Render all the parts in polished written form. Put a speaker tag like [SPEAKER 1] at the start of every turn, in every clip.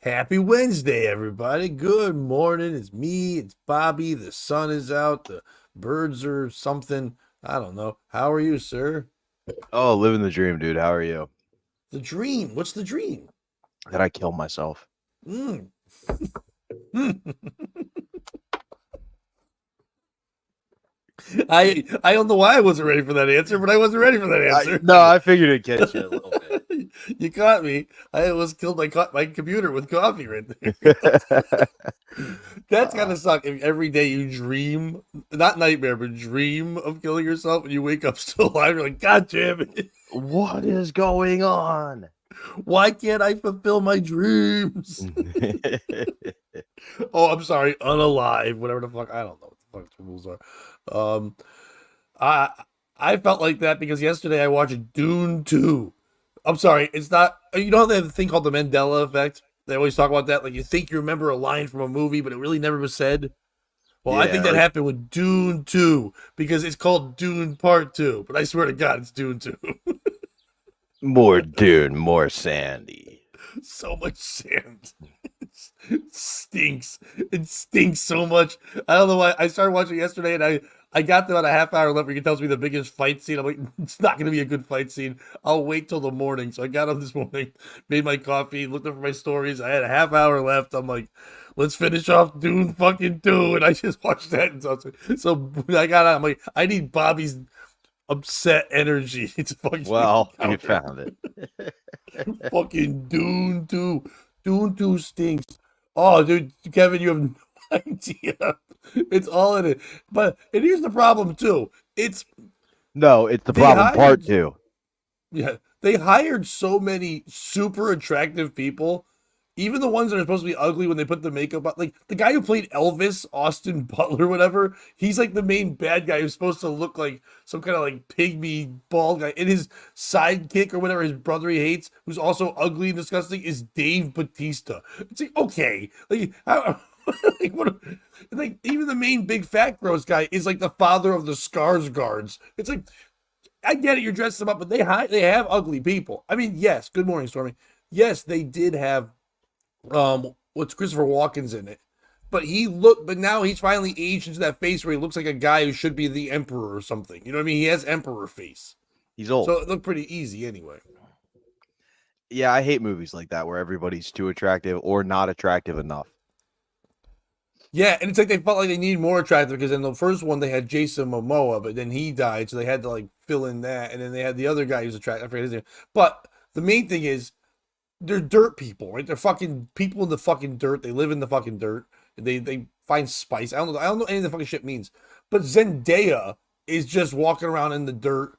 [SPEAKER 1] Happy Wednesday, everybody. Good morning. It's me. It's Bobby. The sun is out. The birds are something. I don't know. How are you, sir?
[SPEAKER 2] Oh, living the dream, dude. How are you?
[SPEAKER 1] The dream. What's the dream?
[SPEAKER 2] That I killed myself.
[SPEAKER 1] Mm. I don't know why I wasn't ready for that answer, but I wasn't ready for that answer.
[SPEAKER 2] No, I figured it'd catch you a little
[SPEAKER 1] You caught me. I almost killed my computer with coffee right there.
[SPEAKER 2] bit.
[SPEAKER 1] That's gotta suck if every day you dream, not nightmare, but dream of killing yourself and you wake up still alive. You're like, God damn it.
[SPEAKER 2] What is going on?
[SPEAKER 1] Why can't I fulfill my dreams? Oh, I'm sorry, unalive, whatever the fuck. I don't know what the fuck the rules are. Um, I I felt like that because yesterday I watched Dune 2. I'm sorry, it's not. You know how they have a thing called the Mandela effect? They always talk about that. Like you think you remember a line from a movie, but it really never was said. Well, I
[SPEAKER 2] Yeah,
[SPEAKER 1] think that
[SPEAKER 2] like
[SPEAKER 1] happened with Dune 2 because it's called Dune Part 2. But I swear to God, it's Dune 2.
[SPEAKER 2] more dune, more sandy.
[SPEAKER 1] So much sand. It stinks. It stinks so much. I don't know why. I started watching yesterday and I got about a half hour left where he tells me the biggest fight scene. I'm like, it's not going to be a good fight scene. I'll wait till the morning. So I got up this morning, made my coffee, looked up for my stories. I had a half hour left. I'm like, let's finish off Dune fucking 2. And I just watched that. And so I got out. I'm like, I need Bobby's upset energy. It's fucking
[SPEAKER 2] Well, you found it.
[SPEAKER 1] fucking Dune 2. Dune 2 stinks. Oh, dude, Kevin, you have no idea. It's all in it. But and here's the problem too. It's
[SPEAKER 2] No, it's the
[SPEAKER 1] they
[SPEAKER 2] problem part
[SPEAKER 1] hired
[SPEAKER 2] two.
[SPEAKER 1] yeah, they hired so many super attractive people, even the ones that are supposed to be ugly when they put the makeup on. Like the guy who played Elvis, Austin Butler, whatever, he's like the main bad guy who's supposed to look like some kind of like pygmy bald guy. And his sidekick or whatever, his brother he hates, who's also ugly and disgusting, is Dave Batista. It's like, okay. Like, how, like, what, like even the main big fat gross guy is like the father of the Scars guards. It's like I get it, you're dressing them up, but they have ugly people. I mean, yes. Good morning, Stormy. Yes, they did have what's Christopher Walken's in it. But now he's finally aged into that face where he looks like a guy who should be the emperor or something. You know what I mean? He has emperor face.
[SPEAKER 2] He's old.
[SPEAKER 1] So it looked pretty easy anyway.
[SPEAKER 2] Yeah, I hate movies like that where everybody's too attractive or not attractive enough.
[SPEAKER 1] Yeah, and it's like they felt like they needed more attractive because in the first one they had Jason Momoa, but then he died, so they had to like fill in that, and then they had the other guy who's attractive. I forget his name. But the main thing is they're dirt people, right? They're fucking people in the fucking dirt. They live in the fucking dirt. They find spice. I don't know any of the fucking shit means. But Zendaya is just walking around in the dirt,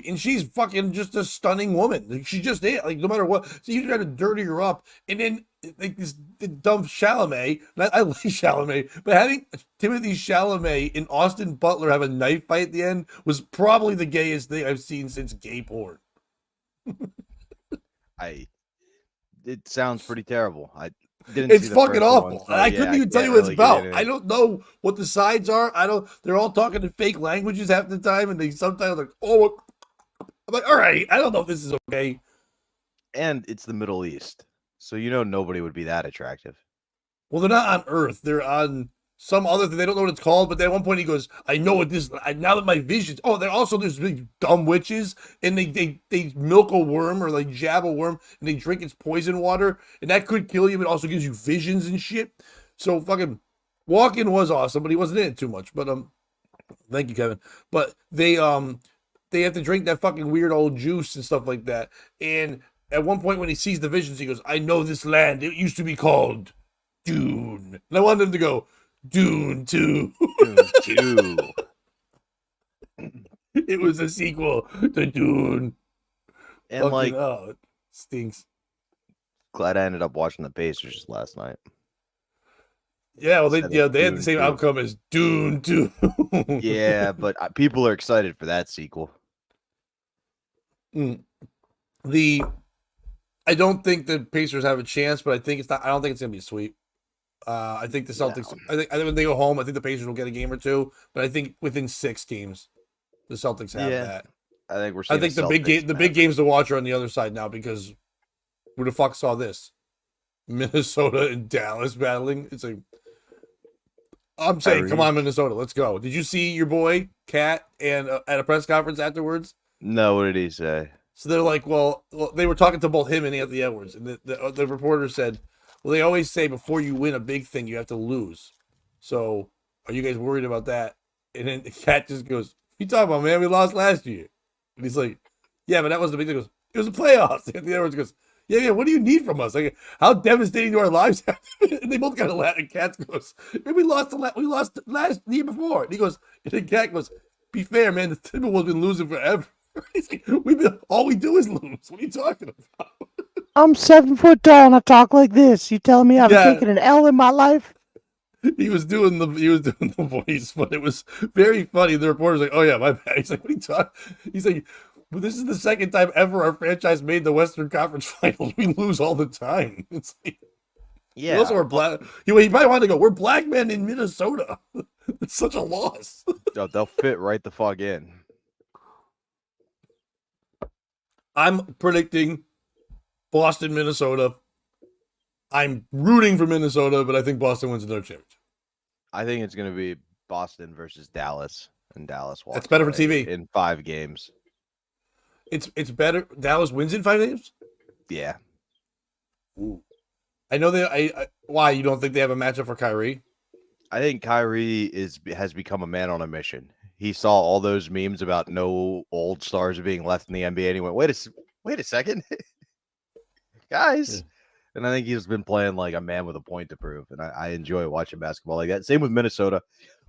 [SPEAKER 1] and she's fucking just a stunning woman. She just is. Like no matter what, so you try to dirty her up, and then like this the dumb Chalamet. And I like Chalamet, but having Timothy Chalamet and Austin Butler have a knife fight at the end was probably the gayest thing I've seen since gay porn.
[SPEAKER 2] I It sounds pretty terrible. I didn't see
[SPEAKER 1] It's
[SPEAKER 2] the
[SPEAKER 1] fucking
[SPEAKER 2] first one,
[SPEAKER 1] awful.
[SPEAKER 2] so
[SPEAKER 1] I
[SPEAKER 2] yeah,
[SPEAKER 1] couldn't
[SPEAKER 2] I
[SPEAKER 1] even tell
[SPEAKER 2] can't
[SPEAKER 1] you what it's
[SPEAKER 2] really get
[SPEAKER 1] about.
[SPEAKER 2] into
[SPEAKER 1] I
[SPEAKER 2] it.
[SPEAKER 1] don't know what the sides are. I don't. They're all talking in fake languages half the time, and they sometimes like, oh, I'm like, all right. I don't know if this is okay.
[SPEAKER 2] And it's the Middle East, so nobody would be that attractive.
[SPEAKER 1] Well, they're not on Earth. They're on some other thing. They don't know what it's called. But then at one point he goes, I know what this. Now that my visions. Oh, they're also there's big dumb witches, and they milk a worm or like jab a worm, and they drink its poison water, and that could kill you. But it also gives you visions and shit. So fucking Walken was awesome, but he wasn't in it too much. But thank you, Kevin. But they have to drink that fucking weird old juice and stuff like that. And at one point when he sees the visions, he goes, I know this land. It used to be called Dune. And I wanted him to go, Dune 2.
[SPEAKER 2] Dune 2.
[SPEAKER 1] It was a sequel to Dune.
[SPEAKER 2] And
[SPEAKER 1] Fucking oh, it stinks.
[SPEAKER 2] glad I ended up watching the Pacers last night.
[SPEAKER 1] Yeah, well
[SPEAKER 2] Instead
[SPEAKER 1] they
[SPEAKER 2] of
[SPEAKER 1] had the
[SPEAKER 2] Dune
[SPEAKER 1] same
[SPEAKER 2] 2.
[SPEAKER 1] outcome as Dune 2.
[SPEAKER 2] Yeah, but people are excited for that sequel.
[SPEAKER 1] Mm. The I don't think the Pacers have a chance, but I think it's not. I don't think it's gonna be a sweep. I think the Celtics.
[SPEAKER 2] No.
[SPEAKER 1] I think when they go home, I think the Pacers will get a game or two. But I think within 6 games, the Celtics have
[SPEAKER 2] Yeah,
[SPEAKER 1] that.
[SPEAKER 2] I think we're
[SPEAKER 1] I
[SPEAKER 2] seeing
[SPEAKER 1] think
[SPEAKER 2] the
[SPEAKER 1] the big
[SPEAKER 2] Celtics
[SPEAKER 1] games to watch are on the other side now because who the fuck saw this? Minnesota and Dallas battling. It's like I'm saying, come
[SPEAKER 2] Kyrie.
[SPEAKER 1] on, Minnesota, let's go. Did you see your boy Cat and at a press conference afterwards?
[SPEAKER 2] No, what did he say?
[SPEAKER 1] So they're like, well, they were talking to both him and Anthony Edwards, and the reporter said, well, they always say before you win a big thing, you have to lose. So are you guys worried about that? And then Cat just goes, "What you talking about, man? We lost last year." And he's like, "Yeah, but that was the big thing." He goes, "It was the playoffs." Anthony Edwards goes, "Yeah, what do you need from us? Like, how devastating do our lives have to be?" And they both kind of laugh. And Cat goes, "We lost last year before." And he goes, and then Cat goes, "Be fair, man. The Timberwolves been losing forever." He's like, all we do is lose. What are you talking about?
[SPEAKER 2] I'm 7 foot tall and I talk like this. You telling me I've
[SPEAKER 1] Yeah.
[SPEAKER 2] taken an L in my life?
[SPEAKER 1] He was doing the voice, but it was very funny. The reporter's like, "Oh yeah, my bad." He's like, "What are you talking?" He's like, "But this is the second time ever our franchise made the Western Conference Finals. We lose all the time." It's like, we also are black. He probably wanted to go. We're black men in Minnesota. It's such a loss.
[SPEAKER 2] They'll fit right the fuck in.
[SPEAKER 1] I'm predicting Boston, Minnesota. I'm rooting for Minnesota, but I think Boston wins another championship.
[SPEAKER 2] I think it's going to be Boston versus Dallas, and Dallas walks.
[SPEAKER 1] That's better for
[SPEAKER 2] away
[SPEAKER 1] TV.
[SPEAKER 2] in 5 games.
[SPEAKER 1] It's better. Dallas wins in 5 games.
[SPEAKER 2] Yeah.
[SPEAKER 1] Ooh. I know they. Why you don't think they have a matchup for Kyrie?
[SPEAKER 2] I think Kyrie has become a man on a mission. He saw all those memes about no old stars being left in the NBA, and he went, "Wait a second, guys."
[SPEAKER 1] Yeah.
[SPEAKER 2] And I think he's been playing like a man with a point to prove, and I enjoy watching basketball like that. Same with Minnesota.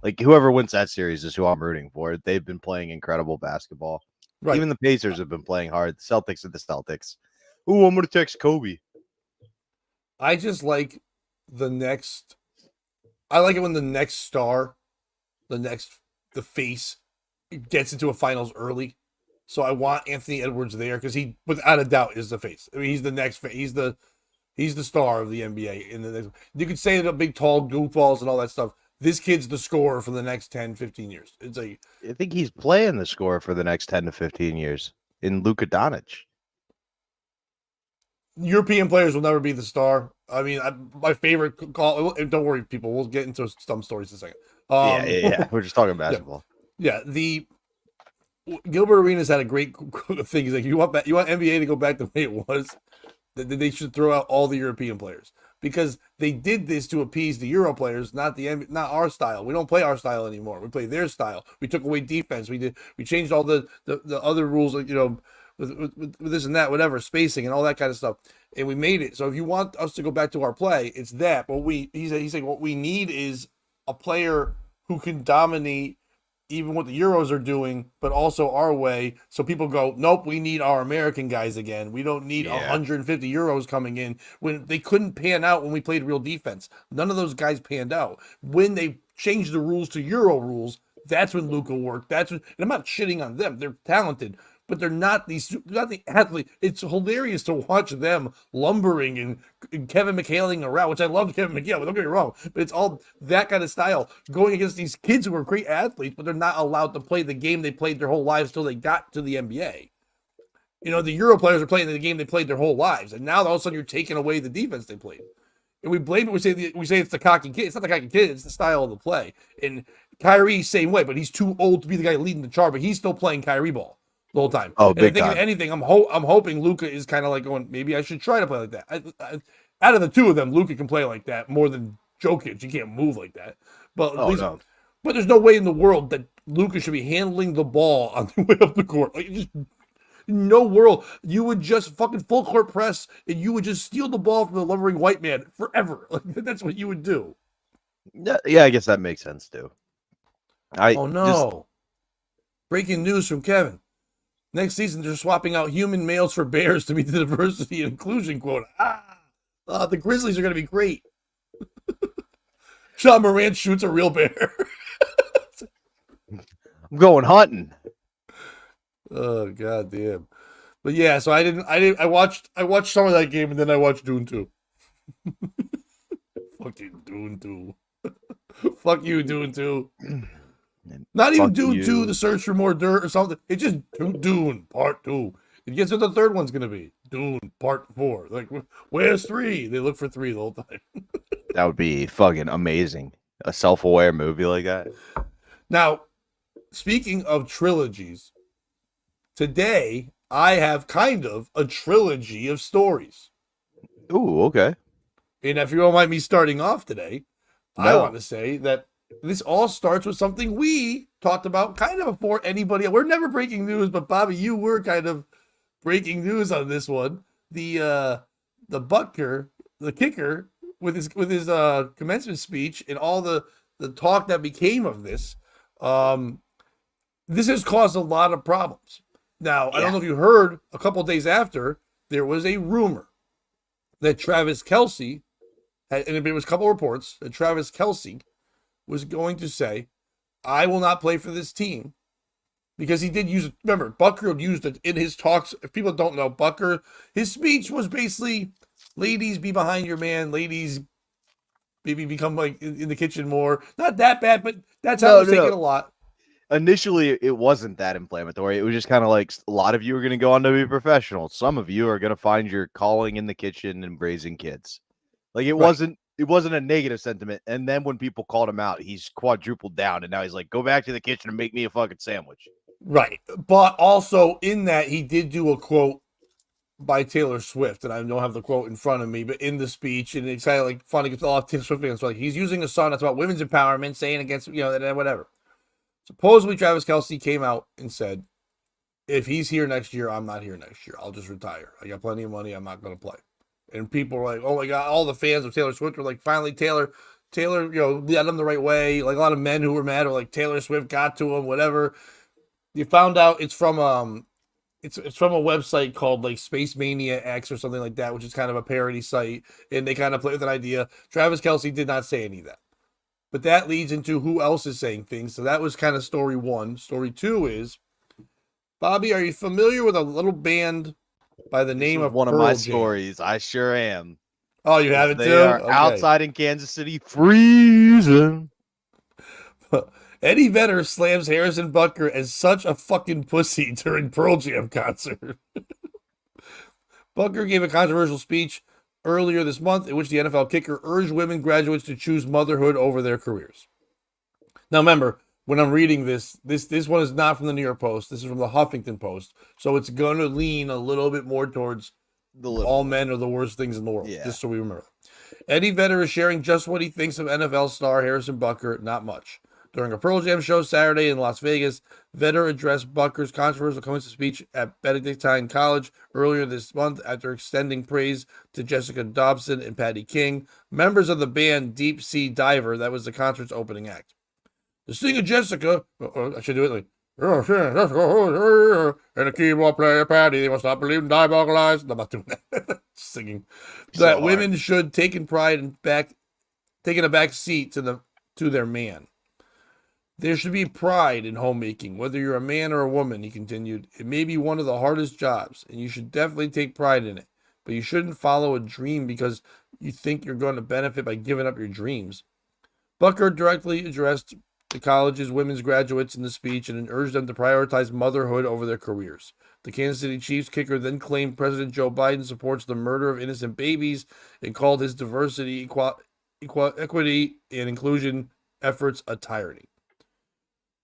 [SPEAKER 2] Like whoever wins that series is who I'm rooting for. They've been playing incredible basketball.
[SPEAKER 1] Right.
[SPEAKER 2] Even the Pacers have been playing hard. The Celtics are the Celtics. Ooh, I'm gonna text Kobe.
[SPEAKER 1] I just like the next. I like it when the next star, the face, gets into a finals early. So I want Anthony Edwards there because he, without a doubt, is the face. I mean, he's the next. He's the star of the NBA. And you could say the big, tall goofballs and all that stuff. This kid's the scorer for the next 10, 15 years. It's
[SPEAKER 2] I think he's playing the score for the next 10 to 15 years in Luka Doncic.
[SPEAKER 1] European players will never be the star. I mean, my favorite call. Don't worry, people. We'll get into some stories in a second.
[SPEAKER 2] Yeah. We're just talking basketball.
[SPEAKER 1] Yeah, the Gilbert Arenas had a great thing. He's like, you want NBA to go back the way it was? They should throw out all the European players because they did this to appease the Euro players, not our style. We don't play our style anymore. We play their style. We took away defense. We changed all the other rules, like with this and that, whatever, spacing and all that kind of stuff, and we made it. So if you want us to go back to our play, it's that. But he's saying what we need is a player who can dominate even what the Euros are doing, but also our way. So people go, nope, we need our American guys again. We don't need 150 Euros coming in when they couldn't pan out when we played real defense. None of those guys panned out. When they changed the rules to Euro rules, that's when Luka worked. That's when, and I'm not shitting on them. They're talented, but they're not the athlete. It's hilarious to watch them lumbering and Kevin McHaleing around, which I love Kevin McHale, but don't get me wrong. But it's all that kind of style going against these kids who are great athletes, but they're not allowed to play the game they played their whole lives till they got to the NBA. The Euro players are playing the game they played their whole lives, and now all of a sudden you're taking away the defense they played. And we blame it. We say it's the cocky kid. It's not the cocky kid. It's the style of the play. And Kyrie, same way, but he's too old to be the guy leading the charge. But he's still playing Kyrie ball the whole time.
[SPEAKER 2] Oh,
[SPEAKER 1] and
[SPEAKER 2] big
[SPEAKER 1] I think
[SPEAKER 2] time.
[SPEAKER 1] if anything, I'm hoping Luka is kind of like going, maybe I should try to play like that. Out of the two of them, Luka can play like that more than Jokic. He can't move like that. But
[SPEAKER 2] No.
[SPEAKER 1] But there's no way in the world that Luka should be handling the ball on the way up the court. Like, just no world. You would just fucking full court press and you would just steal the ball from the lumbering white man forever. Like, that's what you would do.
[SPEAKER 2] Yeah, I guess that makes sense too.
[SPEAKER 1] Oh no. Breaking news from Kevin. Next season, they're swapping out human males for bears to meet the diversity and inclusion quota. The Grizzlies are going to be great. John Morant shoots a real bear.
[SPEAKER 2] I'm going hunting.
[SPEAKER 1] Oh god damn. But yeah, so I watched some of that game and then I watched Dune 2. Fucking Dune 2. Fuck you, Dune 2. Not even Dune 2, The Search for More Dirt or something. It's just Dune Part 2. It gets what the third one's gonna be. Dune Part 4. Like, where's 3? They look for 3 the whole time.
[SPEAKER 2] That would be fucking amazing. A self-aware movie like that.
[SPEAKER 1] Now, speaking of trilogies, today I have kind of a trilogy of stories.
[SPEAKER 2] Ooh, okay.
[SPEAKER 1] And if you don't mind me starting off today, I
[SPEAKER 2] No.
[SPEAKER 1] want to say that this all starts with something we talked about kind of before anybody. We're never breaking news, but Bobby, you were kind of breaking news on this one. The Butker, the kicker, with his commencement speech and all the talk that became of this, this has caused a lot of problems. Now, I don't know if you heard, a couple of days after, there was a rumor that Travis Kelce, and it was a couple of reports that Travis Kelce was going to say, I will not play for this team, because he did use it. Remember, Butker used it in his talks. If people don't know, Butker, his speech was basically, ladies, be behind your man. Ladies, maybe become like in the kitchen more. Not that bad, but that's how it was taken a lot.
[SPEAKER 2] Initially, it wasn't that inflammatory. It was just kind of like a lot of you are going to go on to be professionals. Some of you are going to find your calling in the kitchen and raising kids. Like it wasn't a negative sentiment. And then when people called him out, he's quadrupled down. And now he's like, go back to the kitchen and make me a fucking sandwich.
[SPEAKER 1] Right. But also in that, he did do a quote by Taylor Swift, and I don't have the quote in front of me, but in the speech, and it's kind of like funny because all Taylor Swift fans are like, he's using a song that's about women's empowerment, saying against, whatever. Supposedly Travis Kelce came out and said, if he's here next year, I'm not here next year. I'll just retire. I got plenty of money. I'm not going to play. And people were like, oh my God, all the fans of Taylor Swift were like, finally, Taylor, led him the right way. Like a lot of men who were mad were like, Taylor Swift got to him, whatever. You found out it's from it's from a website called like Space Mania X or something like that, which is kind of a parody site, and they kind of play with an idea. Travis Kelce did not say any of that. But that leads into who else is saying things. So that was kind of story 1. Story 2 is, Bobby, are you familiar with a little band by the name of
[SPEAKER 2] one
[SPEAKER 1] Pearl
[SPEAKER 2] of my
[SPEAKER 1] Jam?
[SPEAKER 2] stories? I sure am.
[SPEAKER 1] Oh, you have it
[SPEAKER 2] they
[SPEAKER 1] too?
[SPEAKER 2] Are
[SPEAKER 1] okay.
[SPEAKER 2] Outside in Kansas City, freezing.
[SPEAKER 1] Eddie Vedder slams Harrison Butker as such a fucking pussy during Pearl Jam concert. Butker gave a controversial speech earlier this month in which the NFL kicker urged women graduates to choose motherhood over their careers. Now remember, when I'm reading this one is not from the New York Post. This is from the Huffington Post. So it's going to lean a little bit more towards all men are the worst things in the world, just so we remember. Eddie Vedder is sharing just what he thinks of NFL star Harrison Butker, not much. During a Pearl Jam show Saturday in Las Vegas, Vedder addressed Butker's controversial commencement speech at Benedictine College earlier this month after extending praise to Jessica Dobson and Patty King, members of the band Deep Sea Diver that was the concert's opening act. The singer Jessica, I should do it like, and the keyboard player Patty, they must not believe in diabolical lies. I'm not doing that. Singing. That women should take pride in taking a back seat to their man. There should be pride in homemaking, whether you're a man or a woman, he continued. It may be one of the hardest jobs, and you should definitely take pride in it. But you shouldn't follow a dream because you think you're going to benefit by giving up your dreams. Butker directly addressed the college's women's graduates in the speech and urged them to prioritize motherhood over their careers. The Kansas City Chiefs kicker then claimed President Joe Biden supports the murder of innocent babies and called his diversity, equity, and inclusion efforts a tyranny.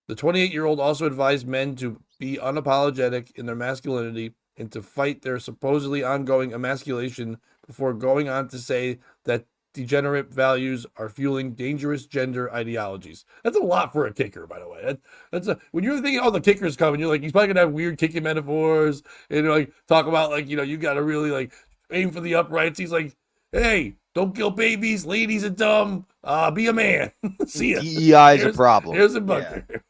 [SPEAKER 1] The 28-year-old also advised men to be unapologetic in their masculinity and to fight their supposedly ongoing emasculation before going on to say that degenerate values are fueling dangerous gender ideologies. That's a lot for a kicker, by the way. When you're thinking, oh, the kicker's coming, you're like, he's probably gonna have weird kicking metaphors and like talk about like, you gotta really like aim for the uprights. He's like, hey, don't kill babies, ladies are dumb. Be a man. See ya.
[SPEAKER 2] DEI is a problem.
[SPEAKER 1] Here's a Butker.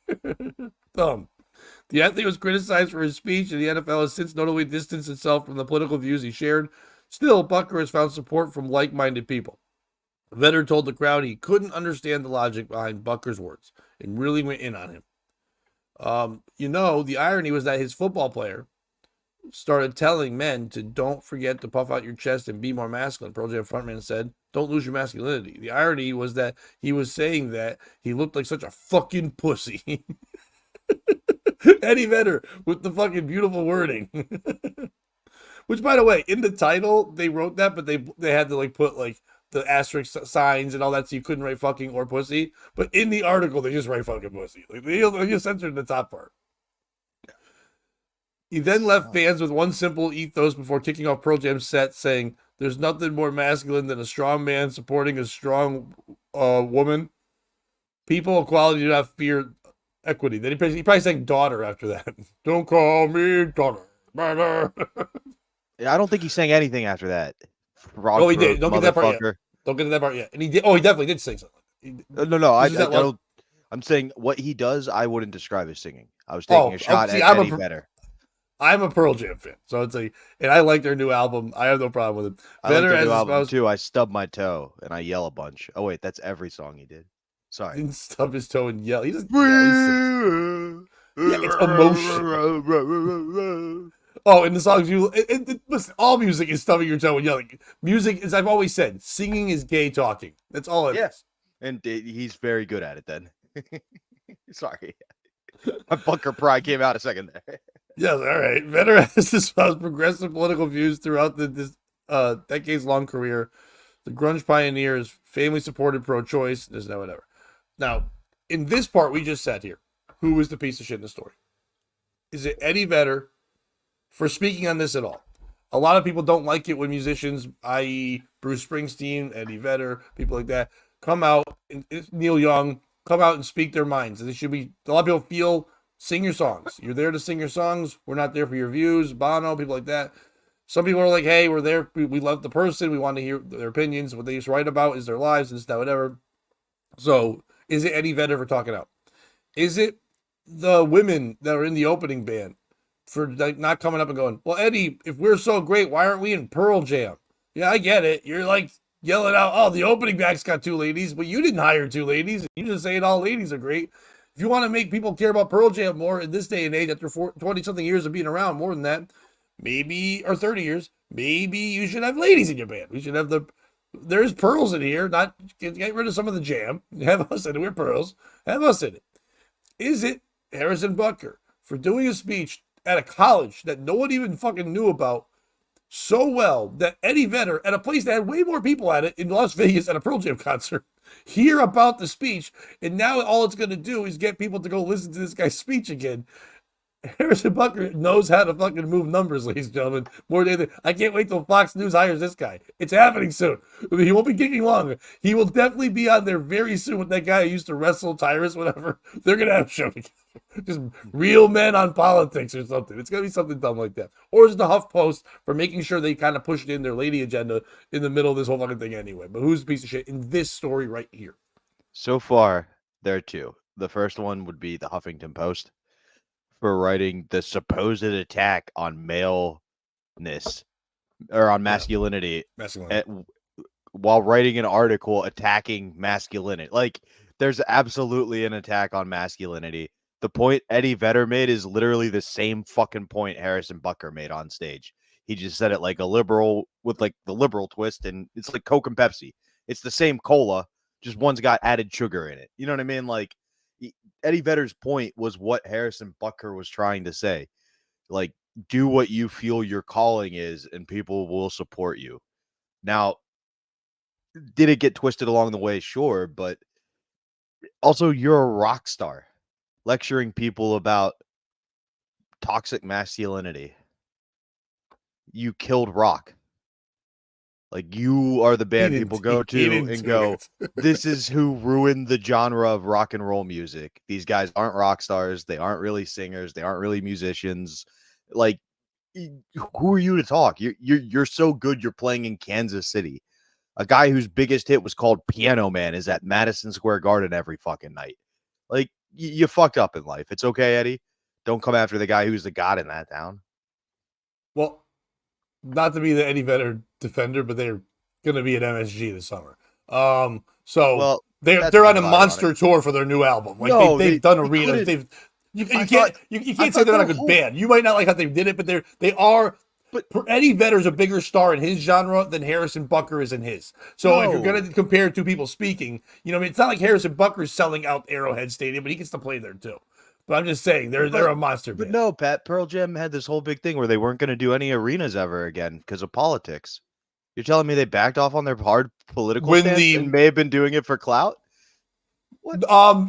[SPEAKER 1] The athlete was criticized for his speech, and the NFL has since notably distanced itself from the political views he shared. Still, Butker has found support from like-minded people. Vedder told the crowd he couldn't understand the logic behind Butker's words and really went in on him. The irony was that his football player started telling men to don't forget to puff out your chest and be more masculine. Pearl Jam frontman said, don't lose your masculinity. The irony was that he was saying that he looked like such a fucking pussy. Eddie Vedder with the fucking beautiful wording. Which, by the way, in the title they wrote that, but they had to like put like the asterisk signs and all that, so you couldn't write fucking or pussy. But in the article, they just write fucking pussy. Like they just censored the top part. He then left fans with one simple ethos before kicking off Pearl Jam's set, saying, "There's nothing more masculine than a strong man supporting a strong woman. People equality do not fear equity." Then he probably sang daughter after that. Don't call me daughter.
[SPEAKER 2] Yeah, I don't think he sang anything after that.
[SPEAKER 1] Oh, he did. Don't get that part yet.
[SPEAKER 2] Motherfucker.
[SPEAKER 1] Don't get to that part yet. And he did. Oh, he definitely did sing something.
[SPEAKER 2] No. I don't. I'm saying what he does, I wouldn't describe as singing. I was taking a shot at Eddie Vedder.
[SPEAKER 1] I'm a Pearl Jam fan, so it's like, and I like their new album. I have no problem with it.
[SPEAKER 2] I like their new album too. I stub my toe and I yell a bunch. Oh wait, that's every song he did. Sorry.
[SPEAKER 1] He didn't stub his toe and yell. He just yeah, it's emotion. Oh, and the songs listen, all music is stubbing your toe and yelling. Music, as I've always said, singing is gay talking. That's all it is.
[SPEAKER 2] And he's very good at it then. Sorry. My Butker pride came out a second there.
[SPEAKER 1] Yes, all right. Vedder has espoused progressive political views throughout this decades-long career. The grunge pioneer is family-supported pro-choice. There's no whatever. Now, in this part we just said here, who was the piece of shit in the story? Is it Eddie Vedder for speaking on this at all? A lot of people don't like it when musicians, i.e. Bruce Springsteen, Eddie Vedder, people like that, come out, and Neil Young, come out and speak their minds. They should be, a lot of people feel, sing your songs. You're there to sing your songs. We're not there for your views. Bono, people like that. Some people are like, hey, we're there. We love the person. We want to hear their opinions. What they just write about is their lives and this, that, whatever. So is it Eddie Vedder for talking out? Is it the women that are in the opening band for like not coming up and going, well, Eddie, if we're so great, why aren't we in Pearl Jam? Yeah, I get it. You're like yelling out, oh, the opening act's got 2 ladies, but you didn't hire 2 ladies. You just saying all ladies are great. If you want to make people care about Pearl Jam more in this day and age, after 20-something years of being around, more than that, maybe, or 30 years, maybe you should have ladies in your band. We should have there's pearls in here, not get rid of some of the jam. Have us in it. We're pearls. Have us in it. Is it Harrison Butker for doing a speech at a college that no one even fucking knew about so well that Eddie Vedder, at a place that had way more people at it in Las Vegas at a Pearl Jam concert, hear about the speech, and now all it's going to do is get people to go listen to this guy's speech again. Harrison Butker knows how to fucking move numbers, ladies and gentlemen. More than anything. I can't wait till Fox News hires this guy. It's happening soon. I mean, he won't be kicking long. He will definitely be on there very soon with that guy who used to wrestle Tyrus, whatever. They're going to have a show together. Just real men on politics or something. It's going to be something dumb like that. Or is the HuffPost for making sure they kind of pushed in their lady agenda in the middle of this whole fucking thing anyway. But who's the piece of shit in this story right here?
[SPEAKER 2] So far, there are 2. The first one would be the Huffington Post for writing the supposed attack on maleness or on masculinity, while writing an article attacking masculinity. Like, there's absolutely an attack on masculinity. The point Eddie Vedder made is literally the same fucking point Harrison Butker made on stage. He just said it like a liberal with like the liberal twist, and it's like Coke and Pepsi. It's the same cola, just one's got added sugar in it. You know what I mean? Like, Eddie Vedder's point was what Harrison Butker was trying to say. Like, do what you feel your calling is, and people will support you. Now, did it get twisted along the way? Sure, but also you're a rock star lecturing people about toxic masculinity. You killed rock. Like, you are the band people go to and go, this is who ruined the genre of rock and roll music. These guys aren't rock stars. They aren't really singers. They aren't really musicians. Like, who are you to talk? You're so good. You're playing in Kansas City. A guy whose biggest hit was called Piano Man is at Madison Square Garden every fucking night. Like, you fucked up in life. It's okay, Eddie. Don't come after the guy who's the god in that town.
[SPEAKER 1] Well, not to be the Eddie Vedder defender, but they're going to be at MSG this summer. So they're on a monster tour for their new album. Like, no, they've done arenas. You can't say they're not a good band. You might not like how they did it, but they are. But Eddie Vedder's a bigger star in his genre than Harrison Butker is in his. So if you're going to compare 2 people speaking, you know, I mean, it's not like Harrison Butker's selling out Arrowhead Stadium, but he gets to play there too. But I'm just saying they're a monster
[SPEAKER 2] But
[SPEAKER 1] band.
[SPEAKER 2] no, Pat, Pearl Jam had this whole big thing where they weren't going to do any arenas ever again because of politics. You're telling me they backed off on their hard political
[SPEAKER 1] When
[SPEAKER 2] stance and may have been doing it for clout? What?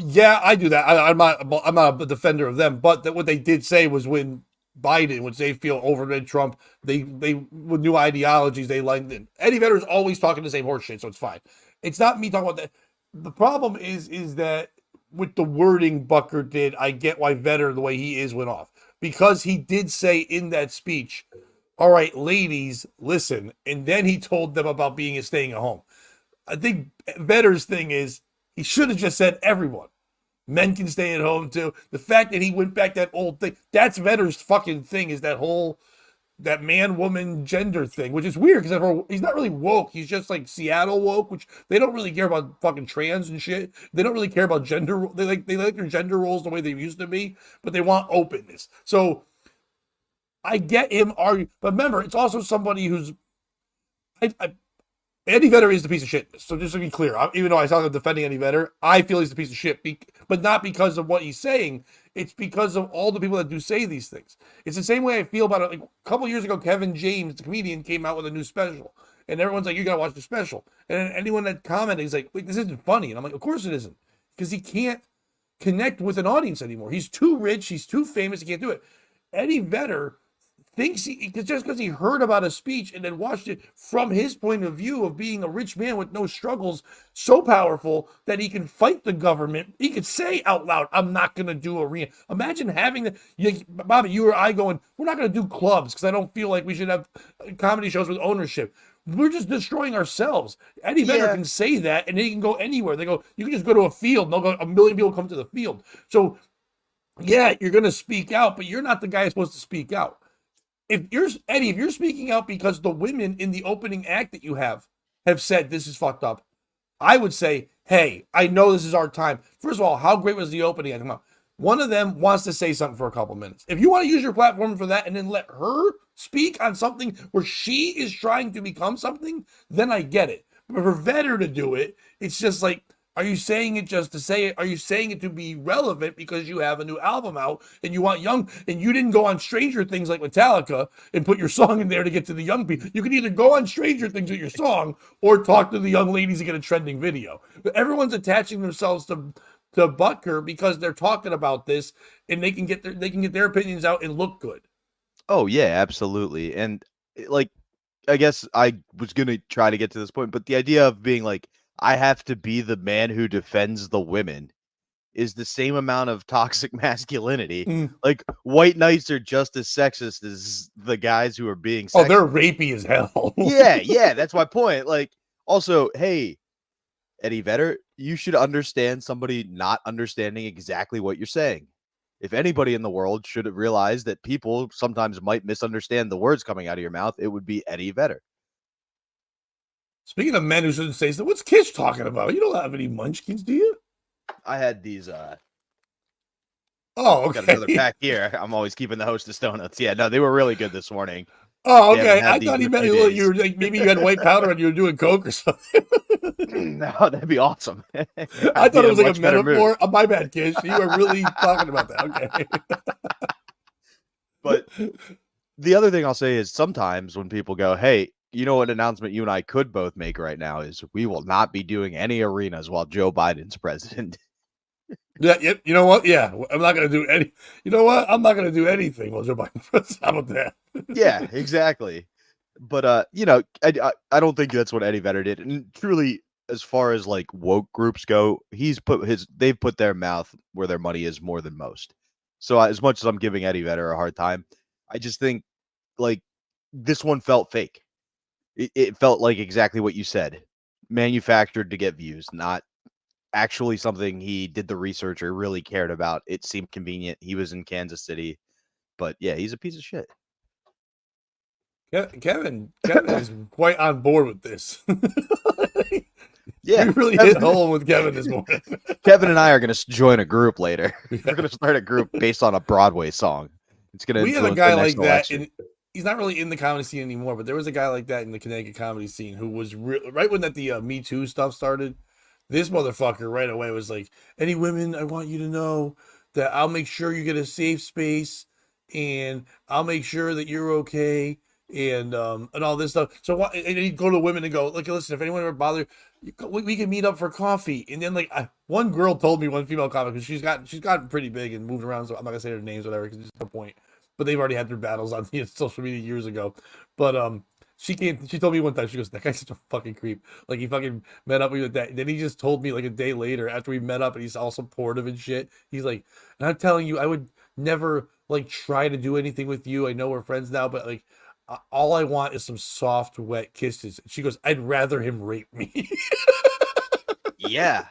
[SPEAKER 1] yeah, I do that. I'm not a defender of them, but what they did say was when Biden, which they feel overrated Trump, they with new ideologies they like. Eddie Vedder is always talking the same horse shit, so it's fine. It's not me talking about that. The problem is that with the wording Butker did, I get why Vedder the way he is went off because he did say in that speech, "All right, ladies, listen," and then he told them about being staying at home. I think Vedder's thing is he should have just said everyone. Men can stay at home too. The fact that he went back that old thing, that's Vedder's fucking thing, is that whole that man woman gender thing, which is weird because he's not really woke. He's just like Seattle woke, which they don't really care about fucking trans and shit. They don't really care about gender. They like their gender roles the way they used to be, but they want openness. So I get him arguing, but remember, it's also somebody who's I Eddie Vedder is the piece of shit. So just to be clear, even though I sound like defending Eddie Vedder, I feel he's the piece of shit, but not because of what he's saying. It's because of all the people that do say these things. It's the same way I feel about it. Like a couple years ago, Kevin James, the comedian, came out with a new special, and everyone's like, "You gotta watch the special." And anyone that commented is like, "Wait, this isn't funny," and I'm like, "Of course it isn't," because he can't connect with an audience anymore. He's too rich. He's too famous. He can't do it. Eddie Vedder thinks just because he heard about a speech and then watched it from his point of view of being a rich man with no struggles, so powerful that he can fight the government. He could say out loud, "I'm not going to do arena." Imagine having Bobby, you or I going, "We're not going to do clubs because I don't feel like we should have comedy shows with ownership." We're just destroying ourselves. Eddie Vedder can say that, and he can go anywhere. They go, "You can just go to a field, and they'll go, 1 million people come to the field." So, yeah, you're going to speak out, but you're not the guy supposed to speak out. If you're speaking out because the women in the opening act that you have said this is fucked up, I would say, hey, I know this is our time. First of all, how great was the opening act? Come on. One of them wants to say something for a couple minutes. If you want to use your platform for that and then let her speak on something where she is trying to become something, then I get it. But for Vedder to do it, it's just like, are you saying it just to say it? Are you saying it to be relevant because you have a new album out and you want young, and you didn't go on Stranger Things like Metallica and put your song in there to get to the young people? You can either go on Stranger Things with your song or talk to the young ladies and get a trending video. But everyone's attaching themselves to Butker because they're talking about this and they can get their opinions out and look good.
[SPEAKER 2] Oh yeah, absolutely. And like, I guess I was gonna try to get to this point, but the idea of being like, I have to be the man who defends the women is the same amount of toxic masculinity. Like, white knights are just as sexist as the guys who are being sexist.
[SPEAKER 1] Oh, they're rapey as hell.
[SPEAKER 2] yeah, that's my point. Like, also, hey, Eddie Vedder, you should understand somebody not understanding exactly what you're saying. If anybody in the world should realize that people sometimes might misunderstand the words coming out of your mouth, it would be Eddie Vedder.
[SPEAKER 1] Speaking of men who shouldn't say stuff, what's Kish talking about? You don't have any munchkins, do you?
[SPEAKER 2] I had these
[SPEAKER 1] Oh, okay.
[SPEAKER 2] Got another pack here. I'm always keeping the hostess donuts. Yeah, no, they were really good this morning.
[SPEAKER 1] Oh, okay. I thought he meant you were like, maybe you had white powder and you were doing coke or something.
[SPEAKER 2] No, that'd be awesome.
[SPEAKER 1] I thought it was like a metaphor. Oh, my bad, Kish. You were really talking about that. Okay.
[SPEAKER 2] But the other thing I'll say is sometimes when people go, hey, you know what announcement you and I could both make right now is we will not be doing any arenas while Joe Biden's president.
[SPEAKER 1] Yeah, yep. You know what? Yeah, I'm not going to do any. You know what? I'm not going to do anything while Joe Biden's president. How about that?
[SPEAKER 2] Yeah, exactly. But you know, I don't think that's what Eddie Vedder did. And truly, as far as like woke groups go, they've put their mouth where their money is more than most. So as much as I'm giving Eddie Vedder a hard time, I just think like this one felt fake. It felt like exactly what you said, manufactured to get views, not actually something he did the research or really cared about. It seemed convenient. He was in Kansas City, but yeah, he's a piece of shit.
[SPEAKER 1] Kevin is quite on board with this.
[SPEAKER 2] Yeah,
[SPEAKER 1] we really hit home with Kevin this morning.
[SPEAKER 2] Kevin and I are going to join a group later. Yeah. We're going to start a group based on a Broadway song. It's going to.
[SPEAKER 1] We have a guy like that, and he's not really in the comedy scene anymore. But there was a guy like that in the Connecticut comedy scene who was right when the Me Too stuff started. This motherfucker right away was like, "Any women, I want you to know that I'll make sure you get a safe space, and I'll make sure that you're okay, and all this stuff. So and he'd go to women and go, look, listen, if anyone ever bother, we can meet up for coffee. And then like one girl told me, one female comic, because she's gotten pretty big and moved around. So I'm not gonna say their names, whatever, because there's no point. But they've already had their battles on social media years ago. But she told me one time, she goes, that guy's such a fucking creep. Like, he fucking met up with that. Then he just told me like a day later after we met up, and he's all supportive and shit. He's like, and I'm telling you, I would never like try to do anything with you. I know we're friends now, but like, all I want is some soft, wet kisses. She goes, I'd rather him rape me.
[SPEAKER 2] Yeah.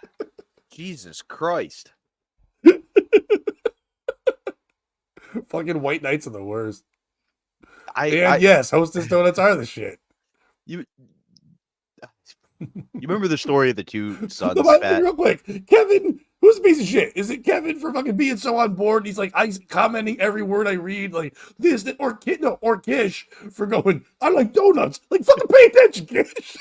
[SPEAKER 2] Jesus Christ.
[SPEAKER 1] Fucking white knights are the worst.
[SPEAKER 2] I
[SPEAKER 1] yes, Hostess donuts are the shit.
[SPEAKER 2] You remember the story of the two sons?
[SPEAKER 1] Real quick, Kevin, who's a piece of shit? Is it Kevin for fucking being so on board? He's like, I commenting every word I read, like this, that, or Kish for going, I like donuts. Like, fucking pay attention, Kish.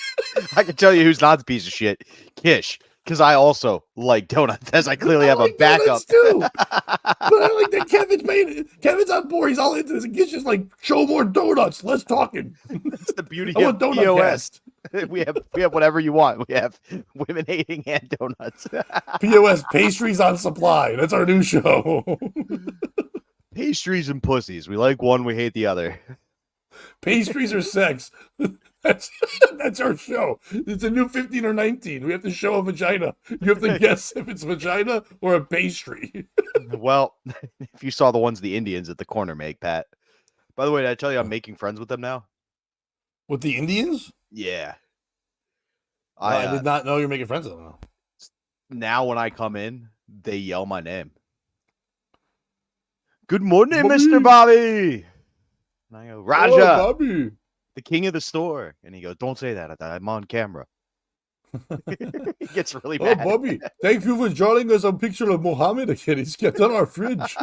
[SPEAKER 2] I can tell you who's not the piece of shit. Kish. Because I also like donuts, as I clearly have a backup.
[SPEAKER 1] Too. But I like that Kevin's on board. He's all into this. And Kish just like, show more donuts. Less talking.
[SPEAKER 2] That's the beauty
[SPEAKER 1] of
[SPEAKER 2] POS. We have whatever you want. We have women hating and donuts.
[SPEAKER 1] POS, pastries on supply. That's our new show.
[SPEAKER 2] Pastries and pussies. We like one, we hate the other.
[SPEAKER 1] Pastries or sex. That's our show. It's a new 15 or 19. We have to show a vagina. You have to guess if it's vagina or a pastry.
[SPEAKER 2] Well, if you saw the ones the Indians at the corner make, Pat. By the way, did I tell you I'm making friends with them now?
[SPEAKER 1] With the Indians?
[SPEAKER 2] Yeah.
[SPEAKER 1] I did not know you're making friends with them.
[SPEAKER 2] Now when I come in, they yell my name. Good morning,
[SPEAKER 1] Bobby.
[SPEAKER 2] Mr. Bobby. And I go, Raja.
[SPEAKER 1] Oh, Bobby.
[SPEAKER 2] The king of the store. And he goes, don't say that. I'm on camera. He gets really mad.
[SPEAKER 1] Oh, Bobby, thank you for drawing us a picture of Mohammed again. He's kept on our fridge.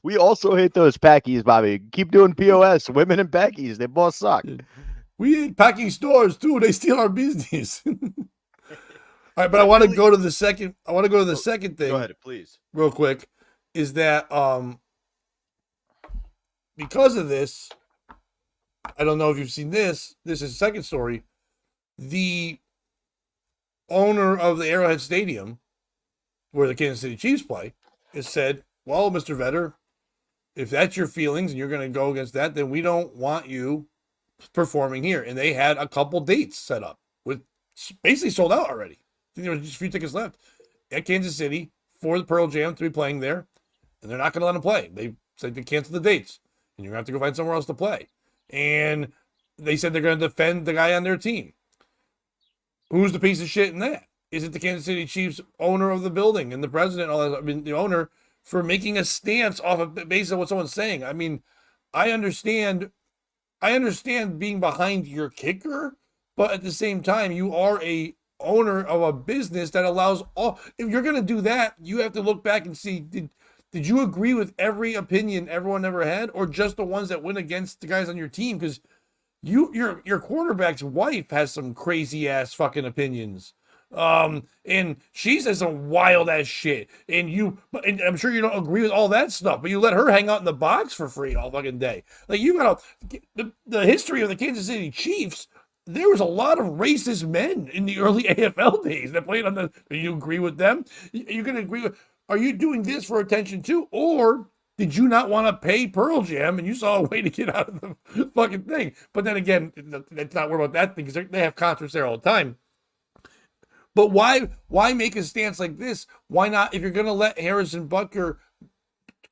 [SPEAKER 2] We also hate those packies, Bobby. Keep doing POS. Women and packies, they both suck.
[SPEAKER 1] We hate packing stores, too. They steal our business. All right, but I want to go to the second. I want to go to the second thing.
[SPEAKER 2] Go ahead, please.
[SPEAKER 1] Real quick. Is that because of this, I don't know if you've seen this. This is the second story. The owner of the Arrowhead Stadium, where the Kansas City Chiefs play, has said, well, Mr. Vedder, if that's your feelings and you're going to go against that, then we don't want you performing here. And they had a couple dates set up with basically sold out already. I think there was just a few tickets left at Kansas City for the Pearl Jam to be playing there. And they're not going to let them play. They said they cancel the dates. And you're going to have to go find somewhere else to play. And they said they're going to defend the guy on their team. Who's the piece of shit in that? Is it the Kansas City Chiefs owner of the building and the president, all that, I mean, the owner, for making a stance off of based on what someone's saying? I mean, I understand being behind your kicker, but at the same time, you are a owner of a business that allows all. If you're going to do that, you have to look back and see, did you agree with every opinion everyone ever had, or just the ones that went against the guys on your team? Because your quarterback's wife has some crazy ass fucking opinions. And she says some wild ass shit. And I'm sure you don't agree with all that stuff, but you let her hang out in the box for free all fucking day. Like, you got the history of the Kansas City Chiefs. There was a lot of racist men in the early AFL days that played on the. You agree with them? You can agree with. Are you doing this for attention too, or did you not want to pay Pearl Jam and you saw a way to get out of the fucking thing? But then again, let's not worry about that thing because they have concerts there all the time. But why make a stance like this? Why not, if you're going to let Harrison Butker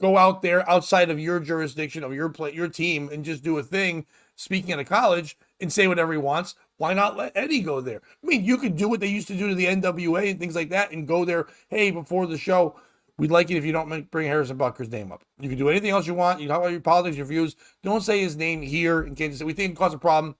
[SPEAKER 1] go out there outside of your jurisdiction, of your team, and just do a thing, speaking at a college, and say whatever he wants, why not let Eddie go there? I mean, you could do what they used to do to the NWA and things like that and go there, hey, before the show, we'd like it if you don't bring Harrison Butker's name up. You can do anything else you want. You talk about your politics, your views. Don't say his name here in Kansas City. We think it causes a problem.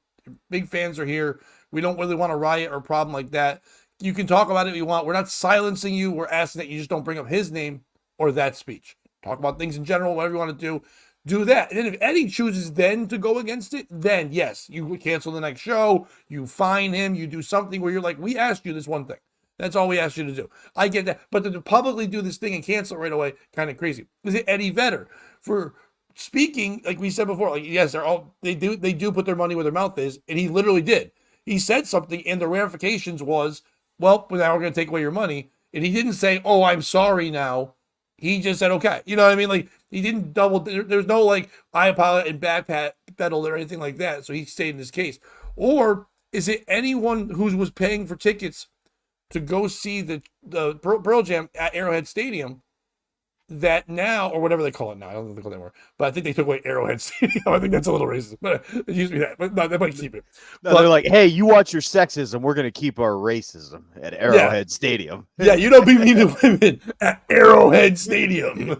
[SPEAKER 1] Big fans are here. We don't really want a riot or a problem like that. You can talk about it if you want. We're not silencing you. We're asking that you just don't bring up his name or that speech. Talk about things in general, whatever you want to do that. And then if Eddie chooses then to go against it, then yes, you cancel the next show, you fine him, you do something where you're like, we asked you this one thing. That's all we asked you to do. I get that. But to publicly do this thing and cancel it right away, kind of crazy. Is it Eddie Vedder for speaking, like we said before, like yes, they do put their money where their mouth is, and he literally did. He said something, and the ramifications was, well, now we're gonna take away your money. And he didn't say, oh, I'm sorry now. He just said, okay. You know what I mean? Like, he didn't there's no, like, I apologize and backpedal or anything like that. So he stayed in his case. Or is it anyone who was paying for tickets to go see the Pearl Jam at Arrowhead Stadium that now, or whatever they call it now, I don't think they call it anymore, but I think they took away Arrowhead Stadium. I think that's a little racist, but it used to be that. But no, they might keep it.
[SPEAKER 2] No, but they're like, hey, you watch your sexism, we're going to keep our racism at Arrowhead Stadium.
[SPEAKER 1] Yeah, you don't be mean to women at Arrowhead Stadium.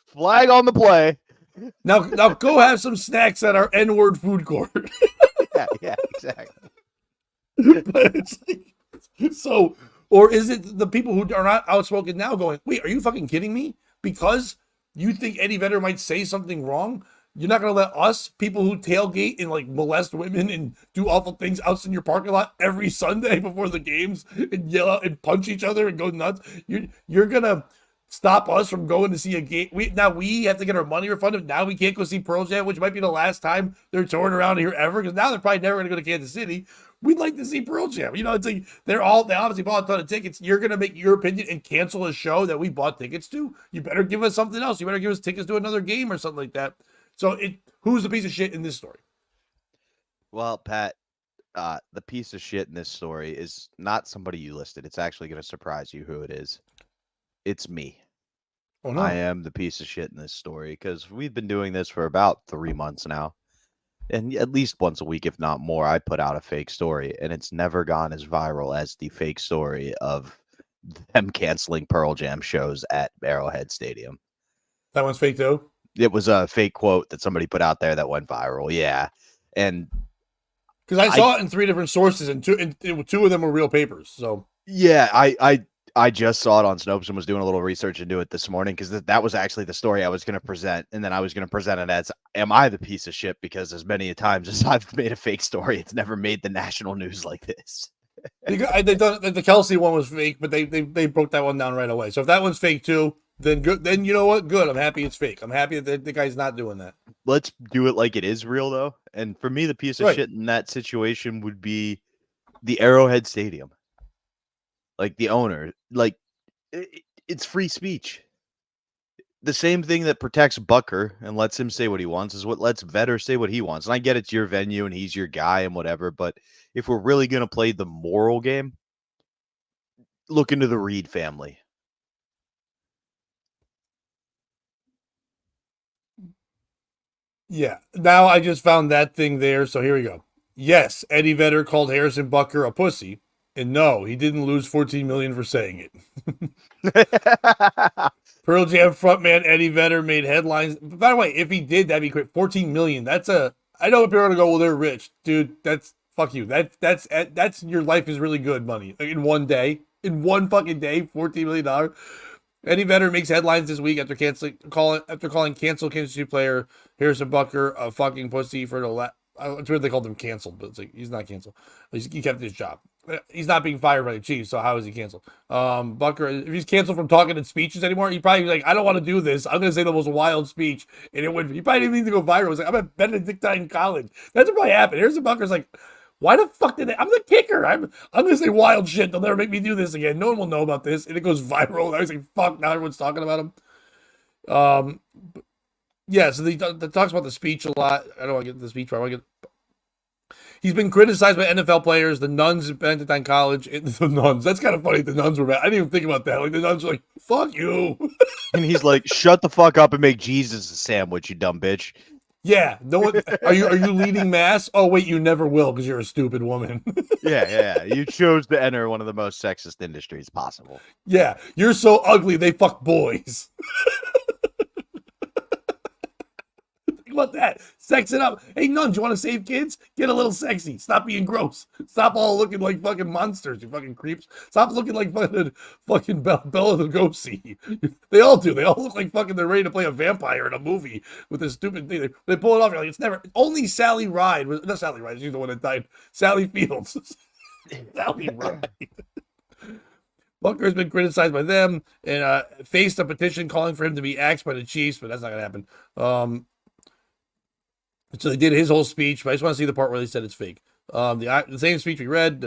[SPEAKER 2] Flag on the play.
[SPEAKER 1] Now go have some snacks at our N-word food court.
[SPEAKER 2] yeah, exactly.
[SPEAKER 1] But it's like, so, or is it the people who are not outspoken now going, wait, are you fucking kidding me? Because you think Eddie Vedder might say something wrong, you're not going to let us, people who tailgate and like molest women and do awful things out in your parking lot every Sunday before the games and yell out and punch each other and go nuts. You're going to stop us from going to see a game. We have to get our money refunded. Now we can't go see Pearl Jam, which might be the last time they're touring around here ever, because now they're probably never going to go to Kansas City. We'd like to see Pearl Jam. You know, it's like they obviously bought a ton of tickets. You're going to make your opinion and cancel a show that we bought tickets to. You better give us something else. You better give us tickets to another game or something like that. So who's the piece of shit in this story?
[SPEAKER 2] Well, Pat, the piece of shit in this story is not somebody you listed. It's actually going to surprise you who it is. It's me.
[SPEAKER 1] Oh, no.
[SPEAKER 2] I am the piece of shit in this story because we've been doing this for about 3 months now. And at least once a week, if not more, I put out a fake story, and it's never gone as viral as the fake story of them canceling Pearl Jam shows at Arrowhead Stadium.
[SPEAKER 1] That one's fake too?
[SPEAKER 2] It was a fake quote that somebody put out there that went viral. Yeah. And
[SPEAKER 1] because I saw it in 3 different sources, and two of them were real papers. So
[SPEAKER 2] yeah, I just saw it on Snopes and was doing a little research into it this morning because that was actually the story I was going to present. And then I was going to present it as, am I the piece of shit? Because as many times as I've made a fake story, it's never made the national news like this.
[SPEAKER 1] They've done the Kelsey one was fake, but they broke that one down right away. So if that one's fake too, then good. Then you know what? Good. I'm happy it's fake. I'm happy that the guy's not doing that.
[SPEAKER 2] Let's do it like it is real, though. And for me, the piece of shit in that situation would be the Arrowhead Stadium. Like the owner, like it's free speech. The same thing that protects Butker and lets him say what he wants is what lets Vedder say what he wants. And I get it's your venue and he's your guy and whatever, but if we're really going to play the moral game, look into the Reed family.
[SPEAKER 1] Yeah. Now I just found that thing there. So here we go. Yes, Eddie Vedder called Harrison Butker a pussy. And no, he didn't lose $14 million for saying it. Pearl Jam frontman Eddie Vedder made headlines. By the way, if he did, that'd be great. $14 million. I know people are gonna go, well, they're rich, dude. That's fuck you. That's your life is really good money. Like in one day, in one fucking day, $14 million. Eddie Vedder makes headlines this week after calling canceled Kansas City player Harrison Butker a fucking pussy for the it's weird they called him canceled, but it's like he's not canceled. He kept his job. He's not being fired by the Chiefs, so how is he canceled? Butker, if he's canceled from talking in speeches anymore, he probably be like, I don't want to do this. I'm going to say the most wild speech, and he probably didn't need to go viral. He's like, I'm at Benedictine College. That's what probably happened. Here's the Butker's like, why the fuck did I'm the kicker. I'm going to say wild shit. They'll never make me do this again. No one will know about this, and it goes viral. And I was like, fuck, now everyone's talking about him. Yeah, so he talks about the speech a lot. I don't want to get the speech part. He's been criticized by NFL players, the nuns at Benedictine College. The nuns. That's kind of funny. The nuns were bad. I didn't even think about that. Like the nuns were like, fuck you.
[SPEAKER 2] And he's like, shut the fuck up and make Jesus a sandwich, you dumb bitch.
[SPEAKER 1] Yeah. No one. Are you leading mass? Oh, wait, you never will because you're a stupid woman.
[SPEAKER 2] Yeah. You chose to enter one of the most sexist industries possible.
[SPEAKER 1] Yeah. You're so ugly, they fuck boys. About that, sex it up. Hey, nuns, you want to save kids? Get a little sexy. Stop being gross. Stop all looking like fucking monsters, you fucking creeps. Stop looking like fucking Bela Lugosi. They all do. They all look like fucking they're ready to play a vampire in a movie with this stupid thing. They pull it off. You're like, it's never. Only Sally Ride was not Sally Ride. She's the one that died. Sally Fields. That'll be right. Butker has been criticized by them and faced a petition calling for him to be axed by the Chiefs, but that's not going to happen. So they did his whole speech, but I just want to see the part where they said it's fake. The same speech we read.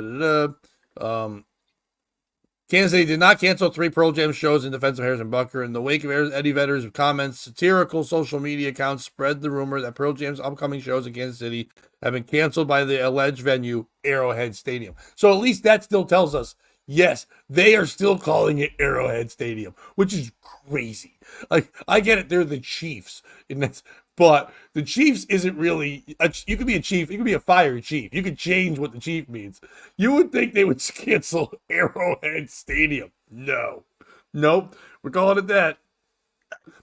[SPEAKER 1] Kansas City did not cancel 3 Pearl Jam shows in defense of Harrison Butker. In the wake of Eddie Vedder's comments, satirical social media accounts spread the rumor that Pearl Jam's upcoming shows in Kansas City have been canceled by the alleged venue, Arrowhead Stadium. So at least that still tells us, yes, they are still calling it Arrowhead Stadium, which is crazy. Like, I get it, they're the Chiefs, but the Chiefs isn't really. You could be a chief. You could be a fire chief. You could change what the chief means. You would think they would cancel Arrowhead Stadium. No, nope. We're calling it that.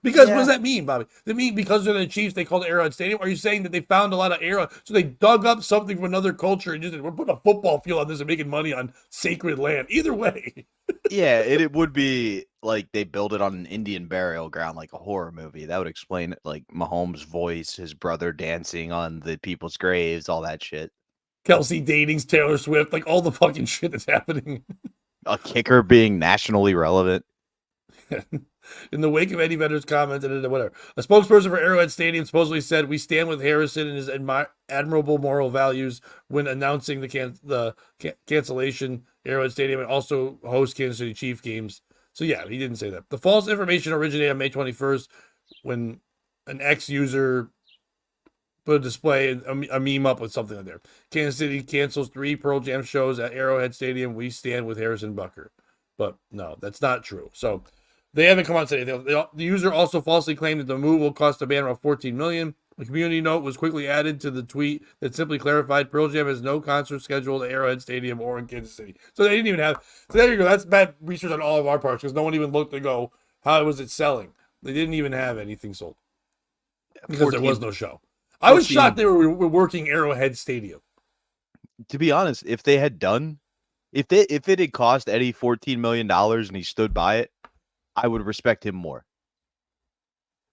[SPEAKER 1] Because what does that mean, Bobby? Does it mean because they're the Chiefs, they called it Arrowhead Stadium? Are you saying that they found a lot of arrow, so they dug up something from another culture and just we're putting a football field on this and making money on sacred land? Either way.
[SPEAKER 2] Yeah, it would be like they built it on an Indian burial ground, like a horror movie. That would explain it, like Mahomes' voice, his brother dancing on the people's graves, all that shit.
[SPEAKER 1] Kelsey dating Taylor Swift, like all the fucking shit that's happening.
[SPEAKER 2] A kicker being nationally relevant.
[SPEAKER 1] In the wake of Eddie Vedder's comment, whatever, a spokesperson for Arrowhead Stadium supposedly said, "We stand with Harrison and his admirable moral values when announcing the cancellation Arrowhead Stadium and also host Kansas City Chief games." So yeah, he didn't say that. The false information originated on May 21st when an ex-user put a display, a meme up with something on there. Kansas City cancels 3 Pearl Jam shows at Arrowhead Stadium. We stand with Harrison Butker. But no, that's not true. So they haven't come out and said anything. The user also falsely claimed that the move will cost the band around $14 million. The community note was quickly added to the tweet that simply clarified Pearl Jam has no concert scheduled at Arrowhead Stadium or in Kansas City. So they didn't even have. So there you go. That's bad research on all of our parts because no one even looked to go, how was it selling? They didn't even have anything sold because there was no show. I was shocked they were working Arrowhead Stadium.
[SPEAKER 2] To be honest, if they had done, if it had cost Eddie $14 million and he stood by it, I would respect him more.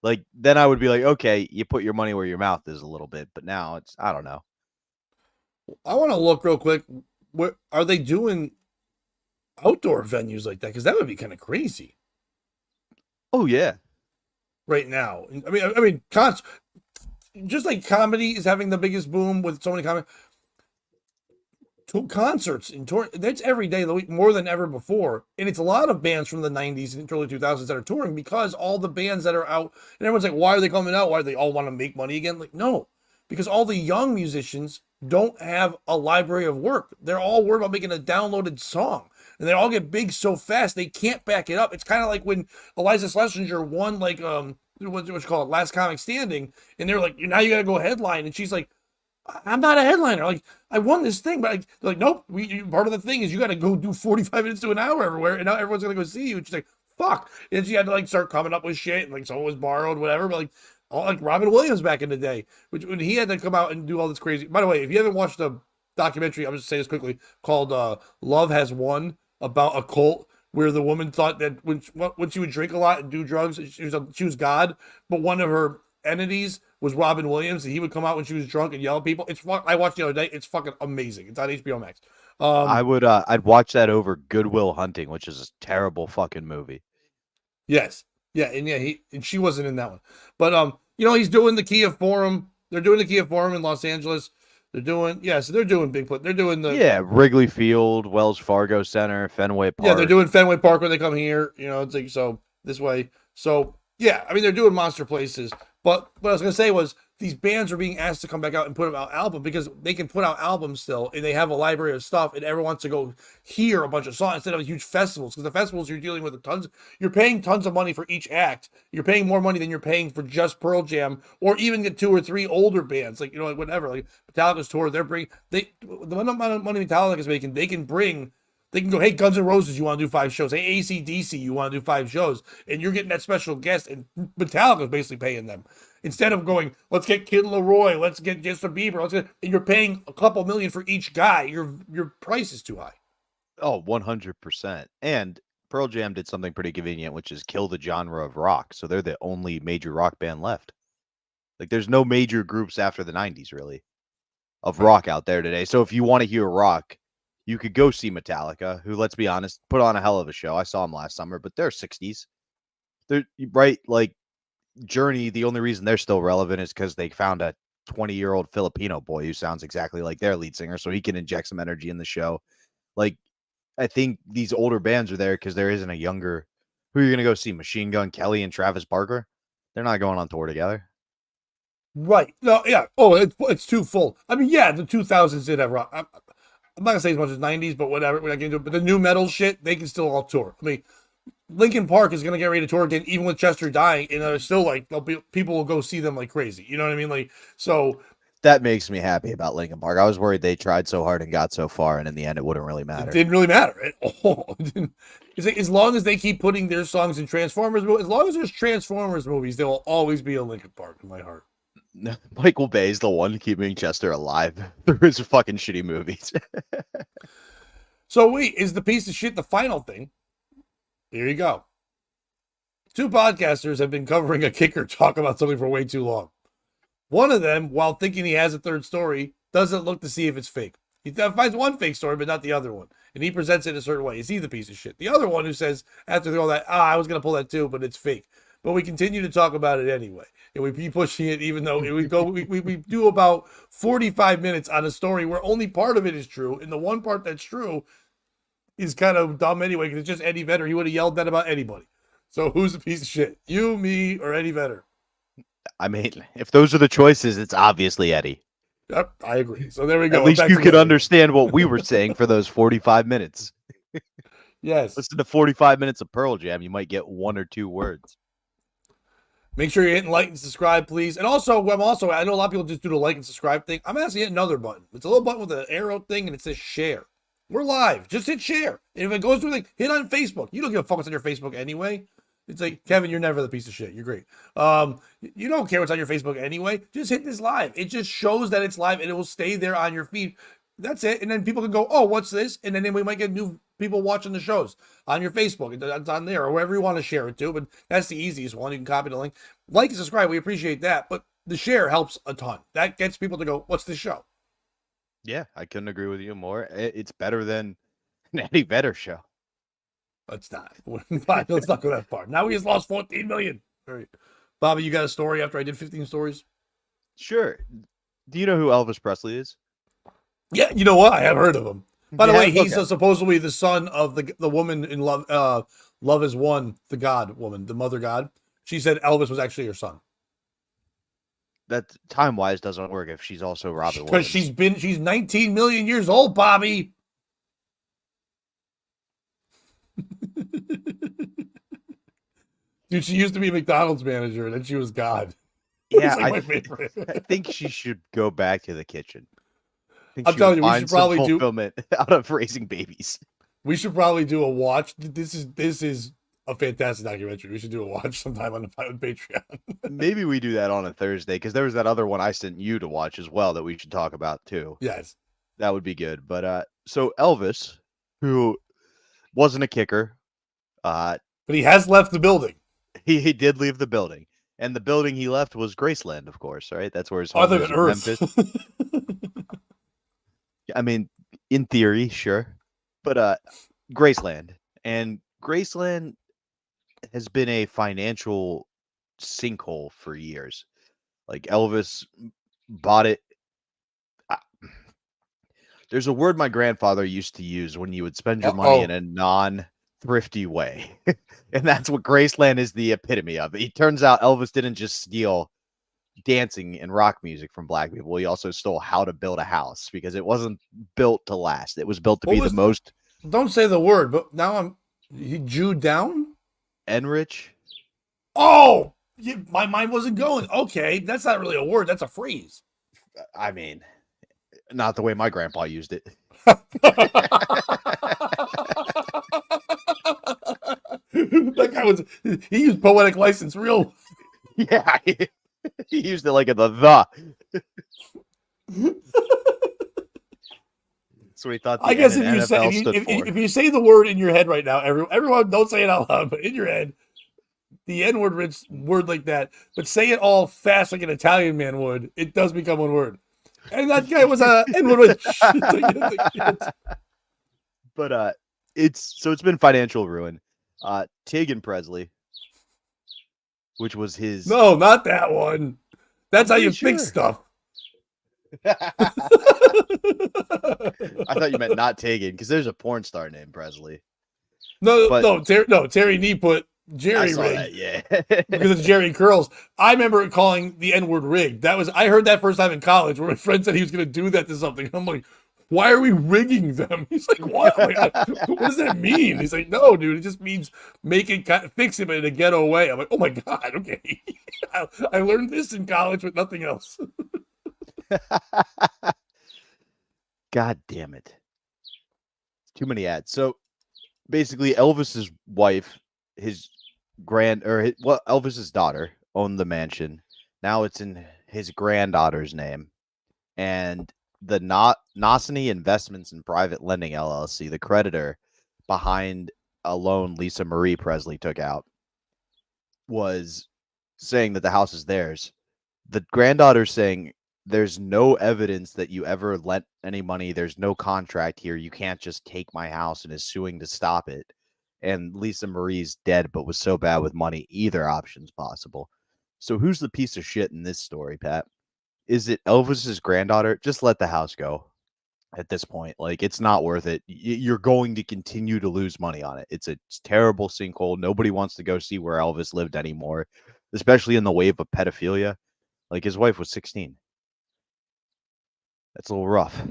[SPEAKER 2] Like, then I would be like, okay, you put your money where your mouth is a little bit, but now it's, I don't know.
[SPEAKER 1] I want to look real quick. What are they doing outdoor venues like that? Because that would be kind of crazy.
[SPEAKER 2] Oh yeah.
[SPEAKER 1] Right now, I mean, just like comedy is having the biggest boom with so many comedy. Concerts in tour, that's every day of the week more than ever before, and it's a lot of bands from the 90s and early 2000s that are touring because all the bands that are out, and everyone's like, why are they coming out? Why do they all want to make money again? Like, no, because all the young musicians don't have a library of work. They're all worried about making a downloaded song, and they all get big so fast they can't back it up. It's kind of like when Eliza Schlesinger won like what's it called, Last Comic Standing, and they're like, now you got to go headline, and she's like, I'm not a headliner. Like, I won this thing, but they're like, nope. Part of the thing is you got to go do 45 minutes to an hour everywhere, and now everyone's gonna go see you. And she's like, fuck. And she had to like start coming up with shit, and like someone was borrowed, whatever. But like, all like Robin Williams back in the day, when he had to come out and do all this crazy. By the way, if you haven't watched the documentary, I'm just saying this quickly, called "Love Has Won," about a cult where the woman thought that when she would drink a lot and do drugs, she was God, but one of her entities was Robin Williams, and he would come out when she was drunk and yell at people. I watched the other day. It's fucking amazing. It's on HBO Max.
[SPEAKER 2] I'd watch that over Good Will Hunting, which is a terrible fucking movie.
[SPEAKER 1] Yes. Yeah, and she wasn't in that one. But he's doing the Kia Forum. They're doing the Kia Forum in Los Angeles. They're doing they're doing big play. They're doing the
[SPEAKER 2] Wrigley Field, Wells Fargo Center, Fenway Park.
[SPEAKER 1] Yeah, they're doing Fenway Park when they come here. It's like so this way. So yeah, I mean they're doing monster places. But what I was gonna say was these bands are being asked to come back out and put out albums because they can put out albums still, and they have a library of stuff, and everyone wants to go hear a bunch of songs instead of huge festivals. Because the festivals you're dealing with you're paying tons of money for each act. You're paying more money than you're paying for just Pearl Jam, or even get 2 or 3 older bands, like like whatever. Like Metallica's tour, the amount of money Metallica's making, they can go, hey, Guns N' Roses, you want to do 5 shows? Hey, AC/DC, you want to do 5 shows? And you're getting that special guest, and Metallica's basically paying them. Instead of going, let's get Kid Laroi, let's get Justin Bieber, and you're paying a couple million for each guy. Your price is too high.
[SPEAKER 2] Oh, 100%. And Pearl Jam did something pretty convenient, which is kill the genre of rock. So they're the only major rock band left. Like, there's no major groups after the 90s, really, of rock out there today. So if you want to hear rock, You could go see Metallica, who, let's be honest, put on a hell of a show. I saw them last summer, but they're 60s. They're right, like Journey. The only reason they're still relevant is because they found a 20-year-old Filipino boy who sounds exactly like their lead singer, so he can inject some energy in the show. Like, I think these older bands are there because there isn't a younger. Who are you gonna go see? Machine Gun Kelly and Travis Barker? They're not going on tour together.
[SPEAKER 1] Right. No, yeah. Oh, it's too full. I mean, yeah, the 2000s did have rock. I'm not gonna say as much as 90s, but whatever. We're not gonna do it. But the new metal shit, they can still all tour. I mean, Linkin Park is gonna get ready to tour again, even with Chester dying, and they're still like, people will go see them like crazy. You know what I mean? Like, so
[SPEAKER 2] That makes me happy about Linkin Park. I was worried they tried so hard and got so far, and in the end, it wouldn't really matter.
[SPEAKER 1] it didn't really matter at all. It's like, as long as they keep putting their songs in Transformers, as long as there's Transformers movies, there will always be a Linkin Park in my heart.
[SPEAKER 2] Michael Bay is the one keeping Chester alive through his fucking shitty movies.
[SPEAKER 1] So wait, is the piece of shit the final thing? Here you go. 2 podcasters have been covering a kicker talk about something for way too long. One of them, while thinking he has a third story, doesn't look to see if it's fake. He finds one fake story, but not the other one. And he presents it a certain way. Is he the piece of shit? The other one who says, after all that, I was going to pull that too, but it's fake. But we continue to talk about it anyway. And we keep pushing it, even though we do about 45 minutes on a story where only part of it is true. And the one part that's true is kind of dumb anyway, because it's just Eddie Vedder. He would have yelled that about anybody. So who's the piece of shit? You, me, or Eddie Vedder?
[SPEAKER 2] I mean, if those are the choices, it's obviously Eddie.
[SPEAKER 1] Yep, I agree. So there we go.
[SPEAKER 2] At least you could understand what we were saying for those 45 minutes.
[SPEAKER 1] Yes.
[SPEAKER 2] Listen to 45 minutes of Pearl Jam. You might get 1 or 2 words.
[SPEAKER 1] Make sure you're hitting like and subscribe, please. And also, I know a lot of people just do the like and subscribe thing. I'm asking hit another button. It's a little button with an arrow thing, and it says share. We're live. Just hit share. And if it goes through, like, hit on Facebook. You don't give a fuck what's on your Facebook anyway. It's like, Kevin, you're never the piece of shit. You're great. You don't care what's on your Facebook anyway. Just hit this live. It just shows that it's live, and it will stay there on your feed. That's it. And then people can go, oh, what's this? And then we might get new people watching the shows on your Facebook. It's on there, or wherever you want to share it to. But that's the easiest one. You can copy the link. Like and subscribe. We appreciate that. But the share helps a ton. That gets people to go, what's this show?
[SPEAKER 2] Yeah, I couldn't agree with you more. It's better than an Eddie Vedder show.
[SPEAKER 1] Let's not. Let's not go that far. Now we just lost 14 million. All right. Bobby, you got a story after I did 15 stories?
[SPEAKER 2] Sure. Do you know who Elvis Presley is?
[SPEAKER 1] Yeah, you know what? I have heard of him. By the way, he's
[SPEAKER 2] okay.
[SPEAKER 1] Supposedly the son of the woman in Love. Love Is One, the God woman, the mother God. She said Elvis was actually her son.
[SPEAKER 2] That time-wise doesn't work if she's also Robin
[SPEAKER 1] Because
[SPEAKER 2] Williams.
[SPEAKER 1] she's 19 million years old, Bobby. Dude, she used to be a McDonald's manager, and then she was God.
[SPEAKER 2] Yeah,
[SPEAKER 1] like my favorite.
[SPEAKER 2] I think she should go back to the kitchen.
[SPEAKER 1] I'm telling you, we should probably do
[SPEAKER 2] fulfillment out of raising babies.
[SPEAKER 1] We should probably do a watch. This is a fantastic documentary. We should do a watch sometime on Patreon.
[SPEAKER 2] Maybe we do that on a Thursday, because there was that other one I sent you to watch as well that we should talk about too.
[SPEAKER 1] Yes,
[SPEAKER 2] that would be good. But so Elvis, who wasn't a kicker,
[SPEAKER 1] but he has left the building.
[SPEAKER 2] He did leave the building, and the building he left was Graceland, of course, right? That's where his home
[SPEAKER 1] Other
[SPEAKER 2] is
[SPEAKER 1] than
[SPEAKER 2] in
[SPEAKER 1] Earth.
[SPEAKER 2] Memphis. I mean, in theory, sure, but Graceland, and Graceland has been a financial sinkhole for years. Like Elvis bought it. There's a word my grandfather used to use when you would spend your money in a non-thrifty way. And that's what Graceland is the epitome of. It turns out Elvis didn't just steal dancing and rock music from black people. He also stole how to build a house, because it wasn't built to last. It was built to be the most.
[SPEAKER 1] Don't say the word, but now he Jew down?
[SPEAKER 2] Enrich?
[SPEAKER 1] Oh, my mind wasn't going. Okay, that's not really a word. That's a phrase.
[SPEAKER 2] I mean, not the way my grandpa used it.
[SPEAKER 1] That guy he used poetic license real.
[SPEAKER 2] Yeah, he used it like the. So he thought.
[SPEAKER 1] I guess if you say the word in your head right now, everyone don't say it out loud, but in your head, the N word like that, but say it all fast like an Italian man would, it does become one word. And that guy was a N word.
[SPEAKER 2] But it's been financial ruin. Tegan Presley, which was his.
[SPEAKER 1] No, not that one. That's how
[SPEAKER 2] pretty
[SPEAKER 1] you fix
[SPEAKER 2] sure.
[SPEAKER 1] stuff.
[SPEAKER 2] I thought you meant not Tegan, because there's a porn star named Presley.
[SPEAKER 1] No,
[SPEAKER 2] But
[SPEAKER 1] Terry Nee put
[SPEAKER 2] I
[SPEAKER 1] Jerry
[SPEAKER 2] saw
[SPEAKER 1] Rig
[SPEAKER 2] that, yeah.
[SPEAKER 1] because it's Jerry Curls. I remember calling the N-word rig. I heard that first time in college where my friend said he was going to do that to something. I'm like, why are we rigging them? He's like, what? I'm like, what does that mean? He's like, no, dude, it just means fix it in a ghetto way. I'm like, oh my God, okay. I learned this in college with nothing else.
[SPEAKER 2] God damn it. Too many ads. So basically, Elvis's wife, Elvis's daughter owned the mansion. Now it's in his granddaughter's name. And the Nosany Investments and Private Lending LLC, the creditor behind a loan Lisa Marie Presley took out, was saying that the house is theirs. The granddaughter's saying there's no evidence that you ever lent any money. There's no contract here. You can't just take my house, and is suing to stop it. And Lisa Marie's dead, but was so bad with money, either option's possible. So who's the piece of shit in this story, Pat? Is it Elvis's granddaughter? Just let the house go at this point. Like, it's not worth it. You're going to continue to lose money on it. It's a terrible sinkhole. Nobody wants to go see where Elvis lived anymore, especially in the wave of pedophilia. Like, his wife was 16. That's a little rough.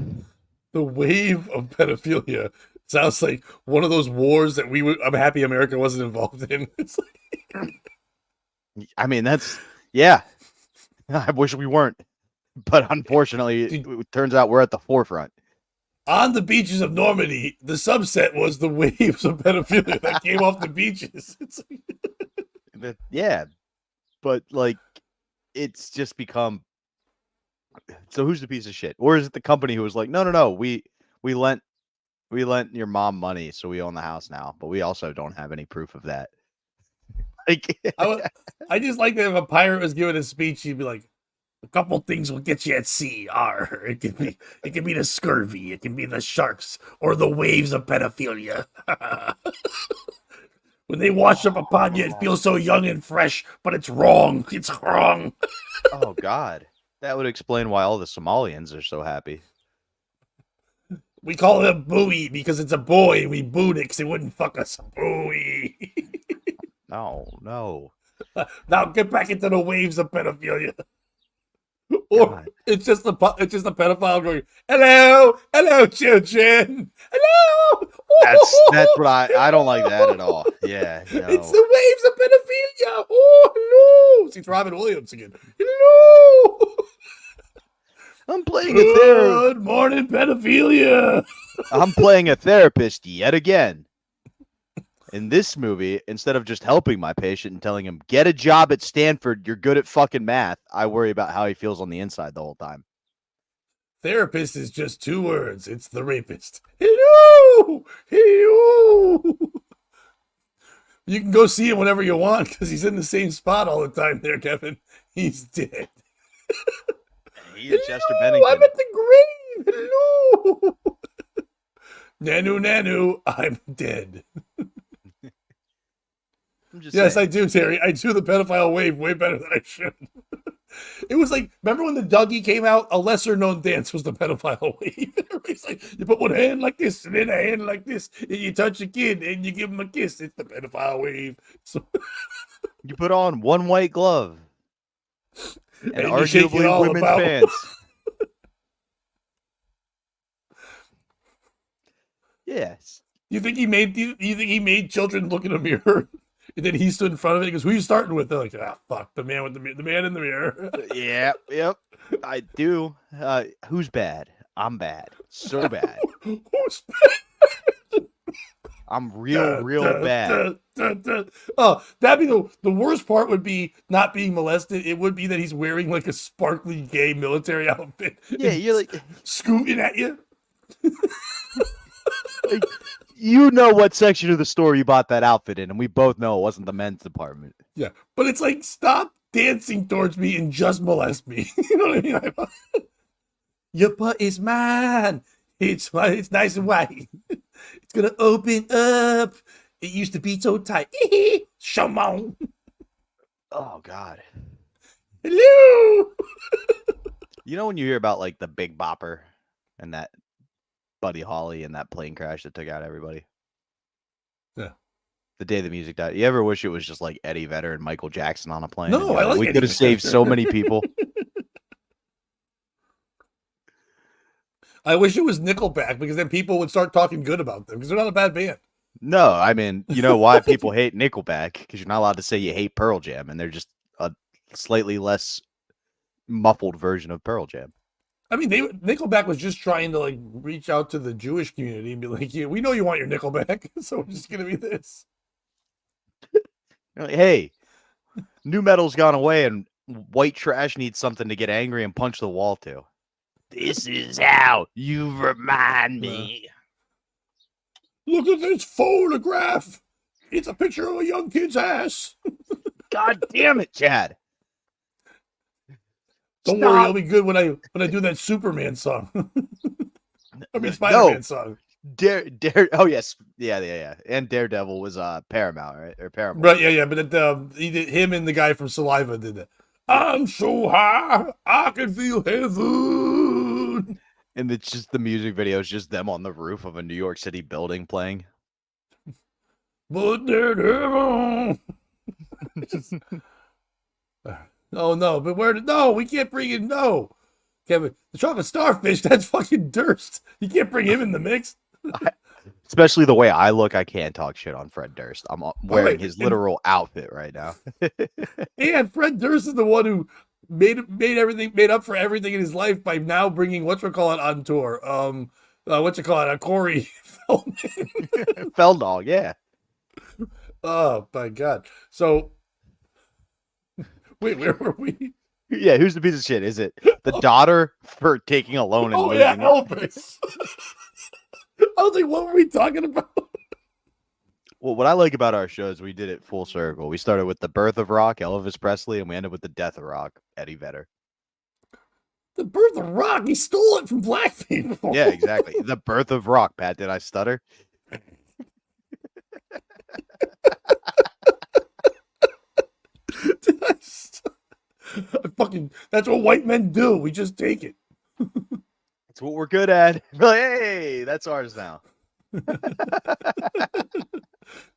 [SPEAKER 1] The wave of pedophilia sounds like one of those wars that I'm happy America wasn't involved in. It's like,
[SPEAKER 2] I mean, yeah. I wish we weren't. But unfortunately, it turns out we're at the forefront.
[SPEAKER 1] On the beaches of Normandy, the subset was the waves of pedophilia that came off the beaches.
[SPEAKER 2] Yeah. But, like, it's just become. So who's the piece of shit? Or is it the company who was like, no, we lent your mom money, so we own the house now, but we also don't have any proof of that. Like,
[SPEAKER 1] I just like that if a pirate was giving a speech, he'd be like, a couple things will get you at sea. It can be the scurvy, it can be the sharks, or the waves of pedophilia. When they wash up upon you, it feels so young and fresh, but it's wrong. It's wrong.
[SPEAKER 2] Oh God. That would explain why all the Somalians are so happy.
[SPEAKER 1] We call it a buoy because it's a boy. We booed it because it wouldn't fuck us. Buoy.
[SPEAKER 2] No.
[SPEAKER 1] Now get back into the waves of pedophilia. Or God. It's just the pedophile going, hello, children, hello.
[SPEAKER 2] That's what I don't like that at all. Yeah, no.
[SPEAKER 1] It's the waves of pedophilia. Oh, hello. See, it's Robin Williams again. Hello.
[SPEAKER 2] I'm playing a therapist.
[SPEAKER 1] Good morning, pedophilia.
[SPEAKER 2] I'm playing a therapist yet again. In this movie, instead of just helping my patient and telling him, get a job at Stanford, you're good at fucking math, I worry about how he feels on the inside the whole time.
[SPEAKER 1] Therapist is just 2 words. It's the rapist. Hello. You can go see him whenever you want because he's in the same spot all the time there, Kevin. He's dead.
[SPEAKER 2] He and Chester Bennington.
[SPEAKER 1] I'm at the grave. Hello. Nanu, I'm dead. Yes, saying. I do, Terry. I do the pedophile wave way better than I should. It was like, remember when the Dougie came out? A lesser known dance was the pedophile wave. Everybody's like, you put one hand like this and then a hand like this, and you touch a kid and you give him a kiss. It's the pedophile wave. So
[SPEAKER 2] you put on one white glove and arguably women's
[SPEAKER 1] about.
[SPEAKER 2] pants. Yes.
[SPEAKER 1] You think he made children look in a mirror? And then he stood in front of it and goes, who are you starting with? They're like, fuck, the man in the mirror.
[SPEAKER 2] Yep. I do. Who's bad? I'm bad. So bad.
[SPEAKER 1] Who's bad?
[SPEAKER 2] I'm real bad.
[SPEAKER 1] Oh, that'd be the worst part would be not being molested. It would be that he's wearing like a sparkly gay military outfit.
[SPEAKER 2] Yeah, you're like
[SPEAKER 1] scooting at you.
[SPEAKER 2] Like, you know what section of the store you bought that outfit in, and we both know it wasn't the men's department.
[SPEAKER 1] Yeah, but it's like, stop dancing towards me and just molest me. You know what I mean? Your butt is mine. It's nice and white. It's gonna open up. It used to be so tight. Shimon.
[SPEAKER 2] Oh God.
[SPEAKER 1] Hello.
[SPEAKER 2] You know when you hear about like the Big Bopper and that Buddy Holly and that plane crash that took out everybody?
[SPEAKER 1] Yeah.
[SPEAKER 2] The day the music died. You ever wish it was just like Eddie Vedder and Michael Jackson on a plane?
[SPEAKER 1] No,
[SPEAKER 2] and you're
[SPEAKER 1] I like
[SPEAKER 2] we
[SPEAKER 1] Eddie
[SPEAKER 2] could have saved
[SPEAKER 1] Vedder.
[SPEAKER 2] so many people.
[SPEAKER 1] I wish it was Nickelback because then people would start talking good about them because they're not a bad band.
[SPEAKER 2] No, I mean, you know why people hate Nickelback? Because you're not allowed to say you hate Pearl Jam, and they're just a slightly less muffled version of Pearl Jam.
[SPEAKER 1] I mean, Nickelback was just trying to like reach out to the Jewish community and be like, "Yeah, we know you want your Nickelback, so we're just gonna be this."
[SPEAKER 2] You're like, hey, new metal's gone away, and white trash needs something to get angry and punch the wall to. This is how you remind me.
[SPEAKER 1] Look at this photograph. It's a picture of a young kid's ass.
[SPEAKER 2] God damn it, Chad.
[SPEAKER 1] Don't worry, it'll be good when I do that Superman song. I mean Spider-Man song.
[SPEAKER 2] Oh yes, yeah. And Daredevil was Paramount, right? Or Paramount.
[SPEAKER 1] Right, yeah. But he did, him and the guy from Saliva did that. I'm so high, I can feel heaven.
[SPEAKER 2] And it's just the music video is just them on the roof of a New York City building playing.
[SPEAKER 1] But Daredevil. Oh no, but we can't bring in Kevin, the chocolate starfish, that's fucking Durst. You can't bring him in the mix.
[SPEAKER 2] Especially the way I look, I can't talk shit on Fred Durst. I'm wearing his literal outfit right now.
[SPEAKER 1] And Fred Durst is the one who made up for everything in his life by now bringing on tour. Corey Feldman.
[SPEAKER 2] Feldog, yeah.
[SPEAKER 1] Oh my God. So wait, where were we?
[SPEAKER 2] Yeah, who's the piece of shit? Is it the daughter for taking a loan and losing it?
[SPEAKER 1] Elvis. I was like, what were we talking about?
[SPEAKER 2] Well, what I like about our show is we did it full circle. We started with the birth of rock, Elvis Presley, and we ended with the death of rock, Eddie Vedder.
[SPEAKER 1] The birth of rock? He stole it from black people.
[SPEAKER 2] Yeah, exactly. The birth of rock, Pat. Did I stutter?
[SPEAKER 1] That's what white men do. We just take it.
[SPEAKER 2] That's what we're good at. Like, hey, that's ours now.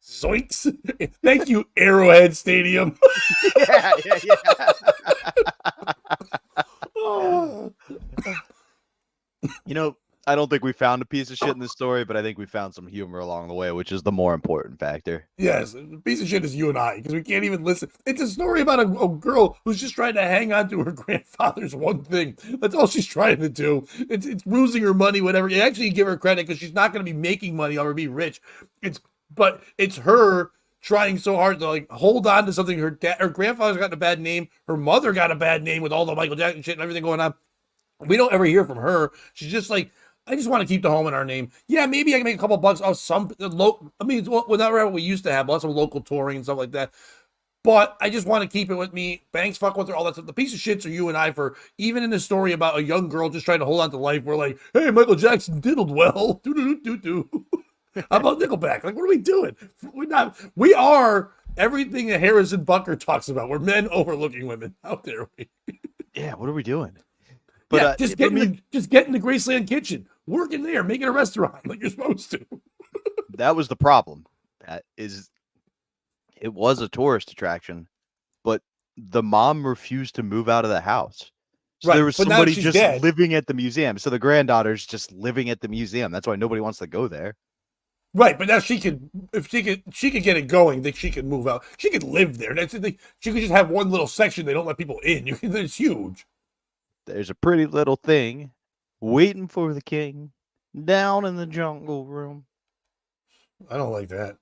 [SPEAKER 1] Zoinks. Thank you, Arrowhead Stadium.
[SPEAKER 2] Yeah. You know, I don't think we found a piece of shit in this story, but I think we found some humor along the way, which is the more important factor.
[SPEAKER 1] Yes, the piece of shit is you and I, because we can't even listen. It's a story about a girl who's just trying to hang on to her grandfather's one thing. That's all she's trying to do. It's losing her money, whatever. You actually give her credit because she's not going to be making money or be rich. But it's her trying so hard to like hold on to something. Her grandfather's gotten a bad name. Her mother got a bad name with all the Michael Jackson shit and everything going on. We don't ever hear from her. She's just like, I just want to keep the home in our name. Yeah, maybe I can make a couple bucks off some local. I mean, not what we used to have, lots of local touring and stuff like that. But I just want to keep it with me. Banks fuck with her, all that stuff. The piece of shits are you and I for even in the story about a young girl just trying to hold on to life. We're like, hey, Michael Jackson diddled well. Do. How about Nickelback? Like, what are we doing? We are everything that Harrison Butker talks about. We're men overlooking women. How dare we?
[SPEAKER 2] Yeah, what are we doing? But
[SPEAKER 1] just get in the Graceland kitchen, work in there, make it a restaurant like you're supposed to.
[SPEAKER 2] That was the problem. It was a tourist attraction, but the mom refused to move out of the house. So there was somebody just living at the museum. So the granddaughter's just living at the museum. That's why nobody wants to go there.
[SPEAKER 1] Right, but now she could get it going. That she could move out. She could live there. That's the thing. She could just have one little section they don't let people in. It's huge.
[SPEAKER 2] There's a pretty little thing waiting for the king down in the jungle room.
[SPEAKER 1] I don't like that.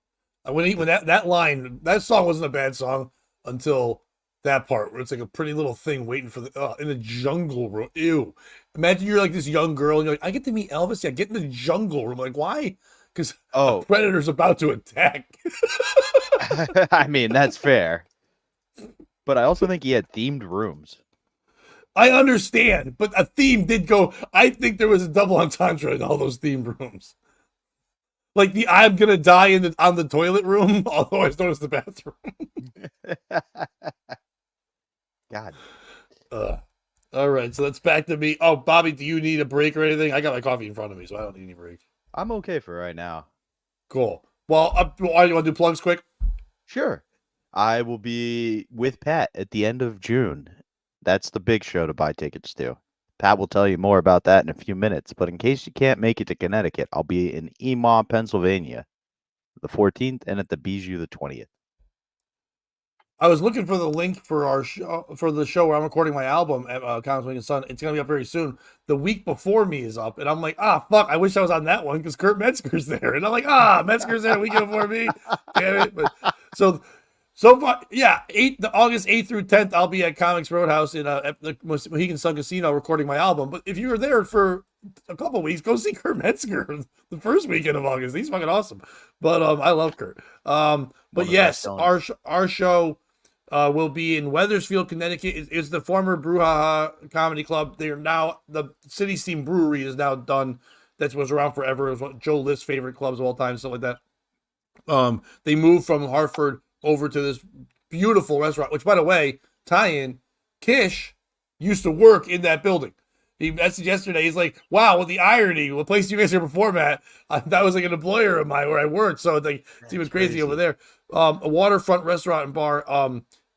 [SPEAKER 1] When that song wasn't a bad song until that part where it's like a pretty little thing waiting for the in the jungle room. Ew. Imagine you're like this young girl and you're like, I get to meet Elvis. Yeah, get in the jungle room. Like, why? Because a predator's about to attack.
[SPEAKER 2] I mean, that's fair. But I also think he had themed rooms.
[SPEAKER 1] I understand, but a theme did go. I think there was a double entendre in all those themed rooms. Like the I'm gonna die on the toilet room, otherwise known as the bathroom.
[SPEAKER 2] God.
[SPEAKER 1] All right, so that's back to me. Oh, Bobby, do you need a break or anything? I got my coffee in front of me, so I don't need any break.
[SPEAKER 2] I'm okay for right now.
[SPEAKER 1] Cool. Well, you want to do plugs quick?
[SPEAKER 2] Sure. I will be with Pat at the end of June. That's the big show to buy tickets to. Pat will tell you more about that in a few minutes, but in case you can't make it to Connecticut, I'll be in Emaw, Pennsylvania, the 14th, and at the Bijou the 20th.
[SPEAKER 1] I was looking for the link for our show, for the show where I'm recording my album at Commencement and Son. It's gonna be up very soon. The week before me is up, and I'm like, fuck! I wish I was on that one because Kurt Metzger's there, and I'm like, Metzger's there the weekend before me. Damn it! But so far, yeah, August 8th through 10th, I'll be at Comics Roadhouse at the Mohegan Sun Casino recording my album. But if you were there for a couple weeks, go see Kurt Metzger the first weekend of August. He's fucking awesome. But I love Kurt. But yes, our show will be in Wethersfield, Connecticut. It's the former Brouhaha Comedy Club. They are now, the City Steam Brewery is now done. That was around forever. It was Joe List's favorite clubs of all time, stuff like that. They moved from Hartford over to this beautiful restaurant, which, by the way, tie-in, Kish used to work in that building. He messaged yesterday. He's like, wow, well, the irony, the place you guys are before, Matt, that was like an employer of mine where I worked. So like, it's even crazy over there. A waterfront restaurant and bar.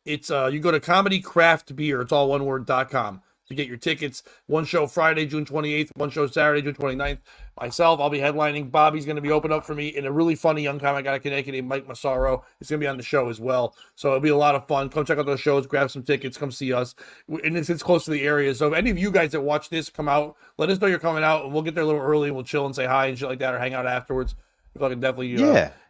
[SPEAKER 1] It's you go to Comedy Craft Beer, it's all one word.com to get your tickets. One show Friday, June 28th, one show Saturday, June 29th. Myself, I'll be headlining. Bobby's going to be open up for me, and a really funny young comic out of Connecticut named Mike Massaro is going to be on the show as well. So it'll be a lot of fun. Come check out those shows, grab some tickets, come see us. And it's close to the area. So if any of you guys that watch this come out, let us know you're coming out, and we'll get there a little early, and we'll chill and say hi and shit like that, or hang out afterwards. I can definitely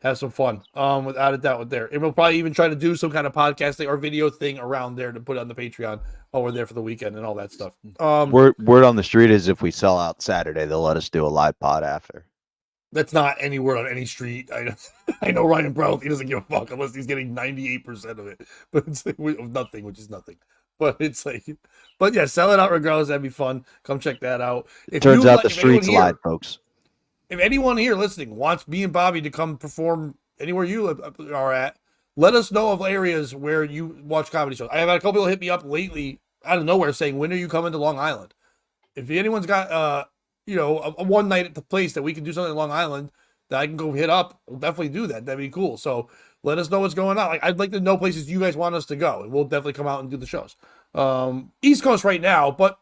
[SPEAKER 1] have some fun, without a doubt, with there. And we'll probably even try to do some kind of podcasting or video thing around there to put on the Patreon while we're there for the weekend and all that stuff.
[SPEAKER 2] Word on the street is if we sell out Saturday, they'll let us do a live pod after.
[SPEAKER 1] That's not any word on any street. I know Ryan Brown, he doesn't give a fuck unless he's getting 98% of it, but it's like, nothing, which is nothing. But it's like, but yeah, sell it out regardless. That'd be fun. Come check that out.
[SPEAKER 2] Turns out the streets lied, folks.
[SPEAKER 1] If anyone here listening wants me and Bobby to come perform anywhere you are at, let us know of areas where you watch comedy shows. I have had a couple people hit me up lately out of nowhere saying, when are you coming to Long Island? If anyone's got, a one night at the place that we can do something in Long Island that I can go hit up, we'll definitely do that. That'd be cool. So let us know what's going on. I'd like to know places you guys want us to go, and we'll definitely come out and do the shows. East Coast right now, but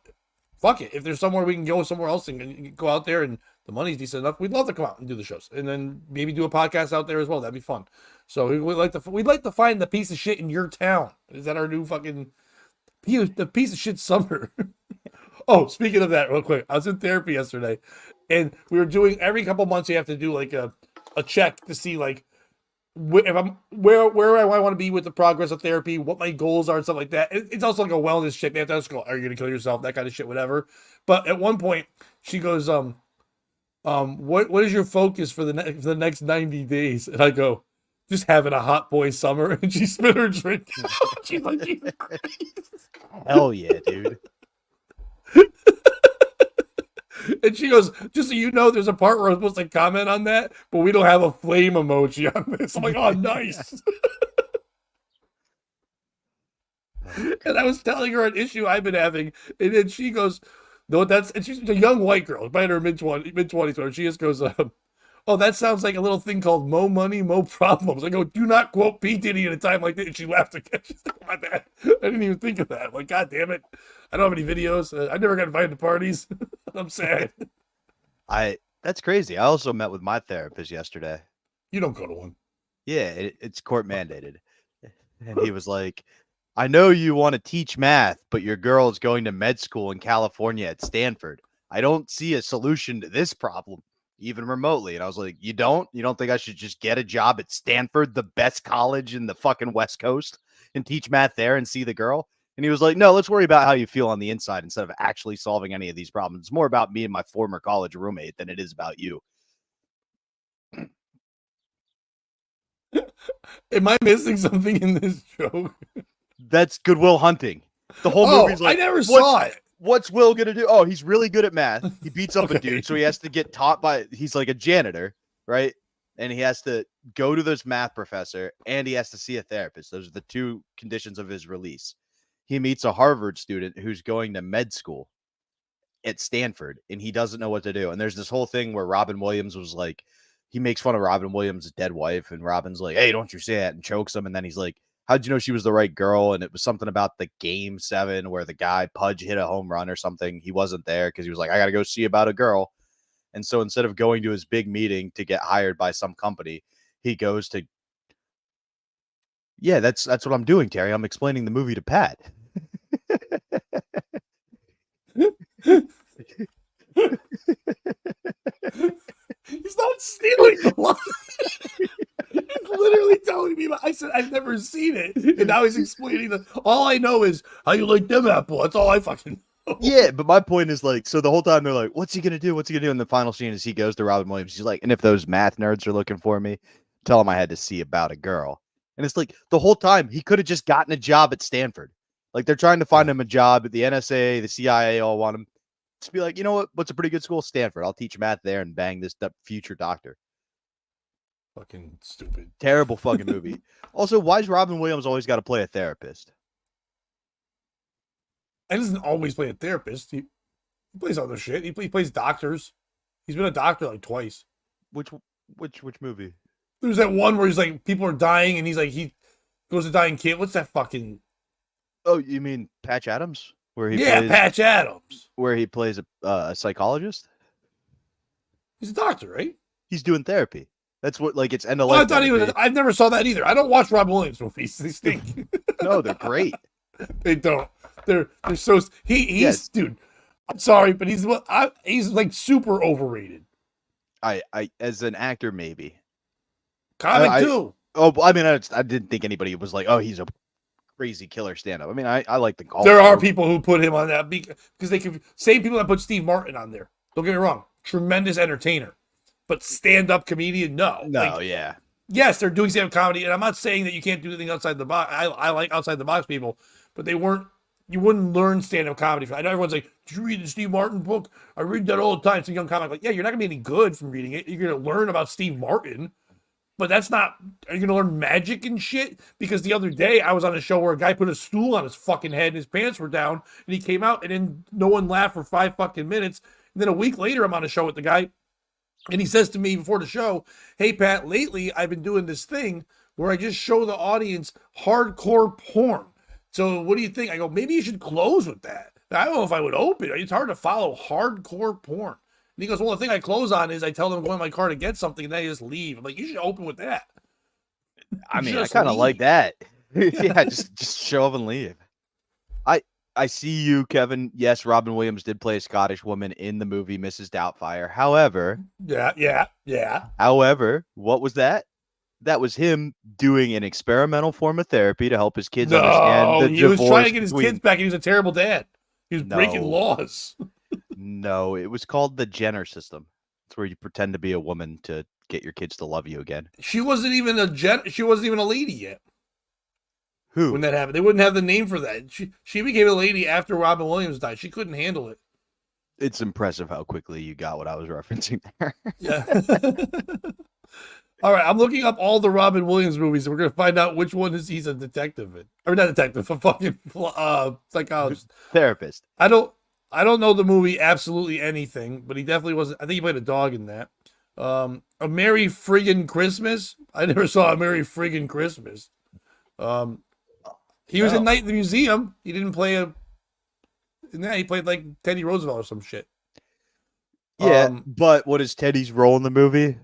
[SPEAKER 1] fuck it. If there's somewhere we can go somewhere else and go out there and the money's decent enough, we'd love to come out and do the shows, and then maybe do a podcast out there as well. That'd be fun. So we'd like to find the piece of shit in your town. Is that our new fucking the piece of shit summer? Oh, speaking of that, real quick, I was in therapy yesterday, and we were doing every couple months you have to do like a check to see like if I'm where I want to be with the progress of therapy, what my goals are, and stuff like that. It's also like a wellness check. They have to ask, are you gonna kill yourself? That kind of shit, whatever. But at one point, she goes, what is your focus for the next 90 days? And I go, just having a hot boy summer. And she spit her drink. She's like, Jesus Christ.
[SPEAKER 2] Hell yeah, dude.
[SPEAKER 1] And she goes, just so you know, there's a part where I'm supposed to comment on that, but we don't have a flame emoji on this. I'm like, oh, nice. And I was telling her an issue I've been having, and then she goes, no, and she's a young white girl, probably in her mid-20s, where she just goes, oh, that sounds like a little thing called Mo Money, Mo Problems. I go, do not quote P. Diddy at a time like that. And she laughed again. She's like, my bad. I didn't even think of that. I'm like, God damn it. I don't have any videos. I never got invited to parties. I'm sad.
[SPEAKER 2] That's crazy. I also met with my therapist yesterday.
[SPEAKER 1] You don't go to one.
[SPEAKER 2] Yeah, it's court mandated. And he was like, I know you want to teach math, but your girl is going to med school in California at Stanford. I don't see a solution to this problem, even remotely. And I was like, you don't think I should just get a job at Stanford, the best college in the fucking West Coast, and teach math there and see the girl? And he was like, no, let's worry about how you feel on the inside instead of actually solving any of these problems. It's more about me and my former college roommate than it is about you.
[SPEAKER 1] Am I missing something in this joke?
[SPEAKER 2] That's Good Will Hunting. The whole movie's like,
[SPEAKER 1] I never saw it.
[SPEAKER 2] What's Will gonna do? Oh, he's really good at math. He beats up a dude, so he has to get taught by. He's like a janitor, right? and he has to go to this math professor, and he has to see a therapist. Those are the two conditions of his release. He meets a Harvard student who's going to med school at Stanford, and he doesn't know what to do. And there's this whole thing where Robin Williams was like, he makes fun of Robin Williams' dead wife, and Robin's like, "Hey, don't you say that," and chokes him. And then he's like, "How'd you know she was the right girl?" And it was something about the game 7 where the guy Pudge hit a home run or something. He wasn't there because he was like, "I got to go see about a girl." And so instead of going to his big meeting to get hired by some company, he goes to, yeah, that's what I'm doing, Terry. I'm explaining the movie to Pat.
[SPEAKER 1] He's not stealing the line. He's literally telling me. I said I've never seen it, and now he's explaining that. All I know is how you like them apple. That's all I fucking know.
[SPEAKER 2] Yeah, but my point is like, so the whole time they're like, "What's he gonna do? What's he gonna do?" And the final scene is he goes to Robin Williams. He's like, "And if those math nerds are looking for me, tell them I had to see about a girl." And it's like the whole time he could have just gotten a job at Stanford. Like they're trying to find him a job at the NSA, the CIA all want him. Just be like, you know what? What's a pretty good school? Stanford. I'll teach math there and bang this future doctor.
[SPEAKER 1] Fucking stupid.
[SPEAKER 2] Terrible fucking movie. Also, why's Robin Williams always got to play a therapist?
[SPEAKER 1] And doesn't always play a therapist. He plays other shit. He plays doctors. He's been a doctor like twice.
[SPEAKER 2] Which movie?
[SPEAKER 1] There's that one where he's like, people are dying, and he's like, he goes to dying kid. What's that fucking?
[SPEAKER 2] Oh, you mean Patch Adams? Where he
[SPEAKER 1] plays, Patch Adams.
[SPEAKER 2] Where he plays a psychologist?
[SPEAKER 1] He's a doctor, right?
[SPEAKER 2] He's doing therapy. That's what, like, it's end of
[SPEAKER 1] life.
[SPEAKER 2] life.
[SPEAKER 1] I thought he was. I never saw that either. I don't watch Robin Williams movies. They stink.
[SPEAKER 2] No, they're great.
[SPEAKER 1] They don't. They're so. He's dude. I'm sorry, but he's like super overrated.
[SPEAKER 2] I as an actor maybe.
[SPEAKER 1] Comic too.
[SPEAKER 2] Oh, I mean, I didn't think anybody was like, oh, he's a crazy killer stand-up. I mean, I like the golf.
[SPEAKER 1] There are people who put him on that because they can. Same people that put Steve Martin on there. Don't get me wrong. Tremendous entertainer, but stand-up comedian, no.
[SPEAKER 2] No, yeah.
[SPEAKER 1] Yes, they're doing stand-up comedy, and I'm not saying that you can't do anything outside the box. I like outside the box people, but they weren't. You wouldn't learn stand-up comedy. I know everyone's like, "Did you read the Steve Martin book?" I read that all the time. It's a young comic. Like, yeah, you're not gonna be any good from reading it. You're gonna learn about Steve Martin, but that's not. Are you gonna learn magic and shit? Because the other day I was on a show where a guy put a stool on his fucking head and his pants were down, and he came out, and then no one laughed for 5 fucking minutes. And then a week later, I'm on a show with the guy, and he says to me before the show, "Hey Pat, lately I've been doing this thing where I just show the audience hardcore porn. So what do you think?" I go, "Maybe you should close with that." I don't know if I would open it. It's hard to follow hardcore porn. And he goes, "Well, the thing I close on is I tell them to go in my car to get something, and then I just leave." I'm like, "You should open with that."
[SPEAKER 2] I mean, I kind of like that. Yeah, just show up and leave. I see you, Kevin. Yes, Robin Williams did play a Scottish woman in the movie Mrs. Doubtfire. However,
[SPEAKER 1] yeah.
[SPEAKER 2] However, what was that? That was him doing an experimental form of therapy to help his kids understand the divorce.
[SPEAKER 1] He was trying to get his kids back, and he was a terrible dad. He was breaking laws.
[SPEAKER 2] No, it was called the Jenner system. It's where you pretend to be a woman to get your kids to love you again.
[SPEAKER 1] She wasn't even a lady yet.
[SPEAKER 2] Who?
[SPEAKER 1] When that happened, they wouldn't have the name for that. She became a lady after Robin Williams died. She couldn't handle it.
[SPEAKER 2] It's impressive how quickly you got what I was referencing there.
[SPEAKER 1] Yeah. All right, I'm looking up all the Robin Williams movies, and we're gonna find out which one he's a detective in, or not detective, a fucking psychologist,
[SPEAKER 2] therapist.
[SPEAKER 1] I don't know the movie absolutely anything, but he definitely wasn't. I think he played a dog in that. A Merry Friggin' Christmas. I never saw A Merry Friggin' Christmas. He was in Night in the Museum. He didn't play in that. He played like Teddy Roosevelt or some shit.
[SPEAKER 2] Yeah, but what is Teddy's role in the movie?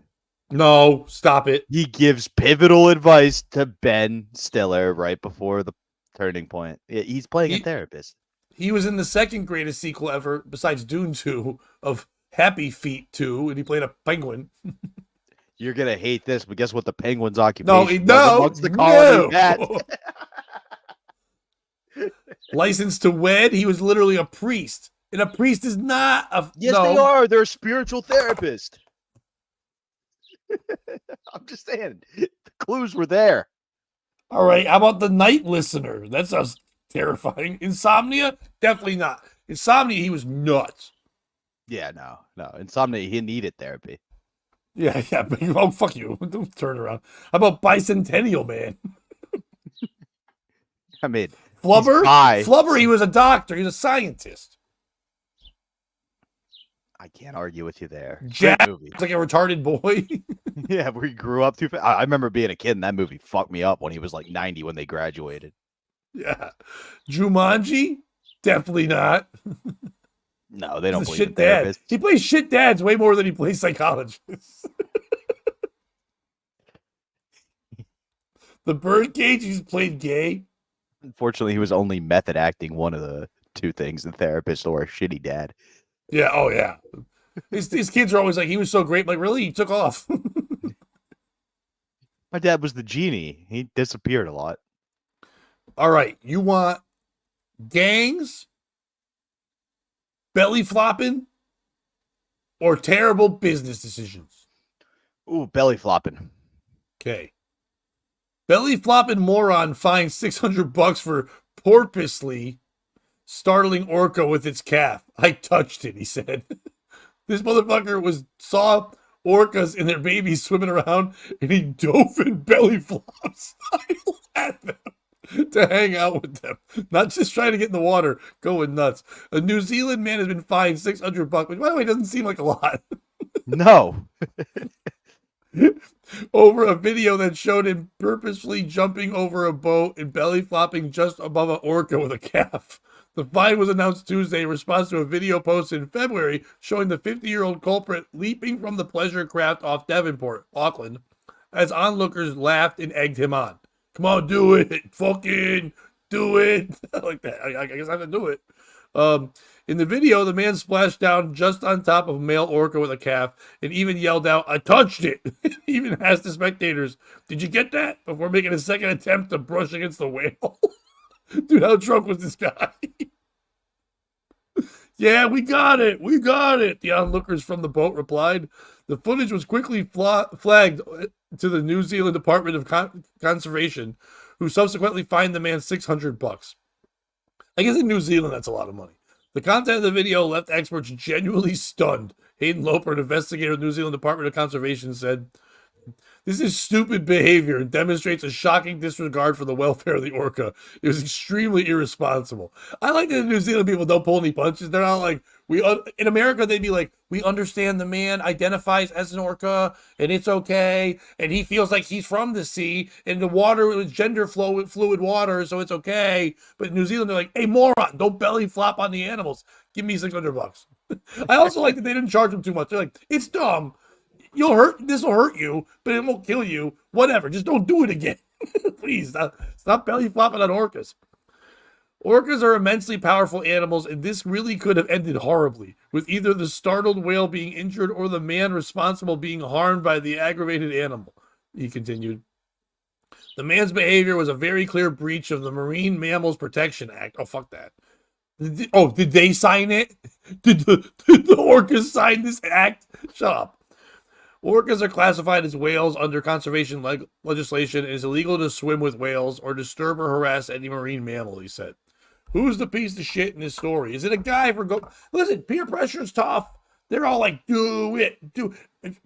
[SPEAKER 1] No, stop it.
[SPEAKER 2] He gives pivotal advice to Ben Stiller right before the turning point. He's playing a therapist.
[SPEAKER 1] He was in the second greatest sequel ever, besides Dune 2, of Happy Feet 2, and he played a penguin.
[SPEAKER 2] You're going to hate this, but guess what the penguin's occupation
[SPEAKER 1] was?
[SPEAKER 2] No.
[SPEAKER 1] Licensed to Wed, he was literally a priest. And a priest is not a...
[SPEAKER 2] Yes, they are. They're a spiritual therapist. I'm just saying. The clues were there.
[SPEAKER 1] All right. How about The Night Listener? That sounds terrifying. Insomnia? Definitely not. Insomnia, he was nuts.
[SPEAKER 2] Yeah, no. Insomnia, he needed therapy.
[SPEAKER 1] Yeah, yeah. Oh, fuck you. Don't turn around. How about Bicentennial Man?
[SPEAKER 2] I mean, he's
[SPEAKER 1] Flubber?
[SPEAKER 2] bi.
[SPEAKER 1] Flubber, he was a doctor. He was a scientist.
[SPEAKER 2] I can't argue with you there.
[SPEAKER 1] Jack
[SPEAKER 2] Great movie.
[SPEAKER 1] was like a retarded boy.
[SPEAKER 2] Yeah, where he grew up too fast. I remember being a kid and that movie fucked me up when he was like 90 when they graduated.
[SPEAKER 1] Yeah. Jumanji? Definitely not.
[SPEAKER 2] No, they
[SPEAKER 1] He's
[SPEAKER 2] don't
[SPEAKER 1] a
[SPEAKER 2] believe in
[SPEAKER 1] shit dad.
[SPEAKER 2] therapists.
[SPEAKER 1] He plays shit dads way more than he plays psychologists. The Birdcage, he's played gay.
[SPEAKER 2] Unfortunately, he was only method acting one of the two things, the therapist or a shitty dad.
[SPEAKER 1] Yeah, oh yeah. These kids are always like, he was so great. I'm like, really? He took off.
[SPEAKER 2] My dad was the genie. He disappeared a lot.
[SPEAKER 1] All right. You want gangs, belly flopping, or terrible business decisions?
[SPEAKER 2] Ooh, belly flopping.
[SPEAKER 1] Okay. Belly flopping moron fined $600 for porpoisely startling orca with its calf. I touched it, he said. This motherfucker saw orcas and their babies swimming around, and he dove in belly flop style at them to hang out with them. Not just trying to get in the water, going nuts. A New Zealand man has been fined $600, which by the way doesn't seem like a lot.
[SPEAKER 2] No.
[SPEAKER 1] Over a video that showed him purposefully jumping over a boat and belly flopping just above an orca with a calf. The fine was announced Tuesday in response to a video posted in February showing the 50-year-old culprit leaping from the pleasure craft off Devonport, Auckland, as onlookers laughed and egged him on. Come on, do it. Fucking do it. Like that. I guess I have to do it. In the video, the man splashed down just on top of a male orca with a calf and even yelled out, I touched it. Even asked the spectators, did you get that? Before making a second attempt to brush against the whale. Dude, how drunk was this guy? Yeah, we got it. We got it. The onlookers from the boat replied. The footage was quickly flagged to the New Zealand Department of Conservation, who subsequently fined the man $600. I guess in New Zealand, that's a lot of money. The content of the video left experts genuinely stunned. Hayden Loper, an investigator of the New Zealand Department of Conservation, said, this is stupid behavior and demonstrates a shocking disregard for the welfare of the orca. It was extremely irresponsible. I like that the New Zealand people don't pull any punches. They're not like, in America, they'd be like, we understand the man identifies as an orca and it's okay. And he feels like he's from the sea and the water was gender fluid water, so it's okay. But in New Zealand, they're like, hey, moron, don't belly flop on the animals. Give me $600. I also like that they didn't charge him too much. They're like, it's dumb. This will hurt you, but it won't kill you. Whatever. Just don't do it again. Please stop belly flopping on orcas. Orcas are immensely powerful animals, and this really could have ended horribly, with either the startled whale being injured or the man responsible being harmed by the aggravated animal, he continued. The man's behavior was a very clear breach of the Marine Mammals Protection Act. Oh, fuck that. Did they sign it? Did the orcas sign this act? Shut up. Orcas are classified as whales under conservation legislation. It is illegal to swim with whales or disturb or harass any marine mammal, he said. Who's the piece of shit in this story? Is it a guy Listen, peer pressure is tough. They're all like, do it.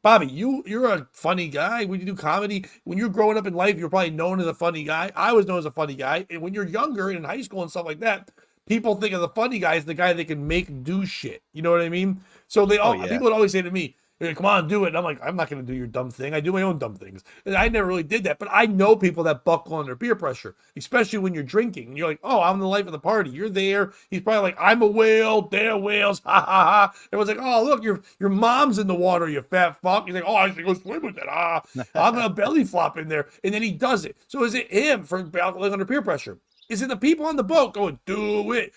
[SPEAKER 1] Bobby, you're a funny guy. When you do comedy, when you're growing up in life, you're probably known as a funny guy. I was known as a funny guy. And when you're younger in high school and stuff like that, people think of the funny guy as the guy they can make do shit. You know what I mean? So people would always say to me, come on, do it. And I'm like, I'm not going to do your dumb thing. I do my own dumb things. And I never really did that. But I know people that buckle under peer pressure, especially when you're drinking. And you're like, oh, I'm the life of the party. You're there. He's probably like, I'm a whale. They're whales. Ha, ha, ha. Everyone's like, oh, look, your mom's in the water, you fat fuck. He's like, oh, I should go swim with it. I'm going to belly flop in there. And then he does it. So is it him for buckling under peer pressure? Is it the people on the boat going, do it?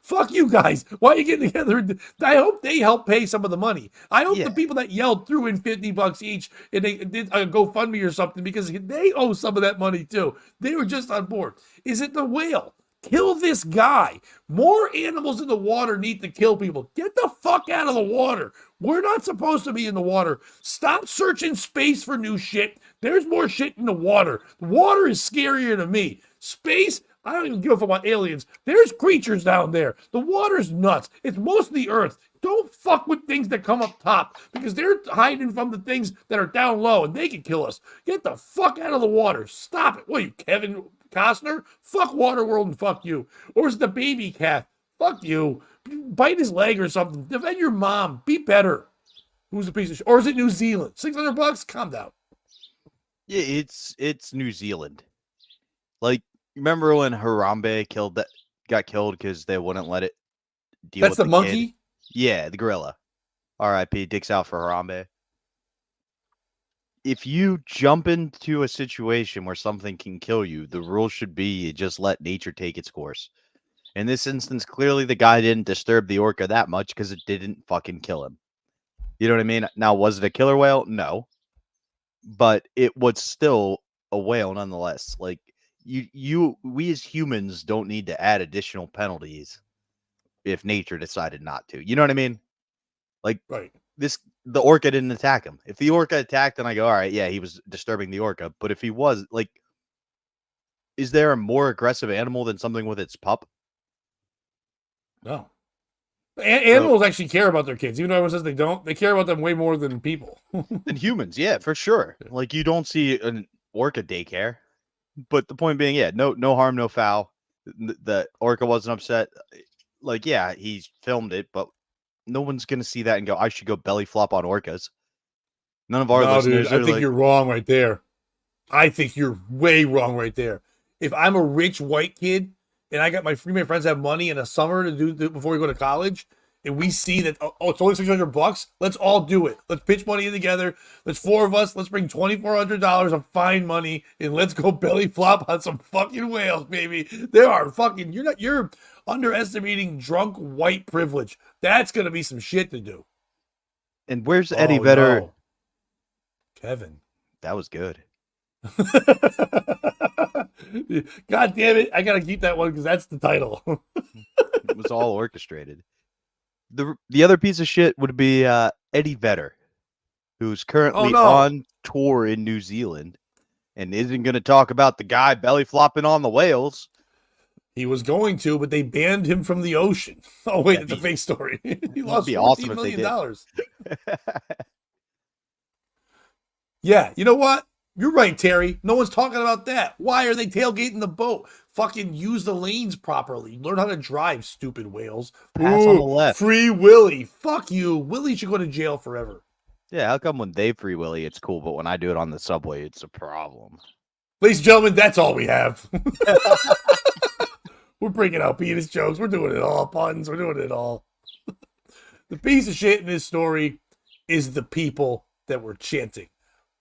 [SPEAKER 1] Fuck you guys. Why are you getting together? I hope they help pay some of the money. I hope the people that yelled threw in $50 each and they did a GoFundMe or something because they owe some of that money too. They were just on board. Is it the whale? Kill this guy. More animals in the water need to kill people. Get the fuck out of the water. We're not supposed to be in the water. Stop searching space for new shit. There's more shit in the water. The water is scarier to me. Space, I don't even give a fuck about aliens. There's creatures down there. The water's nuts. It's mostly Earth. Don't fuck with things that come up top because they're hiding from the things that are down low and they can kill us. Get the fuck out of the water. Stop it. What are you, Kevin Costner? Fuck Waterworld and fuck you. Or is the baby cat? Fuck you. Bite his leg or something. Defend your mom. Be better. Who's a piece of shit? Or is it New Zealand? $600? Calm down.
[SPEAKER 2] Yeah, it's New Zealand. Like, remember when Harambe got killed because they wouldn't let it deal
[SPEAKER 1] That's
[SPEAKER 2] with
[SPEAKER 1] the
[SPEAKER 2] kid?
[SPEAKER 1] monkey?
[SPEAKER 2] Yeah, the gorilla. R.I.P. Dicks out for Harambe. If you jump into a situation where something can kill you, the rule should be you just let nature take its course. In this instance, clearly the guy didn't disturb the orca that much because it didn't fucking kill him. You know what I mean? Now, was it a killer whale? No. But it was still a whale nonetheless. Like, we as humans don't need to add additional penalties if nature decided not to. You know what I mean? Like,
[SPEAKER 1] Right.
[SPEAKER 2] The orca didn't attack him. If the orca attacked, then I go, all right, yeah, he was disturbing the orca. But if he was, like, is there a more aggressive animal than something with its pup?
[SPEAKER 1] No. Animals actually care about their kids, even though everyone says they don't. They care about them way more than people.
[SPEAKER 2] Than humans, yeah, for sure. Like, you don't see an orca daycare. But the point being, yeah, no harm, no foul. The orca wasn't upset. Like, yeah, he filmed it, but no one's gonna see that and go, I should go belly flop on orcas. None of our listeners
[SPEAKER 1] dude, I
[SPEAKER 2] are
[SPEAKER 1] think
[SPEAKER 2] like,
[SPEAKER 1] you're wrong right there. I think you're way wrong right there. If I'm a rich white kid and I got my friends have money in a summer to do before we go to college, and we see that it's only $600, let's all do it. Let's pitch money in together. Let's four of us. Let's bring $2,400 of fine money and let's go belly flop on some fucking whales, baby. There are fucking you're underestimating drunk white privilege. That's gonna be some shit to do.
[SPEAKER 2] and where's Eddie Vedder?
[SPEAKER 1] No. Kevin.
[SPEAKER 2] That was good.
[SPEAKER 1] God damn it. I got to keep that one because that's the title.
[SPEAKER 2] It was all orchestrated. The other piece of shit would be Eddie Vedder, who's currently on tour in New Zealand and isn't going to talk about the guy belly flopping on the whales.
[SPEAKER 1] He was going to, but they banned him from the ocean. Oh, wait, it's a fake story. He lost $14 million. Yeah, you know what? You're right, Terry. No one's talking about that. Why are they tailgating the boat? Fucking use the lanes properly. Learn how to drive, stupid whales.
[SPEAKER 2] Pass on the left.
[SPEAKER 1] Free Willy. Fuck you. Willie should go to jail forever.
[SPEAKER 2] Yeah, how come when they free Willy, it's cool, but when I do it on the subway, it's a problem?
[SPEAKER 1] Ladies and gentlemen, that's all we have. We're breaking out penis jokes. We're doing it all. Puns. We're doing it all. The piece of shit in this story is the people that were chanting.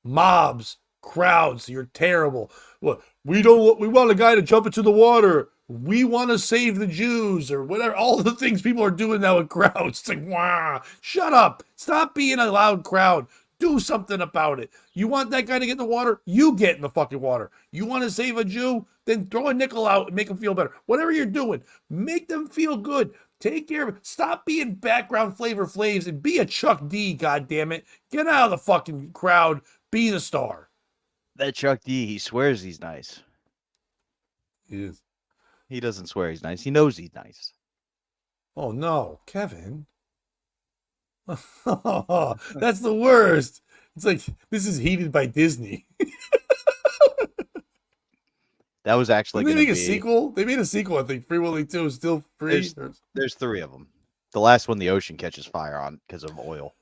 [SPEAKER 1] Mobs, crowds, you're terrible. Well, we want a guy to jump into the water. We want to save the Jews or whatever. All the things people are doing now with crowds. It's like, wow, shut up. Stop being a loud crowd. Do something about it. You want that guy to get in the water? You get in the fucking water. You want to save a Jew? Then throw a nickel out and make them feel better. Whatever you're doing, make them feel good. Take care of it. Stop being background Flavor Flavs and be a Chuck D, goddammit. Get out of the fucking crowd. Be the star.
[SPEAKER 2] That Chuck D, he swears he's nice.
[SPEAKER 1] He is.
[SPEAKER 2] He doesn't swear he's nice. He knows he's nice.
[SPEAKER 1] Oh, no. Kevin. That's the worst. It's like, this is heated by Disney.
[SPEAKER 2] That was actually
[SPEAKER 1] Did they make a sequel? They made a sequel, I think. Free Willy 2 is still free.
[SPEAKER 2] There's three of them. The last one, the ocean catches fire on because of oil.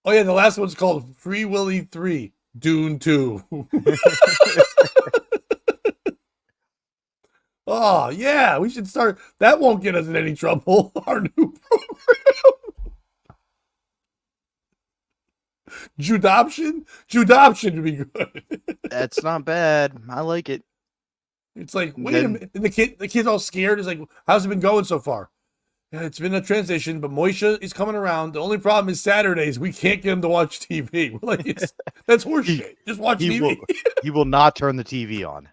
[SPEAKER 1] Oh, yeah, the last one's called Free Willy 3, Dune 2. Oh, yeah, we should start. That won't get us in any trouble. Our new program. Judoption? Judoption would be good.
[SPEAKER 2] That's not bad. I like it.
[SPEAKER 1] It's like, wait a minute. And the kid's all scared. It's like, how's it been going so far? Yeah, it's been a transition, but Moisha is coming around. The only problem is Saturdays. We can't get him to watch TV. We're like, that's horseshit. Just watch TV.
[SPEAKER 2] He will not turn the TV on.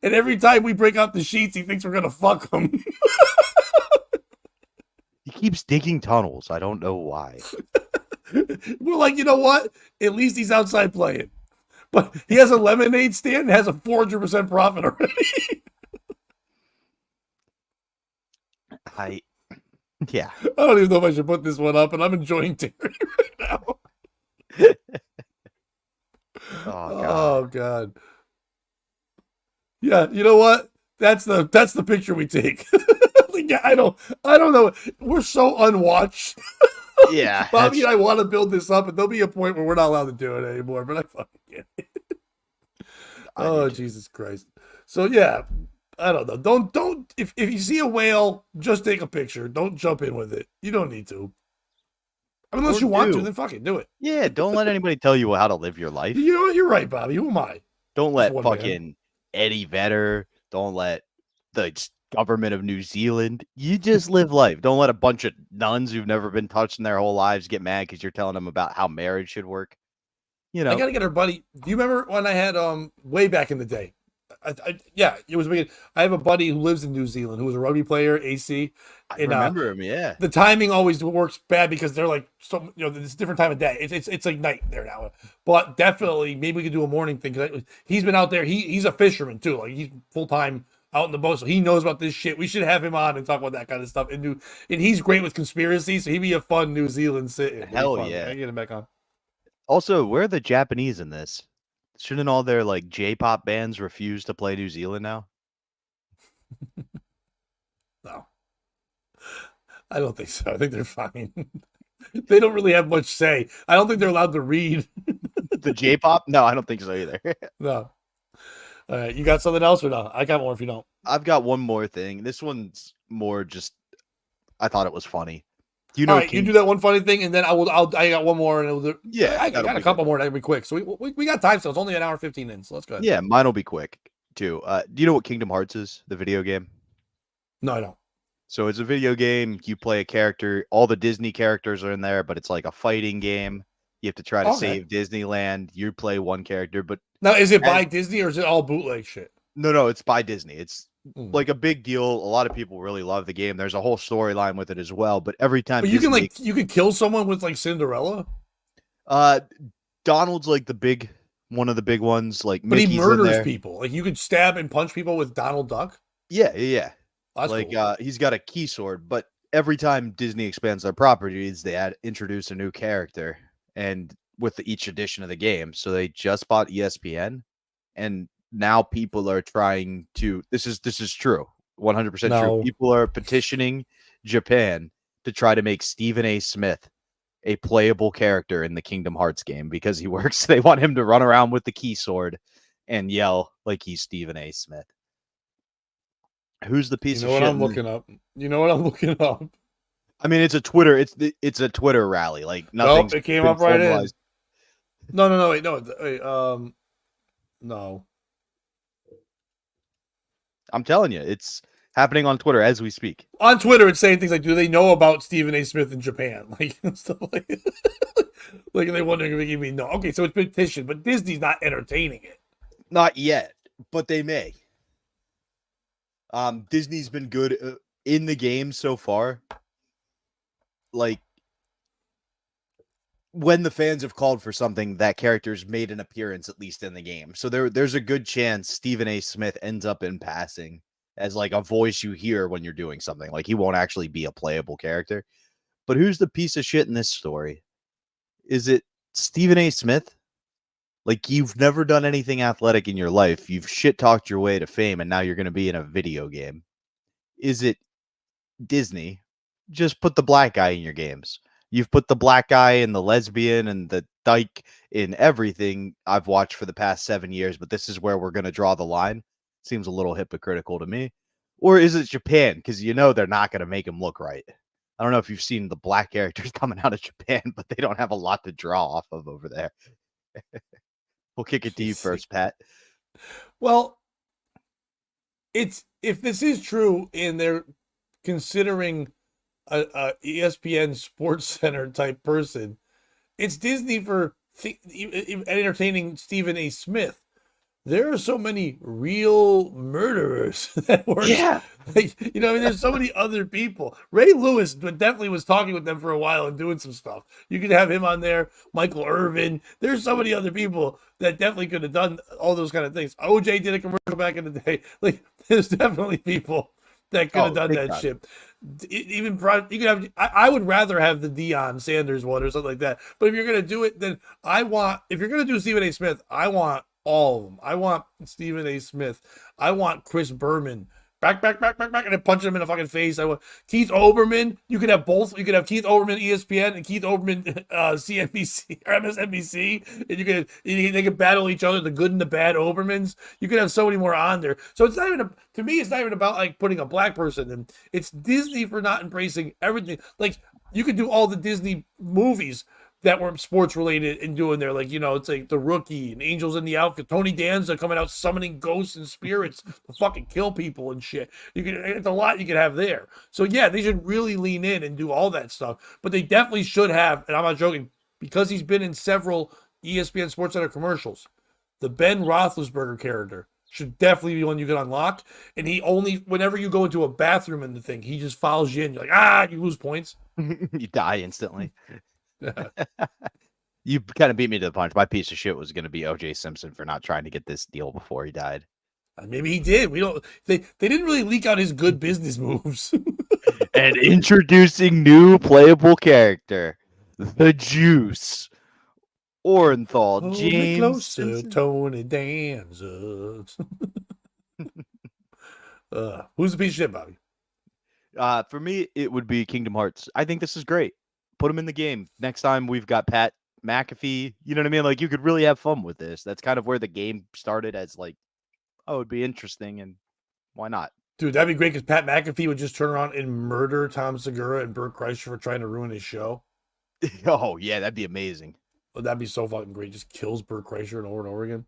[SPEAKER 1] And every time we break out the sheets, he thinks we're going to fuck him.
[SPEAKER 2] He keeps digging tunnels. I don't know why.
[SPEAKER 1] We're like, you know what? At least he's outside playing. But he has a lemonade stand and has a 400% profit already.
[SPEAKER 2] Yeah.
[SPEAKER 1] I don't even know if I should put this one up, and I'm enjoying Terry right now.
[SPEAKER 2] Oh God.
[SPEAKER 1] Oh God. Yeah, you know what? That's the picture we take. Like, I don't know. We're so unwatched.
[SPEAKER 2] Yeah,
[SPEAKER 1] Bobby and
[SPEAKER 2] that's
[SPEAKER 1] I want to build this up, and there'll be a point where we're not allowed to do it anymore. But I fucking can't.
[SPEAKER 2] I do
[SPEAKER 1] Oh
[SPEAKER 2] too.
[SPEAKER 1] Jesus Christ! So yeah, I don't know. Don't if you see a whale, just take a picture. Don't jump in with it. You don't need to. Unless
[SPEAKER 2] Or
[SPEAKER 1] you want to,
[SPEAKER 2] do.
[SPEAKER 1] then fuck it, do it.
[SPEAKER 2] Yeah, don't let anybody tell you how to live your life.
[SPEAKER 1] You know what? You're right, Bobby. Who am I?
[SPEAKER 2] Don't
[SPEAKER 1] Just
[SPEAKER 2] let
[SPEAKER 1] one man.
[SPEAKER 2] fucking Eddie Vedder, don't let the government of New Zealand. You just live life. Don't let a bunch of nuns who've never been touched in their whole lives get mad because you're telling them about how marriage should work. You
[SPEAKER 1] I
[SPEAKER 2] know,
[SPEAKER 1] gotta get her buddy. Do you remember when I had way back in the day? Yeah, it was weird. I have a buddy who lives in New Zealand who was a rugby player, AC,
[SPEAKER 2] I
[SPEAKER 1] and
[SPEAKER 2] remember him. Yeah.
[SPEAKER 1] the timing always works bad because they're like so it's a different time of day. It's like night there now. But definitely maybe we could do a morning thing because he's been out there. He's a fisherman too. Like he's full time out in the boat, so he knows about this shit. We should have him on and talk about that kind of stuff. And he's great with conspiracy, so he'd be a fun New Zealand sit.
[SPEAKER 2] Hell yeah.
[SPEAKER 1] I get him back on.
[SPEAKER 2] Also, where are the Japanese in this? Shouldn't all their like J-pop bands refuse to play New Zealand now?
[SPEAKER 1] No, I don't think so. I think they're fine. They don't really have much say. I don't think they're allowed to read.
[SPEAKER 2] The J-pop? No, I don't think so either.
[SPEAKER 1] No. All right, you got something else or no? I got more if you don't.
[SPEAKER 2] I've got one more thing. This one's more just I thought it was funny. Do you
[SPEAKER 1] All
[SPEAKER 2] know
[SPEAKER 1] right, you
[SPEAKER 2] King?
[SPEAKER 1] do that one funny thing, and then I got one more, and
[SPEAKER 2] Yeah,
[SPEAKER 1] I
[SPEAKER 2] that'll
[SPEAKER 1] got a
[SPEAKER 2] be
[SPEAKER 1] couple
[SPEAKER 2] good.
[SPEAKER 1] more that'll be quick. So we got time still. It's only an hour 15 in, so let's go ahead.
[SPEAKER 2] Yeah, mine will be quick too. Do you know what Kingdom Hearts is? The video game.
[SPEAKER 1] No, I don't.
[SPEAKER 2] So it's a video game. You play a character. All the Disney characters are in there, but it's like a fighting game. You have to try to
[SPEAKER 1] Okay.
[SPEAKER 2] save Disneyland. You play one character, but
[SPEAKER 1] Now, is it by
[SPEAKER 2] as-
[SPEAKER 1] Disney or is it all bootleg shit?
[SPEAKER 2] no, it's by Disney. It's
[SPEAKER 1] Mm.
[SPEAKER 2] like a big deal. A lot of people really love the game. There's a whole storyline with it as well. But every time
[SPEAKER 1] But you can
[SPEAKER 2] Disney,
[SPEAKER 1] you can kill someone with like Cinderella,
[SPEAKER 2] Donald's like one of the big ones. Like
[SPEAKER 1] but he
[SPEAKER 2] Mickey's in
[SPEAKER 1] murders
[SPEAKER 2] there.
[SPEAKER 1] people. Like you could stab and punch people with Donald Duck.
[SPEAKER 2] Yeah.
[SPEAKER 1] That's
[SPEAKER 2] Like
[SPEAKER 1] cool.
[SPEAKER 2] he's got a key sword, but every time Disney expands their properties, they introduce a new character, and with each edition of the game. So they just bought ESPN, and now people are trying to. This is true, 100% true.
[SPEAKER 1] No.
[SPEAKER 2] People are petitioning Japan to try to make Stephen A. Smith a playable character in the Kingdom Hearts game because he works. They want him to run around with the key sword and yell like he's Stephen A. Smith. Who's the piece
[SPEAKER 1] You
[SPEAKER 2] of
[SPEAKER 1] know
[SPEAKER 2] shit?
[SPEAKER 1] what I'm looking up. You know what I'm looking up.
[SPEAKER 2] I mean, it's a Twitter. It's a Twitter rally. Like nothing's
[SPEAKER 1] Nope, it came
[SPEAKER 2] been
[SPEAKER 1] up right in.
[SPEAKER 2] formalized.
[SPEAKER 1] No, wait, no.
[SPEAKER 2] I'm telling you, it's happening on Twitter as we speak.
[SPEAKER 1] On Twitter, it's saying things like, "Do they know about Stephen A. Smith in Japan?" Like stuff like, like they wondering if it can no. Okay, so it's been petitioned, but Disney's not entertaining it.
[SPEAKER 2] Not yet, but they may. Disney's been good in the game so far. Like when the fans have called for something, that character's made an appearance at least in the game. So there's a good chance Stephen A. Smith ends up in passing as like a voice you hear when you're doing something. Like he won't actually be a playable character. But who's the piece of shit in this story? Is it Stephen A. Smith? Like you've never done anything athletic in your life. You've shit talked your way to fame and now you're going to be in a video game. Is it Disney? Just put the black guy in your games. You've put the black guy and the lesbian and the dyke in everything I've watched for the past 7 years, but this is where we're going to draw the line. Seems a little hypocritical to me. Or is it Japan? Because you know they're not going to make him look right. I don't know if you've seen the black characters coming out of Japan, but they don't have a lot to draw off of over there. We'll kick it to you first, Pat.
[SPEAKER 1] Well, it's if this is true and they're considering a ESPN Sports Center type person, it's Disney for entertaining Stephen A. Smith. There are so many real murderers that were, like, I mean, there's so many other people. Ray Lewis definitely was talking with them for a while and doing some stuff. You could have him on there, Michael Irvin. There's so many other people that definitely could have done all those kind of things. OJ did a commercial back in the day. Like, there's definitely people that could have done
[SPEAKER 2] big
[SPEAKER 1] that
[SPEAKER 2] time.
[SPEAKER 1] shit. Even you could have. I would rather have the Deion Sanders one or something like that. But if you're gonna do it, then if you're gonna do Stephen A. Smith, I want all of them. I want Stephen A. Smith. I want Chris Berman. Back, and then punching him in the fucking face. I want Keith Olbermann. You could have both. You could have Keith Olbermann ESPN and Keith Olbermann CNBC or MSNBC, and they could battle each other, the good and the bad Olbermanns. You could have so many more on there. So it's not even to me. It's not even about like putting a black person in. It's Disney for not embracing everything. Like you could do all the Disney movies that were sports related and doing there, like, it's like The Rookie and Angels in the Outfield, Tony Danza coming out summoning ghosts and spirits to fucking kill people and shit. It's a lot you could have there. So yeah, they should really lean in and do all that stuff. But they definitely should have, and I'm not joking, because he's been in several ESPN Sports Center commercials. The Ben Roethlisberger character should definitely be one you can unlock. And whenever you go into a bathroom in the thing, he just follows you in. You're like, you lose points.
[SPEAKER 2] You die instantly. You kind of beat me to the punch. My piece of shit was going to be O.J. Simpson for not trying to get this deal before he died.
[SPEAKER 1] Maybe he did. We don't. They didn't really leak out his good business moves.
[SPEAKER 2] And introducing new playable character, the Juice, Orenthal,
[SPEAKER 1] Hold
[SPEAKER 2] James
[SPEAKER 1] me closer,
[SPEAKER 2] Simpson.
[SPEAKER 1] Tony Danza. Who's the piece of shit, Bobby?
[SPEAKER 2] For me, it would be Kingdom Hearts. I think this is great. Put him in the game. Next time we've got Pat McAfee. You know what I mean? Like, you could really have fun with this. That's kind of where the game started as like, oh, it'd be interesting, and why not?
[SPEAKER 1] Dude, that'd be great because Pat McAfee would just turn around and murder Tom Segura and Burt Kreischer for trying to ruin his show.
[SPEAKER 2] Oh, yeah, that'd be amazing.
[SPEAKER 1] Well, that'd be so fucking great. Just kills Burt Kreischer and over again.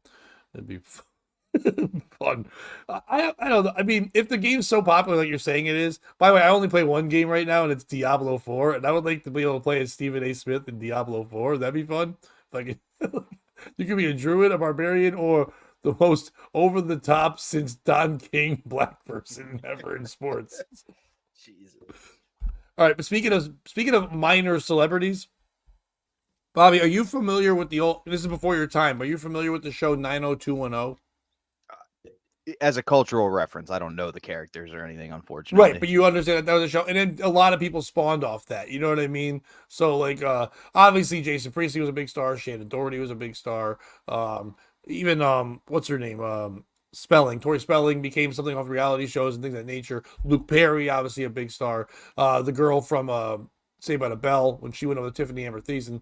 [SPEAKER 1] That'd be fun. I don't know. I mean, if the game's so popular like you're saying it is, by the way, I only play one game right now, and it's Diablo 4, and I would like to be able to play as Stephen A. Smith in Diablo 4. That'd be fun. Like, you could be a druid, a barbarian, or the most over-the-top since Don King black person ever in sports.
[SPEAKER 2] Jesus.
[SPEAKER 1] All right, but speaking of minor celebrities, Bobby, are you familiar with this is before your time, are you familiar with the show 90210?
[SPEAKER 2] As a cultural reference, I don't know the characters or anything, unfortunately.
[SPEAKER 1] Right, but you understand that was a show, and then a lot of people spawned off that. You know what I mean? So, like, obviously, Jason Priestley was a big star. Shannon Doherty was a big star. Even what's her name? Tori Spelling became something off reality shows and things of that nature. Luke Perry, obviously a big star. The girl from Saved by the Bell when she went over to Tiffany Amber Thiessen.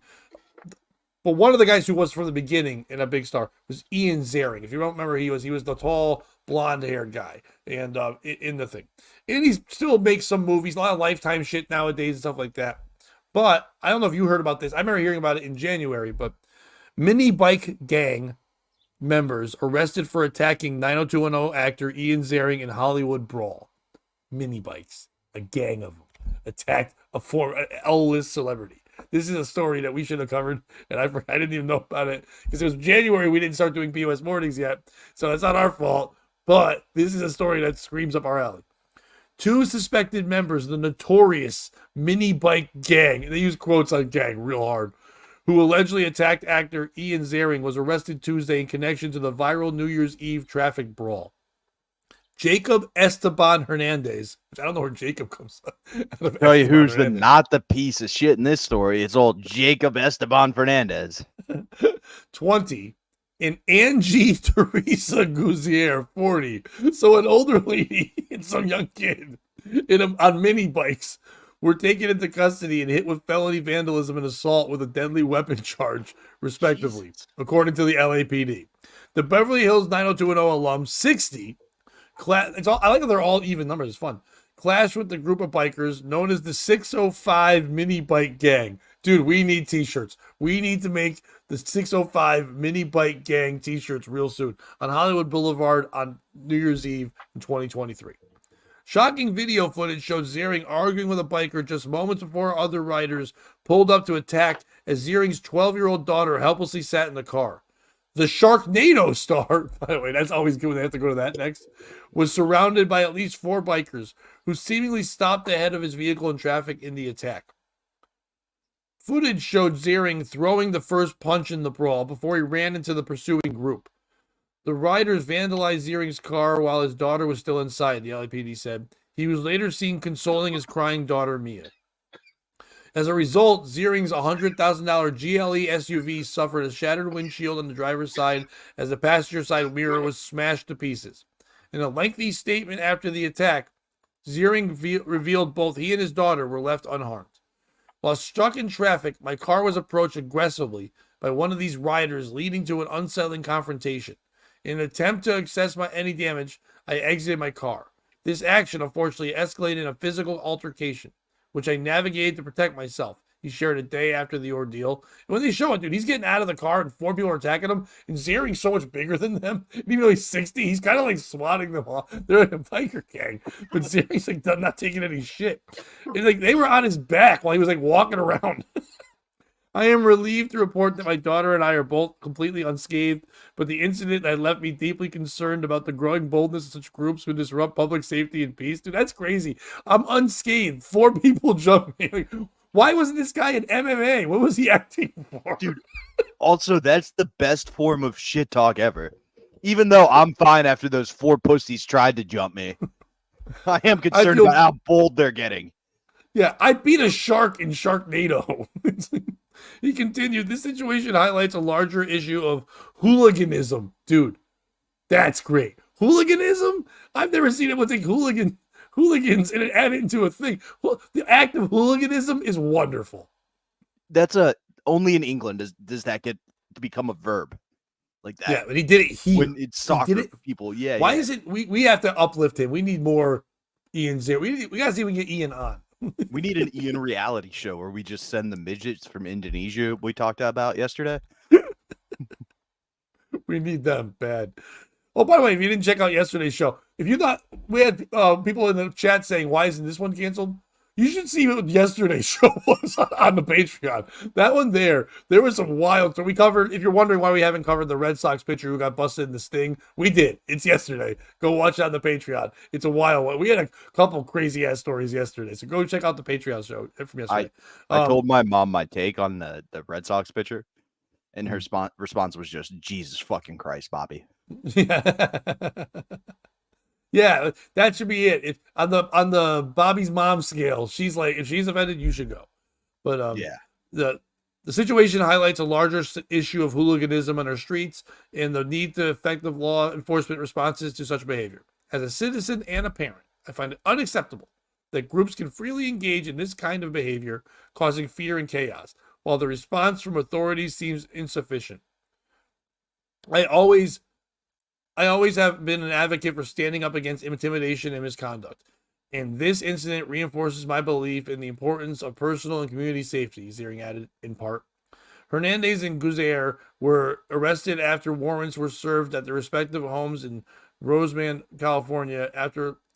[SPEAKER 1] But one of the guys who was from the beginning and a big star was Ian Ziering. If you don't remember, he was the tall, blonde-haired guy, and in the thing. And he still makes some movies, a lot of Lifetime shit nowadays and stuff like that. But I don't know if you heard about this. I remember hearing about it in January, but mini bike gang members arrested for attacking 90210 actor Ian Ziering in Hollywood brawl. Mini bikes, a gang of them, attacked a former L-list celebrity. This is a story that we should have covered, and I didn't even know about it because it was January. We didn't start doing POS mornings yet, so it's not our fault. But this is a story that screams up our alley. 2 suspected members of the notorious mini bike gang, and they use quotes on gang real hard, who allegedly attacked actor Ian Ziering, was arrested Tuesday in connection to the viral New Year's Eve traffic brawl. Jacob Esteban Hernandez, which I don't know where Jacob comes from.
[SPEAKER 2] Tell you who's not the piece of shit in this story. It's old Jacob Esteban Fernandez.
[SPEAKER 1] 20, and Angie Teresa Gouzier, 40. So an older lady and some young kid on mini bikes were taken into custody and hit with felony vandalism and assault with a deadly weapon charge, respectively, according to the LAPD. The Beverly Hills 90210 alum, 60, I like how they're all even numbers. It's fun. Clashed with the group of bikers known as the 605 Mini Bike Gang. Dude, we need t-shirts. We need to make the 605 Mini Bike Gang t-shirts real soon on Hollywood Boulevard on New Year's Eve in 2023. Shocking video footage showed Ziering arguing with a biker just moments before other riders pulled up to attack as Ziering's 12-year-old daughter helplessly sat in the car. The Sharknado star, by the way, that's always good when they have to go to that next, was surrounded by at least 4 bikers who seemingly stopped ahead of his vehicle in traffic in the attack. Footage showed Ziering throwing the first punch in the brawl before he ran into the pursuing group. The riders vandalized Ziering's car while his daughter was still inside, the LAPD said. He was later seen consoling his crying daughter, Mia. As a result, Ziering's $100,000 GLE SUV suffered a shattered windshield on the driver's side as the passenger side mirror was smashed to pieces. In a lengthy statement after the attack, Ziering revealed both he and his daughter were left unharmed. While stuck in traffic, my car was approached aggressively by one of these riders, leading to an unsettling confrontation. In an attempt to assess any damage, I exited my car. This action, unfortunately, escalated in a physical altercation, which I navigated to protect myself. He shared a day after the ordeal. And when they show it, dude, he's getting out of the car and 4 people are attacking him. And Ziering's so much bigger than them. And even though he's 60, he's kind of like swatting them off. They're like a biker gang. But Ziering's like not taking any shit. And like they were on his back while he was like walking around. I am relieved to report that my daughter and I are both completely unscathed, but the incident had left me deeply concerned about the growing boldness of such groups who disrupt public safety and peace. Dude, that's crazy. I'm unscathed. 4 people jumped me. Like, why wasn't this guy in MMA? What was he acting for?
[SPEAKER 2] Dude, also, that's the best form of shit talk ever. Even though I'm fine after those 4 pussies tried to jump me, I am concerned about how bold they're getting.
[SPEAKER 1] Yeah, I beat a shark in Sharknado. He continued, this situation highlights a larger issue of hooliganism. Dude, that's great. Hooliganism? I've never seen anyone take hooligans and add it into a thing. Well, the act of hooliganism is wonderful.
[SPEAKER 2] That's only in England does that get to become a verb like that.
[SPEAKER 1] Yeah, but he did it here.
[SPEAKER 2] When it's soccer for people. Yeah.
[SPEAKER 1] Why is it we have to uplift him? We need more Ian there. We gotta see if we can get Ian on.
[SPEAKER 2] We need an Ian reality show where we just send the midgets from Indonesia we talked about yesterday.
[SPEAKER 1] We need them bad. Oh, by the way, if you didn't check out yesterday's show, if you thought we had people in the chat saying, why isn't this one canceled? You should see what yesterday's show was on the Patreon. That one there was some wild. So we covered, if you're wondering why we haven't covered the Red Sox pitcher who got busted in the sting, we did. It's yesterday. Go watch it on the Patreon. It's a wild one. We had a couple crazy ass stories yesterday. So go check out the Patreon show from yesterday.
[SPEAKER 2] I told my mom my take on the Red Sox pitcher, and her response was just, Jesus fucking Christ, Bobby.
[SPEAKER 1] Yeah. Yeah, that should be it. On the Bobby's mom scale, she's like, if she's offended, you should go. But
[SPEAKER 2] yeah,
[SPEAKER 1] the situation highlights a larger issue of hooliganism on our streets and the need to effective law enforcement responses to such behavior. As a citizen and a parent, I find it unacceptable that groups can freely engage in this kind of behavior, causing fear and chaos, while the response from authorities seems insufficient. I always have been an advocate for standing up against intimidation and misconduct, and this incident reinforces my belief in the importance of personal and community safety, Ziering added in part. Hernandez and Guzair were arrested after warrants were served at their respective homes in Roseman, California,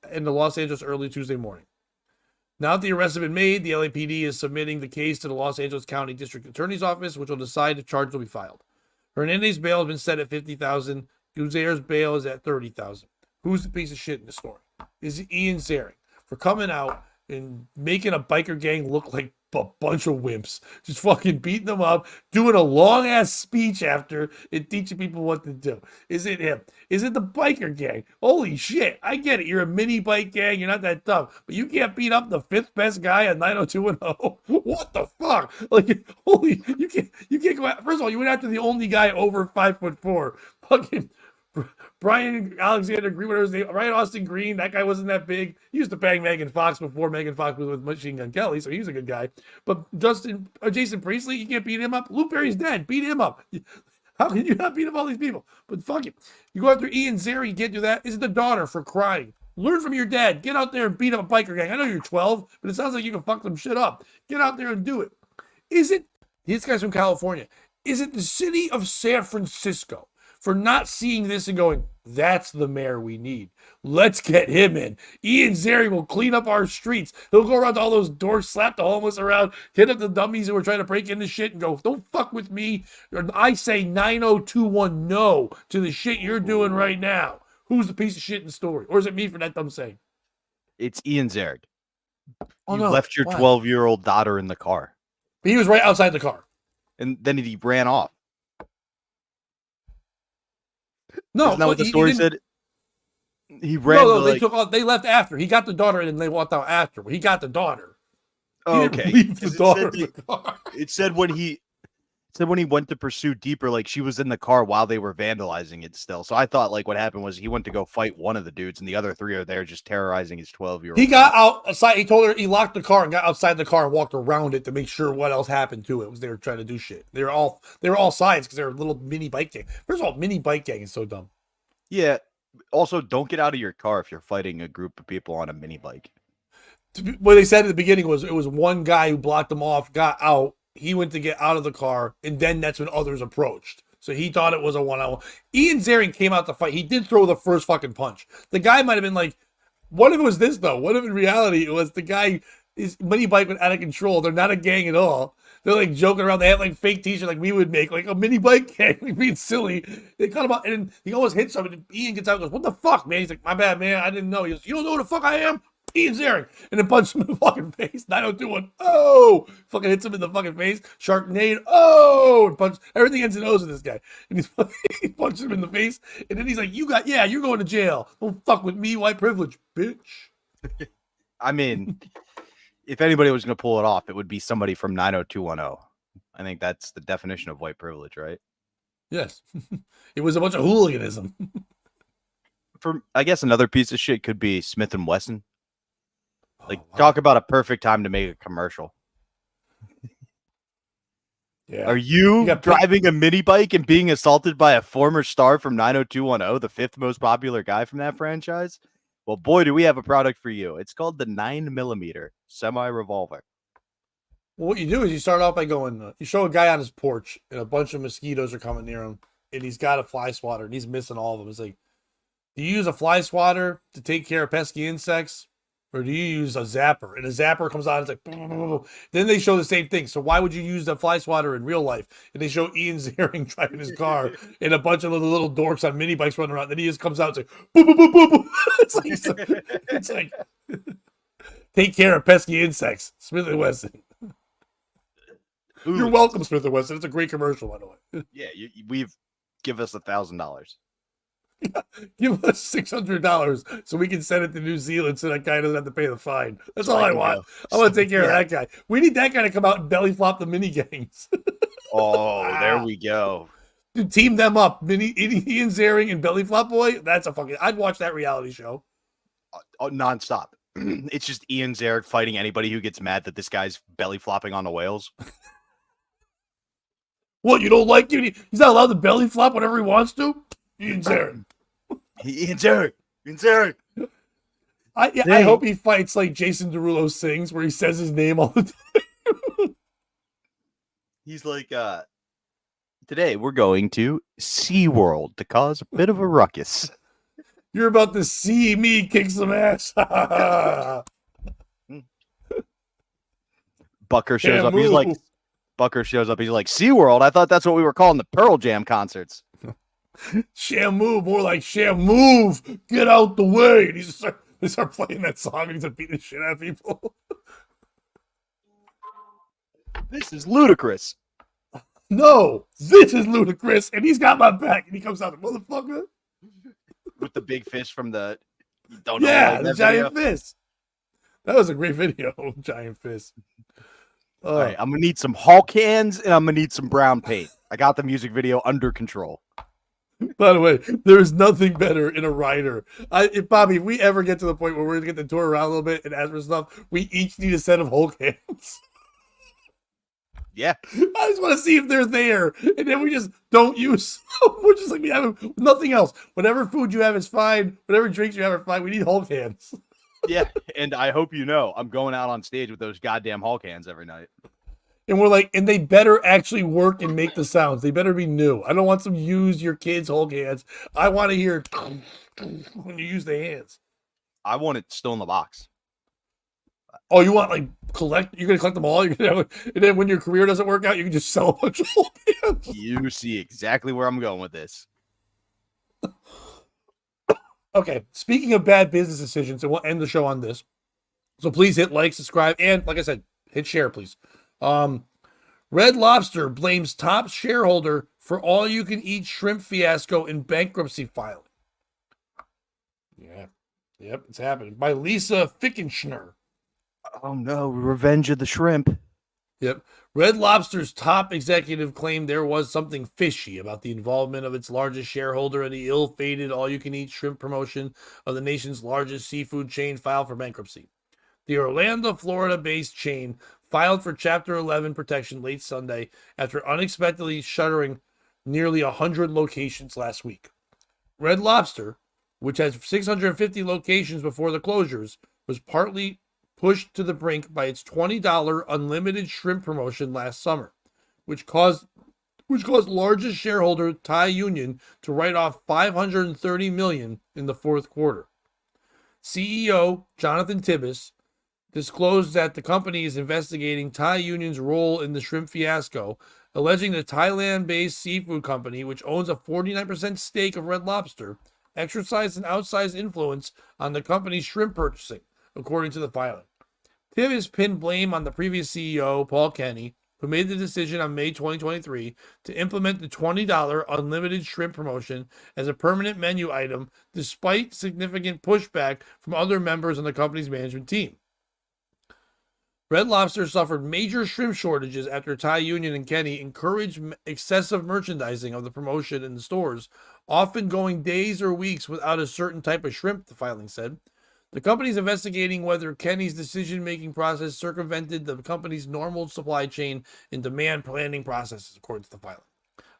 [SPEAKER 1] in the Los Angeles early Tuesday morning. Now that the arrests have been made, the LAPD is submitting the case to the Los Angeles County District Attorney's Office, which will decide if charges will be filed. Hernandez's bail has been set at $50,000. Guzair's bail is at $30,000. Who's the piece of shit in the story? Is it Ian Ziering for coming out and making a biker gang look like a bunch of wimps, just fucking beating them up, doing a long ass speech after and teaching people what to do? Is it him? Is it the biker gang? Holy shit! I get it. You're a mini bike gang. You're not that tough, but you can't beat up the 5th best guy at 90210. What the fuck? Like, holy, you can't go out. First of all, you went after the only guy over 5'4". Fucking Brian Alexander Green, whatever his name, Ryan Austin Green, that guy wasn't that big. He used to bang Megan Fox before Megan Fox was with Machine Gun Kelly, so he's a good guy. But Jason Priestley, you can't beat him up. Luke Perry's dead. Beat him up. How can you not beat up all these people? But fuck it. You go after Ian Ziering, you can't do that. Is it the daughter for crying? Learn from your dad. Get out there and beat up a biker gang. I know you're 12, but it sounds like you can fuck some shit up. Get out there and do it. Is it, this guy's from California, is it the city of San Francisco for not seeing this and going, that's the mayor we need? Let's get him in. Ian Ziering will clean up our streets. He'll go around to all those doors, slap the homeless around, hit up the dummies who are trying to break into shit and go, don't fuck with me. I say 9021 no to the shit you're doing right now. Who's the piece of shit in the story? Or is it me for that dumb saying?
[SPEAKER 2] It's Ian Ziering.
[SPEAKER 1] Oh,
[SPEAKER 2] you
[SPEAKER 1] no.
[SPEAKER 2] left your 12-year-old daughter in the car.
[SPEAKER 1] He was right outside the car.
[SPEAKER 2] And then he ran off.
[SPEAKER 1] No,
[SPEAKER 2] isn't that what the story said? He ran
[SPEAKER 1] No,
[SPEAKER 2] to,
[SPEAKER 1] they
[SPEAKER 2] like,
[SPEAKER 1] took off. They left after. He got the daughter, and then they walked out after. He got the daughter. He
[SPEAKER 2] oh,
[SPEAKER 1] didn't
[SPEAKER 2] okay.
[SPEAKER 1] leave the
[SPEAKER 2] 'Cause
[SPEAKER 1] daughter in the car.
[SPEAKER 2] it said when he went to pursue deeper, like she was in the car while they were vandalizing it still. So I thought like what happened was he went to go fight one of the dudes, and the other three are there just terrorizing his 12-year-old.
[SPEAKER 1] He got outside. He told her he locked the car and got outside the car and walked around it to make sure what else happened to it. Was they were trying to do shit. They were all sides because they're a little mini bike gang. First of all, mini bike gang is so dumb.
[SPEAKER 2] Yeah. Also, don't get out of your car if you're fighting a group of people on a mini bike.
[SPEAKER 1] What they said at the beginning was it was one guy who blocked them off, got out. He went to get out of the car, and then that's when others approached. So he thought it was a one-on-one. Ian Ziering came out to fight. He did throw the first fucking punch. The guy might have been like, what if it was this, though? What if in reality it was the guy, his mini bike went out of control? They're not a gang at all. They're like joking around. They had like fake t-shirts like we would make, like a mini bike gang, like being silly. They cut him out, and he almost hits somebody. And Ian gets out and goes, what the fuck, man? He's like, my bad, man. I didn't know. He goes, you don't know who the fuck I am? Ian Ziering. And then punches him in the fucking face. 902-1. Oh! Fucking hits him in the fucking face. Sharknado. Oh! And punch. Everything ends in O's with this guy. And he punches him in the face. And then he's like, you're going to jail. Don't fuck with me, white privilege, bitch.
[SPEAKER 2] I mean, if anybody was going to pull it off, it would be somebody from 90210. I think that's the definition of white privilege, right?
[SPEAKER 1] Yes. It was a bunch of hooliganism.
[SPEAKER 2] For I guess another piece of shit could be Smith and Wesson. Like, talk about a perfect time to make a commercial.
[SPEAKER 1] Yeah.
[SPEAKER 2] Are you driving a mini bike and being assaulted by a former star from 90210, the fifth most popular guy from that franchise? Well, boy, do we have a product for you. It's called the 9mm semi-revolver.
[SPEAKER 1] Well, what you do is you start off by going, you show a guy on his porch and a bunch of mosquitoes are coming near him and he's got a fly swatter and he's missing all of them. It's like, do you use a fly swatter to take care of pesky insects? Or do you use a zapper? And a zapper comes on, it's like, then they show the same thing. So why would you use the fly swatter in real life? And they show Ian Ziering driving his car and a bunch of little dorks on mini bikes running around. Then he just comes out and it's like, boop, boop, boop, boop, boop. It's like take care of pesky insects. Smith & Wesson.
[SPEAKER 2] Ooh.
[SPEAKER 1] You're welcome, Smith & Wesson. It's a great commercial, by the way.
[SPEAKER 2] Yeah, we've give us $1,000.
[SPEAKER 1] Give us $600 so we can send it to New Zealand so that guy doesn't have to pay the fine. That's all I want. I want to take care of that guy. We need that guy to come out and belly flop the mini gangs.
[SPEAKER 2] Oh, there we go.
[SPEAKER 1] Dude, team them up. Ian Ziering and Belly Flop Boy. That's a fucking. I'd watch that reality show.
[SPEAKER 2] Nonstop. It's just Ian Ziering fighting anybody who gets mad that this guy's belly flopping on the whales.
[SPEAKER 1] What, you don't like it? He's not allowed to belly flop whenever he wants to? Ian Ziering.
[SPEAKER 2] Ian Ziering.
[SPEAKER 1] I hope he fights like Jason Derulo sings, where he says his name all the time.
[SPEAKER 2] He's like, today we're going to SeaWorld to cause a bit of a ruckus.
[SPEAKER 1] You're about to see me kick some ass.
[SPEAKER 2] Butker shows up. Butker shows up. He's like, SeaWorld? I thought that's what we were calling the Pearl Jam concerts.
[SPEAKER 1] Shamu, more like Shamu, get out the way. And they start playing that song and he's like beating the shit out of people.
[SPEAKER 2] This is ludicrous.
[SPEAKER 1] No, this is ludicrous, and he's got my back. And he comes out, motherfucker,
[SPEAKER 2] with the big fish from the
[SPEAKER 1] the giant fist. That was a great video, giant fist.
[SPEAKER 2] All right, I'm gonna need some Hulk hands and I'm gonna need some brown paint. I got the music video under control.
[SPEAKER 1] By the way, there's nothing better in a rider. Bobby, if we ever get to the point where we're gonna get the tour around a little bit and ask for stuff, we each need a set of Hulk hands.
[SPEAKER 2] Yeah.
[SPEAKER 1] I just want to see if they're there. And then we just don't use we're just like we have nothing else. Whatever food you have is fine. Whatever drinks you have are fine. We need Hulk hands.
[SPEAKER 2] Yeah, and I hope you know I'm going out on stage with those goddamn Hulk hands every night.
[SPEAKER 1] And we're like, and they better actually work and make the sounds. They better be new. I don't want some use your kids' Hulk hands. I want to hear when you use the hands.
[SPEAKER 2] I want it still in the box.
[SPEAKER 1] Oh, you want you're gonna collect them all? You're gonna and then when your career doesn't work out, you can just sell a bunch of Hulk hands.
[SPEAKER 2] You see exactly where I'm going with this.
[SPEAKER 1] Okay, speaking of bad business decisions, and we'll end the show on this. So please hit like, subscribe, and like I said, hit share, please. Red Lobster blames top shareholder for all-you-can-eat shrimp fiasco in bankruptcy filing. Yeah. Yep, it's happening. By Lisa Fickenschner.
[SPEAKER 2] Oh no, Revenge of the Shrimp.
[SPEAKER 1] Yep. Red Lobster's top executive claimed there was something fishy about the involvement of its largest shareholder in the ill-fated all-you-can-eat shrimp promotion of the nation's largest seafood chain filed for bankruptcy. The Orlando, Florida-based chain filed for Chapter 11 protection late Sunday after unexpectedly shuttering nearly 100 locations last week. Red Lobster, which has 650 locations before the closures, was partly pushed to the brink by its $20 unlimited shrimp promotion last summer, which caused largest shareholder Thai Union to write off $530 million in the fourth quarter. CEO Jonathan Tibbis disclosed that the company is investigating Thai Union's role in the shrimp fiasco, alleging the Thailand-based seafood company, which owns a 49% stake of Red Lobster, exercised an outsized influence on the company's shrimp purchasing, according to the filing. Tibbs pinned blame on the previous CEO, Paul Kenny, who made the decision on May 2023 to implement the $20 unlimited shrimp promotion as a permanent menu item, despite significant pushback from other members on the company's management team. Red Lobster suffered major shrimp shortages after Thai Union and Kenny encouraged excessive merchandising of the promotion in the stores, often going days or weeks without a certain type of shrimp, the filing said. The company is investigating whether Kenny's decision-making process circumvented the company's normal supply chain and demand planning processes, according to the filing.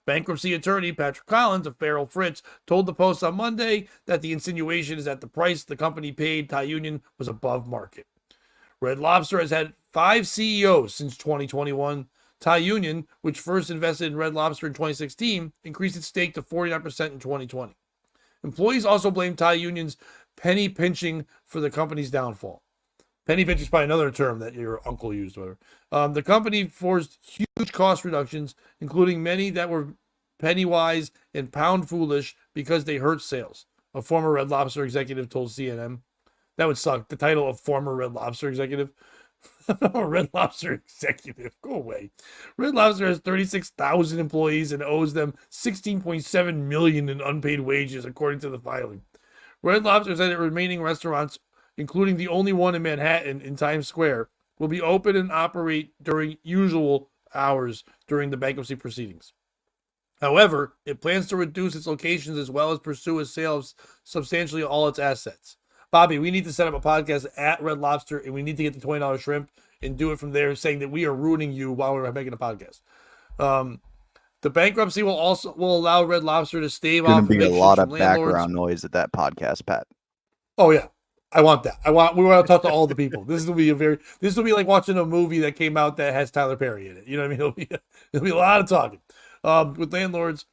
[SPEAKER 1] Bankruptcy attorney Patrick Collins of Farrell Fritz told the Post on Monday that the insinuation is that the price the company paid Thai Union was above market. Red Lobster has had 5 CEOs since 2021. Thai Union, which first invested in Red Lobster in 2016, increased its stake to 49% in 2020. Employees also blame Thai Union's penny pinching for the company's downfall. Penny pinching is probably another term that your uncle used. Whatever. The company forced huge cost reductions, including many that were penny wise and pound foolish because they hurt sales, a former Red Lobster executive told CNN. That would suck. The title of former Red Lobster executive. Red Lobster executive. Go away. Red Lobster has 36,000 employees and owes them $16.7 million in unpaid wages, according to the filing. Red Lobster said that remaining restaurants, including the only one in Manhattan in Times Square, will be open and operate during usual hours during the bankruptcy proceedings. However, it plans to reduce its locations as well as pursue a sale of substantially all its assets. Bobby, we need to set up a podcast at Red Lobster, and we need to get the $20 shrimp and do it from there, saying that we are ruining you while we're making a podcast. The bankruptcy will allow Red Lobster to stave off
[SPEAKER 2] Going to be a lot of
[SPEAKER 1] landlords.
[SPEAKER 2] background noise at that podcast, Pat.
[SPEAKER 1] Oh yeah, I want that. We want to talk to all the people. This will be like watching a movie that came out that has Tyler Perry in it. You know what I mean? It'll be a lot of talking. With landlords.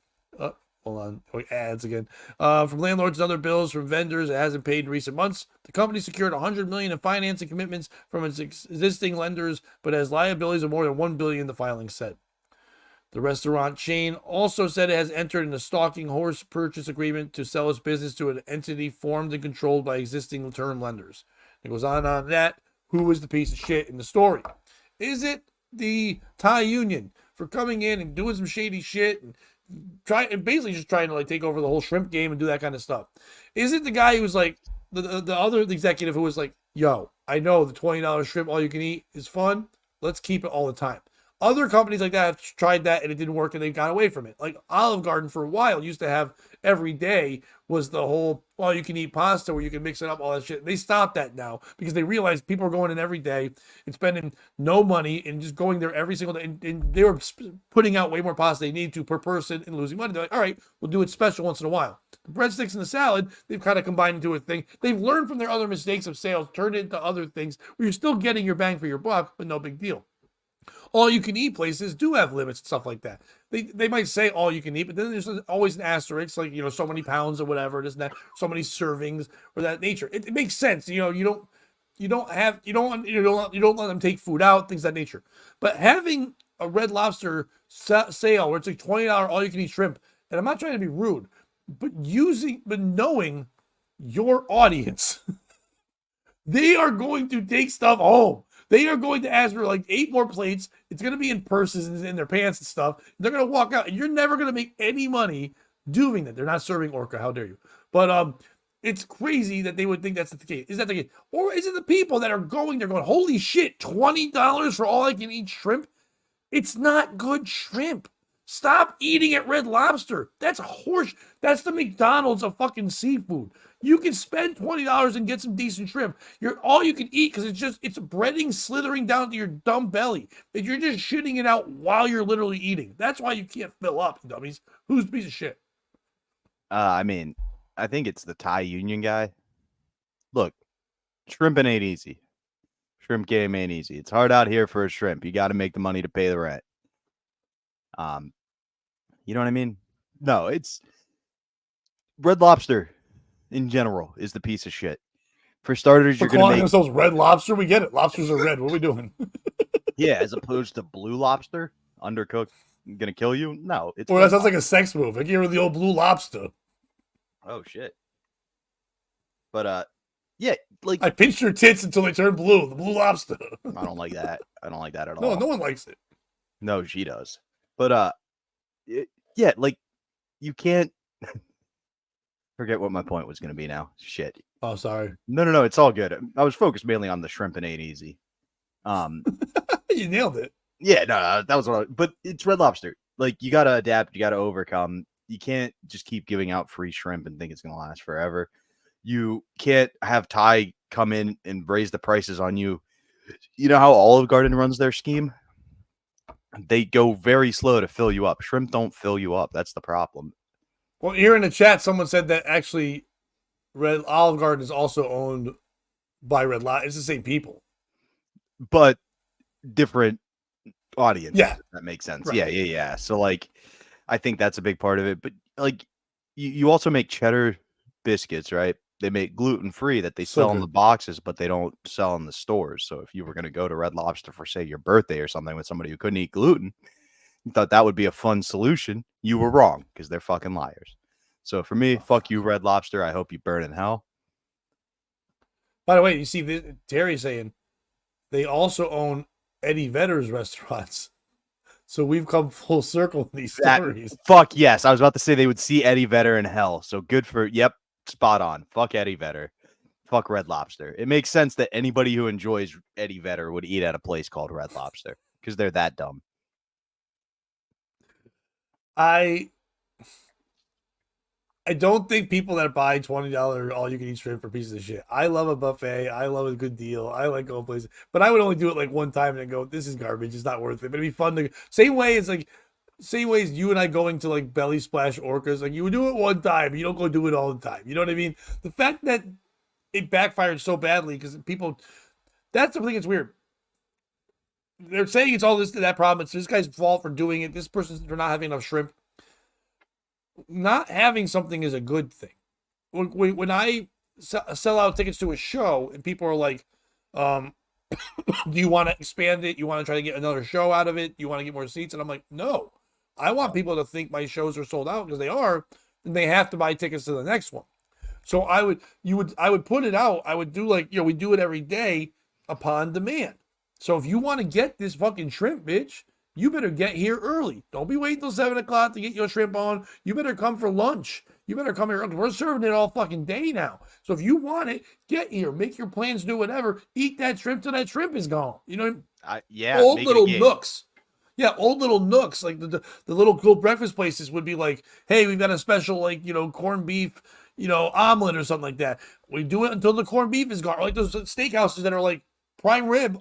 [SPEAKER 1] Hold on, ads again. From landlords and other bills from vendors it hasn't paid in recent months. The company secured $100 million in financing commitments from its existing lenders, but has liabilities of more than $1 billion, the filing said. The restaurant chain also said it has entered in a stalking horse purchase agreement to sell its business to an entity formed and controlled by existing term lenders. It goes on that. Who is the piece of shit in the story? Is it the Thai Union for coming in and doing some shady shit and basically just trying to like take over the whole shrimp game and do that kind of stuff? Is it the guy who's like the other executive who was like, yo, I know the $20 shrimp all you can eat is fun. Let's keep it all the time. Other companies like that have tried that and it didn't work and they've got away from it. Like Olive Garden for a while used to have every day was the whole all you can eat pasta where you can mix it up, all that shit. They stopped that now because they realized people are going in every day and spending no money and just going there every single day. And they were putting out way more pasta they need to per person and losing money. They're like, all right, we'll do it special once in a while. The breadsticks and the salad, they've kind of combined into a thing. They've learned from their other mistakes of sales, turned it into other things where you're still getting your bang for your buck, but no big deal. All you can eat places do have limits and stuff like that. They might say all you can eat, but then there's always an asterisk, like, so many pounds or whatever, it isn't that, so many servings or that nature. It makes sense. You don't let them take food out, things of that nature. But having a Red Lobster sale where it's like $20 all you can eat shrimp, and I'm not trying to be rude, but knowing your audience, they are going to take stuff home. They are going to ask for like 8 more plates. It's going to be in purses and in their pants and stuff. They're going to walk out, and you're never going to make any money doing that. They're not serving orca. How dare you? But It's crazy that they would think that's the case. Is that the case? Or is it the people that are going, they're going, holy shit, $20 for all I can eat shrimp? It's not good shrimp. Stop eating at Red Lobster. That's horse. That's the McDonald's of fucking seafood. You can spend $20 and get some decent shrimp. You're all you can eat because it's breading slithering down to your dumb belly. And you're just shitting it out while you're literally eating. That's why you can't fill up, dummies. Who's a piece of shit?
[SPEAKER 2] I mean, I think it's the Thai Union guy. Look, shrimping ain't easy. Shrimp game ain't easy. It's hard out here for a shrimp. You got to make the money to pay the rent. You know what I mean? No, it's Red Lobster in general is the piece of shit. For starters, you're going to make
[SPEAKER 1] ourselves Red Lobster. We get it. Lobsters are red. What are we doing?
[SPEAKER 2] yeah, as opposed to Blue Lobster, undercooked, gonna kill you. No, it's
[SPEAKER 1] that sounds like a sex move. I gave her the old Blue Lobster.
[SPEAKER 2] Oh shit. But yeah, like
[SPEAKER 1] I pinched her tits until they turned blue. The Blue Lobster.
[SPEAKER 2] I don't like that. I don't like that at all.
[SPEAKER 1] No, no one likes it.
[SPEAKER 2] No, she does. But yeah, like you can't forget what my point was gonna be now. Shit.
[SPEAKER 1] Oh, sorry.
[SPEAKER 2] No, it's all good. I was focused mainly on the shrimp and ain't easy.
[SPEAKER 1] You nailed it.
[SPEAKER 2] Yeah, no, that was what but it's Red Lobster. Like you gotta adapt, you gotta overcome. You can't just keep giving out free shrimp and think it's gonna last forever. You can't have Thai come in and raise the prices on you. You know how Olive Garden runs their scheme? They go very slow to fill you up. Shrimp don't fill you up. That's the problem.
[SPEAKER 1] Well, here in the chat, someone said that actually Olive Garden is also owned by Red Lobster. It's the same people.
[SPEAKER 2] But different audience.
[SPEAKER 1] Yeah.
[SPEAKER 2] That makes sense.
[SPEAKER 1] Right.
[SPEAKER 2] Yeah. So like I think that's a big part of it. But like you also make cheddar biscuits, right? They make gluten-free that they sell in the boxes, but they don't sell in the stores. So if you were going to go to Red Lobster for, say, your birthday or something with somebody who couldn't eat gluten, you thought that would be a fun solution. You were wrong because they're fucking liars. So for me, fuck you, Red Lobster. I hope you burn in hell.
[SPEAKER 1] By the way, you see Terry saying they also own Eddie Vedder's restaurants. So we've come full circle in these stories.
[SPEAKER 2] Fuck yes. I was about to say they would see Eddie Vedder in hell. So good for, yep. Spot on. Fuck Eddie Vedder. Fuck Red Lobster. It makes sense that anybody who enjoys Eddie Vedder would eat at a place called Red Lobster because they're that dumb.
[SPEAKER 1] I don't think people that buy $20 all you can eat shrimp for pieces of shit. I love a buffet. I love a good deal. I like going places, but I would only do it like one time and then go, "This is garbage. It's not worth it." But it'd be fun to same way as you and I going to like Belly Splash Orcas. Like you would do it one time, you don't go do it all the time. You know what I mean? The fact that it backfired so badly because people, that's the thing that's weird. They're saying it's all this that problem. It's this guy's fault for doing it. This person's for not having enough shrimp. Not having something is a good thing. When I sell out tickets to a show and people are like, do you want to expand it? You want to try to get another show out of it? You want to get more seats? And I'm like, no. I want people to think my shows are sold out because they are, and they have to buy tickets to the next one. So I would put it out. I would do we do it every day upon demand. So if you want to get this fucking shrimp, bitch, you better get here early. Don't be waiting till 7 o'clock to get your shrimp on. You better come for lunch. You better come here. We're serving it all fucking day now. So if you want it, get here. Make your plans, do whatever. Eat that shrimp till that shrimp is gone. You know?
[SPEAKER 2] Yeah.
[SPEAKER 1] Old little nooks. Yeah, old little nooks. Like the little cool breakfast places would be like, hey, we've got a special corned beef, omelet or something like that. We do it until the corned beef is gone. Or like those steakhouses that are like prime rib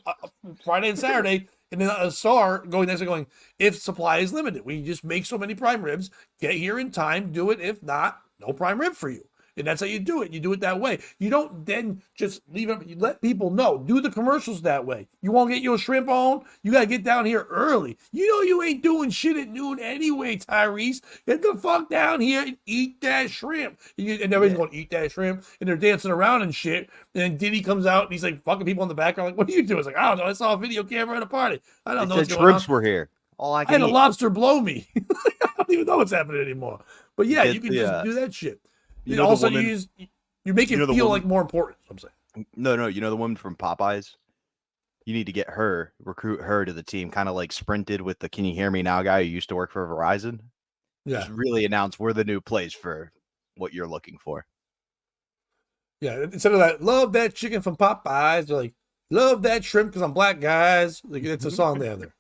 [SPEAKER 1] Friday and Saturday. And then a star going next to going, if supply is limited, we just make so many prime ribs, get here in time, do it. If not, no prime rib for you. And that's how you do it. You do it that way. You don't then just leave it. You let people know. Do the commercials that way. You won't get your shrimp on. You got to get down here early. You know you ain't doing shit at noon anyway, Tyrese. Get the fuck down here and eat that shrimp. And everybody's going to eat that shrimp. And they're dancing around and shit. And then Diddy comes out and he's like fucking people in the background. Like, what are you doing? It's like, I don't know. I saw a video camera at a party. I don't know what's going on.
[SPEAKER 2] Shrimps were here. All I
[SPEAKER 1] had a lobster blow me. I don't even know what's happening anymore. But yeah, you can just do that shit. You also you make it feel like more important. I'm saying.
[SPEAKER 2] No. You know the woman from Popeyes? You need to get her, recruit her to the team, kind of like Sprinted with the Can You Hear Me Now guy who used to work for Verizon. Yeah. Just really announce we're the new place for what you're looking for.
[SPEAKER 1] Yeah, instead of that, love that chicken from Popeyes, they're like, love that shrimp because I'm black, guys. Like, it's a song they have there.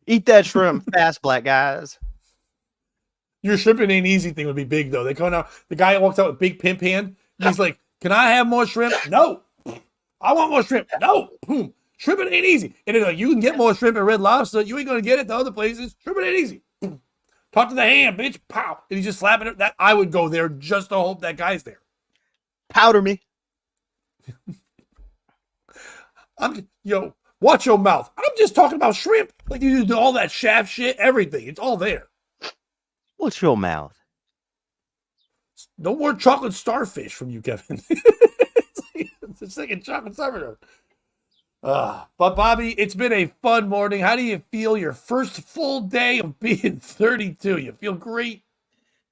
[SPEAKER 2] Eat that shrimp fast, black guys.
[SPEAKER 1] Your shrimping ain't easy thing would be big though. They come out, the guy walks out with big pimp hand, and he's like, "Can I have more shrimp?" No, I want more shrimp. No, boom. Shrimping ain't easy. And they're like, "You can get more shrimp at Red Lobster. You ain't gonna get it the other places. Shrimping ain't easy." Boom. Talk to the hand, bitch. Pow. And he's just slapping it. That I would go there just to hope that guy's there.
[SPEAKER 2] Powder me.
[SPEAKER 1] Yo, watch your mouth. I'm just talking about shrimp. Like you do all that shaft shit, everything. It's all there.
[SPEAKER 2] What's your mouth?
[SPEAKER 1] No more chocolate starfish from you, Kevin. It's a second chocolate starfish. But Bobby, it's been a fun morning. How do you feel your first full day of being 32? You feel great?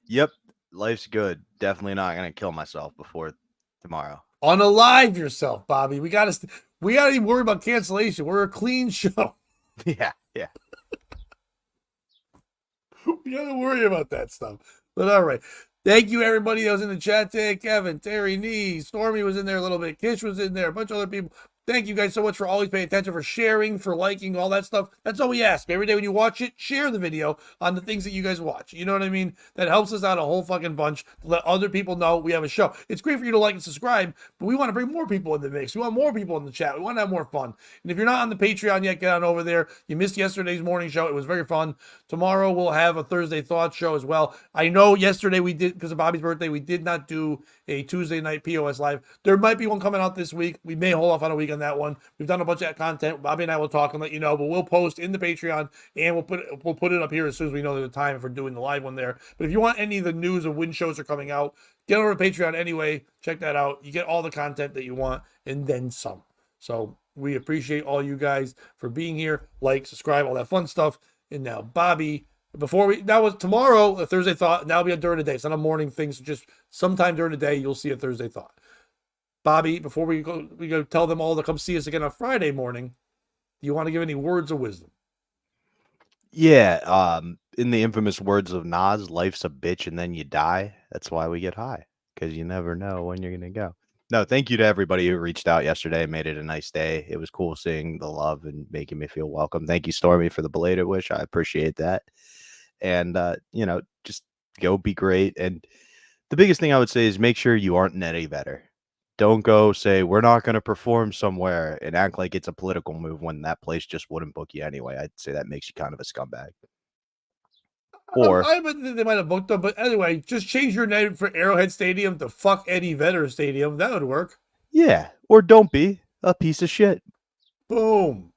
[SPEAKER 2] Yep. Life's good. Definitely not going to kill myself before tomorrow.
[SPEAKER 1] Unalive yourself, Bobby. We gotta even worry about cancellation. We're a clean show.
[SPEAKER 2] Yeah.
[SPEAKER 1] We gotta worry about that stuff. But all right. Thank you, everybody that was in the chat today. Kevin, Terry, Nee, Stormy was in there a little bit. Kish was in there. A bunch of other people. Thank you guys so much for always paying attention, for sharing, for liking, all that stuff. That's all we ask. Every day when you watch it, share the video on the things that you guys watch. You know what I mean? That helps us out a whole fucking bunch to let other people know we have a show. It's great for you to like and subscribe, but we want to bring more people in the mix. We want more people in the chat. We want to have more fun. And if you're not on the Patreon yet, get on over there. You missed yesterday's morning show. It was very fun. Tomorrow we'll have a Thursday Thoughts show as well. I know yesterday we did, because of Bobby's birthday, we did not do a Tuesday night POS live. There might be one coming out this week. We may hold off on a week on that one. We've done a bunch of content. Bobby and I will talk and let you know, but we'll post in the Patreon and we'll put it up here as soon as we know the time for doing the live one there. But if you want any of the news of when shows are coming out, get over to Patreon anyway. Check that out. You get all the content that you want and then some. So we appreciate all you guys for being here. Like, subscribe, all that fun stuff. And now, Bobby, that was tomorrow, a Thursday Thought. Now we have during the day. It's not a morning thing. So just sometime during the day, you'll see a Thursday Thought. Bobby, before we go tell them all to come see us again on Friday morning, do you want to give any words of wisdom?
[SPEAKER 2] Yeah. In the infamous words of Nas, life's a bitch and then you die. That's why we get high, because you never know when you're going to go. No, thank you to everybody who reached out yesterday, made it a nice day. It was cool seeing the love and making me feel welcome. Thank you, Stormy, for the belated wish. I appreciate that. And, just go be great. And the biggest thing I would say is make sure you aren't an Eddie Vedder. Don't go say, we're not going to perform somewhere and act like it's a political move when that place just wouldn't book you anyway. I'd say that makes you kind of a scumbag. Or
[SPEAKER 1] I bet they might have booked them, but anyway, just change your name for Arrowhead Stadium to Fuck Eddie Vedder Stadium. That would work.
[SPEAKER 2] Yeah. Or don't be a piece of shit.
[SPEAKER 1] Boom.